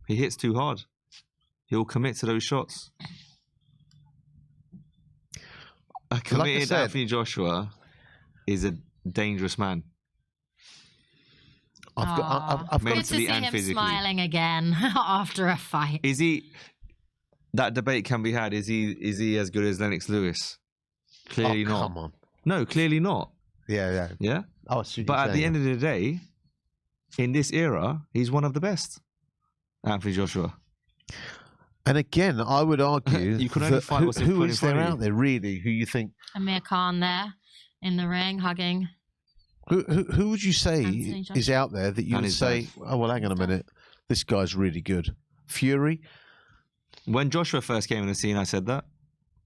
He hits too hard. He'll commit to those shots. A committed said- Anthony Joshua is a dangerous man. I've got Good to mentally see and him physically. smiling again after a fight. Is he? That debate can be had. Is he as good as Lennox Lewis? Clearly not. Come on. No, clearly not. Yeah. Yeah. Oh, I see what But you're at the saying. end of the day, in this era, he's one of the best. Anthony Joshua. And again, I would argue You can only that fight what's who put in is front there of you. out there really who you think Amir Khan there in the ring, hugging. who would you say Anthony Joshua. is out there that you And would his say, dad. oh well, hang on a minute, this guy's really good? Fury, When Joshua first came in the scene, I said that.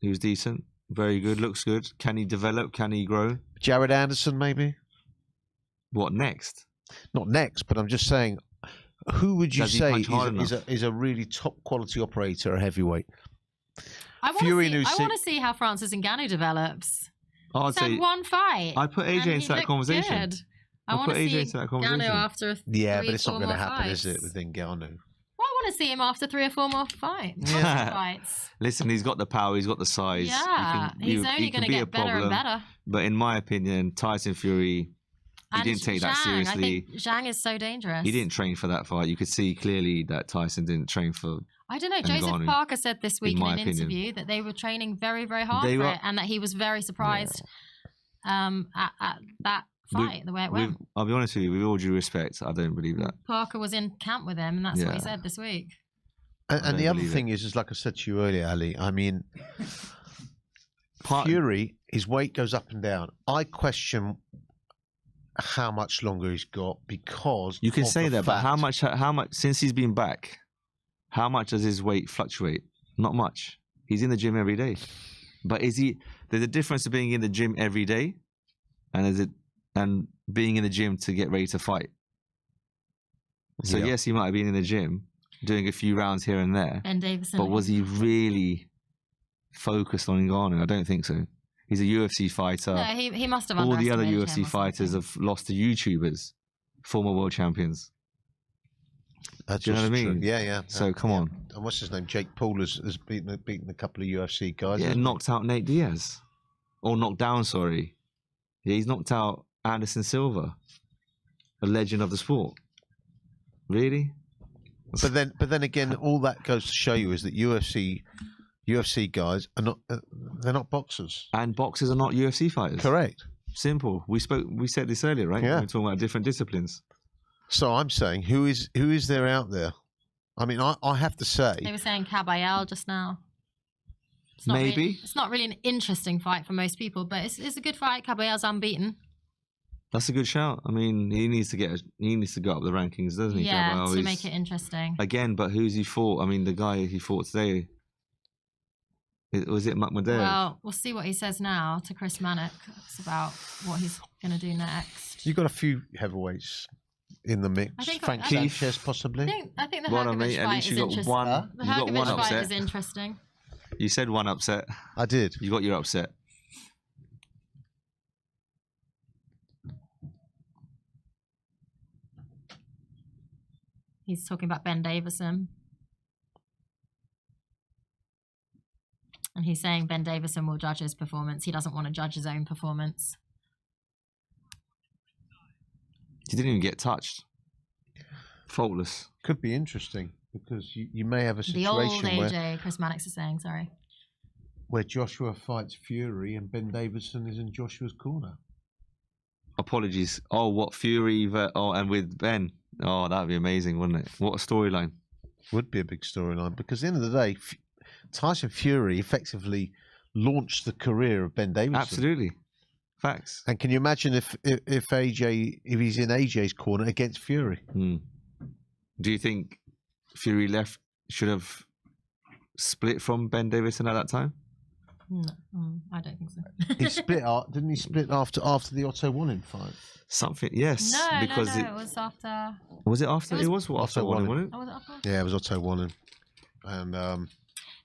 He was decent, very good, looks good. Can he develop? Can he grow? Jared Anderson, maybe What next? not next, but I'm just saying, Who would you Does he say punch hard is a really top quality operator at heavyweight? I want to see how Francis Ngannou develops. I'd He's had say one fight. I put AJ and into he that looked conversation. good. I want put to AJ see into that Ngannou conversation. after Yeah, three, but it's not four going to more happen, is fights. it, with Ngannou? Well, I want to see him after 3 or 4 more fights. Fights. Listen, he's got the power, he's got the size. Yeah, he's only going to get better and better. But in my opinion, Tyson Fury, he didn't take that seriously. I think Zhang is so dangerous. He didn't train for that fight. You could see clearly that Tyson didn't train for. I don't know. Joseph Parker said this week in an interview that they were training very, very hard for it, and that he was very surprised at that fight, the way it went. I'll be honest with you, with all due respect, I don't believe that. Parker was in camp with him, and that's what he said this week. And the other thing is like I said to you earlier, Ali, I mean, Fury, his weight goes up and down. I question how much longer he's got because you can say that, but how much since he's been back, how much does his weight fluctuate? Not much. He's in the gym every day. But there's a difference to being in the gym every day and being in the gym to get ready to fight. So yes, he might have been in the gym doing a few rounds here and there. Ben Davison. But was he really focused on Ngannou? I don't think so. He's a UFC fighter. No, he must have. All the other underestimated him UFC fighters have lost to YouTubers, former world champions. That's Do you know what I mean? True. Yeah. So come on. And what's his name? Jake Paul has beaten a couple of UFC guys. Yeah, knocked out Nate Diaz, or knocked down. Sorry, yeah, he's knocked out Anderson Silva, a legend of the sport. Really? But then again, all that goes to show you is that UFC guys are not they're not boxers, and boxers are not UFC fighters. Correct. Simple. We said this earlier, right? Yeah. We're talking about different disciplines. So I'm saying, who is there out there? I mean, I have to say, They were saying Caballero just now. Maybe. It's not really an interesting fight for most people, but it's a good fight. Caballero's unbeaten. That's a good shout. I mean, he needs to go up the rankings, doesn't he? Yeah, Caballero? to make it interesting. Again, but who's he fought? I mean, the guy he fought today, was it Makhmudov? Well, we'll see what he says now to Chris Mannix about what he's going to do next. you've got a few heavyweights in the mix. Frank Sanchez, possibly. I think the Hergovich fight is interesting. The Hergovich fight is interesting. You said one upset. I did. You got your upset. He's talking about Ben Davison. And he's saying Ben Davison will judge his performance. He doesn't want to judge his own performance. He didn't even get touched. Faultless. Could be interesting because you may have a The old situation AJ, Chris Mannix is saying, sorry. where Joshua fights Fury and Ben Davison is in Joshua's corner. Apologies. Oh, what Fury? And with Ben. Oh, that'd be amazing, wouldn't it? What a storyline. Would be a big storyline because at the end of the day, Tyson Fury effectively launched the career of Ben Davison. Absolutely. Facts. And can you imagine if he's in AJ's corner against Fury? Do you think Fury should have split from Ben Davison at that time? No, I don't think so. He split out, didn't he? Split after the Otto Wallin fight. Something, yes. No, because it was after. Was it after? It was Otto Wallin, wasn't it? Oh, was it after? Yeah, it was Otto Wallin, and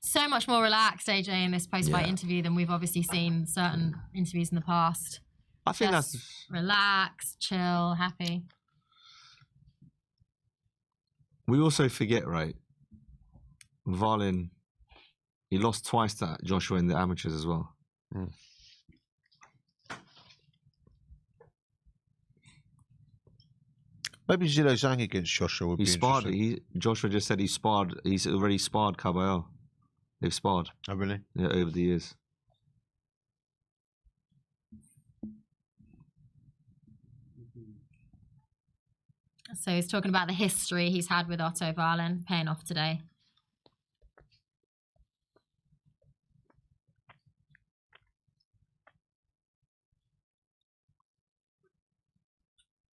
so much more relaxed AJ in this post-fight interview than we've obviously seen certain interviews in the past. I think Just that's relaxed, chill, happy. We also forget, right? Wallin, he lost twice to Joshua in the amateurs as well. maybe Zhilei Zhang against Joshua would be interesting. Joshua just said he sparred. He's already sparred Caballero. They've sparred. Oh, really? Yeah, over the years. So he's talking about the history he's had with Otto Wallin paying off today.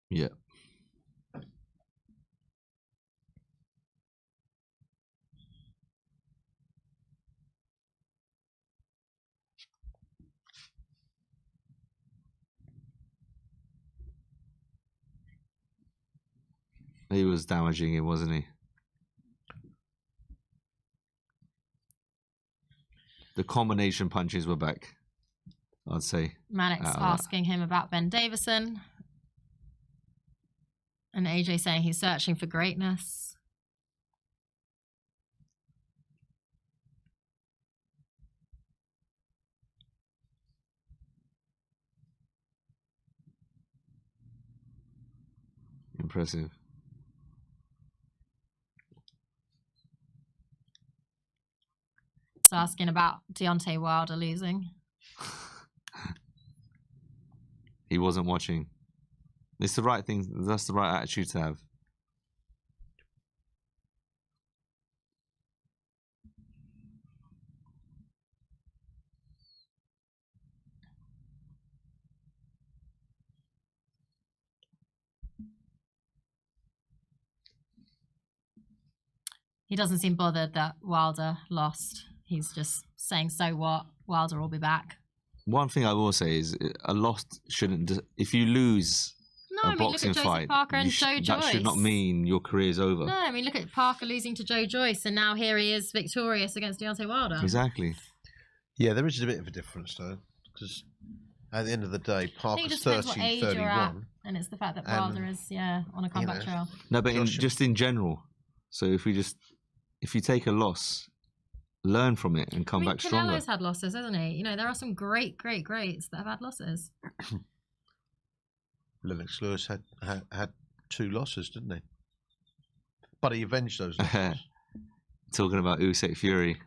Yeah. He was damaging him, wasn't he? The combination punches were back, I'd say. Manic's asking him about Ben Davison. And AJ saying he's searching for greatness. Impressive. It's asking about Deontay Wilder losing. He wasn't watching. It's the right thing. That's the right attitude to have. He doesn't seem bothered that Wilder lost. He's just saying, so what? Wilder will be back. One thing I will say is a loss shouldn't... If you lose a boxing look at fight, Parker and Joe that should not Joyce. mean your career's over. No, I mean, look at Parker losing to Joe Joyce, and now here he is victorious against Deontay Wilder. Exactly. Yeah, there is a bit of a difference, though, because at the end of the day, Parker's 30, what age 31. you're at, and it's the fact that Wilder is, on a comeback trail. No, but just in general. So if you take a loss, learn from it and come back stronger. Canelo's had losses, hasn't he? You know, there are some great greats that have had losses. Lennox Lewis had 2 losses, didn't he? But he avenged those losses. Talking about Usyk Fury.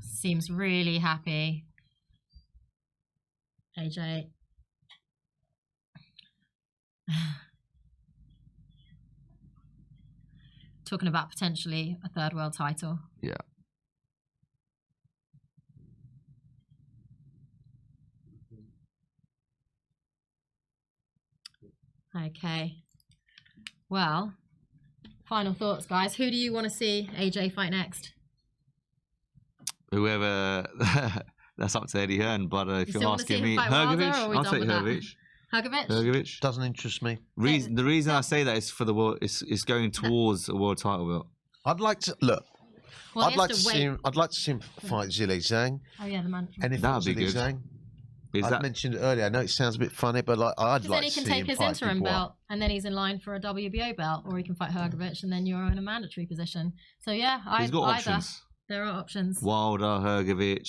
Seems really happy. AJ. Talking about potentially a third world title. Yeah. Okay. Well, final thoughts, guys. Who do you want to see AJ fight next? Whoever, that's up to Eddie Hearn. But if you're asking me, Hergovic, I'll take Hergovic. Hergovic doesn't interest me. The reason I say that is for the world. It's going towards a world title belt. I'd like to look. Well, I'd like to see him. I'd like to see him fight Zhilei Zhang. Oh yeah, the man. And if That'd be Zhilei good. Zhang, Is I that mentioned it earlier. I know it sounds a bit funny, but I'd Then like he to can see take him his fight interim Dubois. belt, and then he's in line for a WBO belt, or he can fight Hergovic, and then you're in a mandatory position. So yeah, He's got either. options. There are options. Wilder, Hergovic,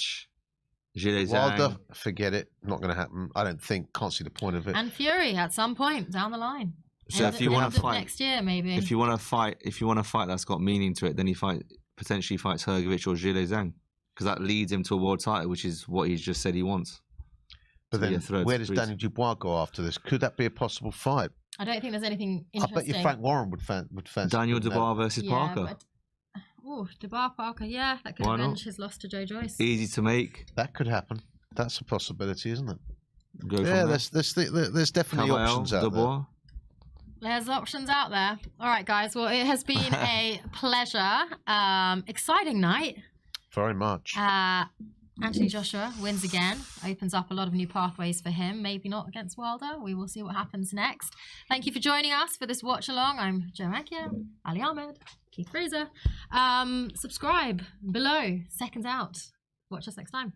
Zhilei Zhang. Wilder, forget it. Not going to happen. I don't think. Can't see the point of it. And Fury at some point down the line. So if you want to fight next year, maybe. If you want to fight that's got meaning to it, then he potentially fights Hergovic or Zhilei Zhang, because that leads him to a world title, which is what he's just said he wants. But then, where does Daniel Dubois go after this? Could that be a possible fight? I don't think there's anything I interesting. bet you Frank Warren would fancy Daniel Dubois versus Parker. Dubois Parker, yeah, that could Why avenge not? his loss to Joe Joyce. Easy to make. That could happen. That's a possibility, isn't it? Go from yeah, there. there's definitely Caballero, options out Dubois. There's options out there. All right, guys. Well, it has been a pleasure. Exciting night. there. Very much. Anthony Joshua wins again. Opens up a lot of new pathways for him. Maybe not against Wilder. We will see what happens next. Thank you for joining us for this watch along. I'm Joe Makia, Ali Ahmed, Keith Fraser. Subscribe below. Seconds out. Watch us next time.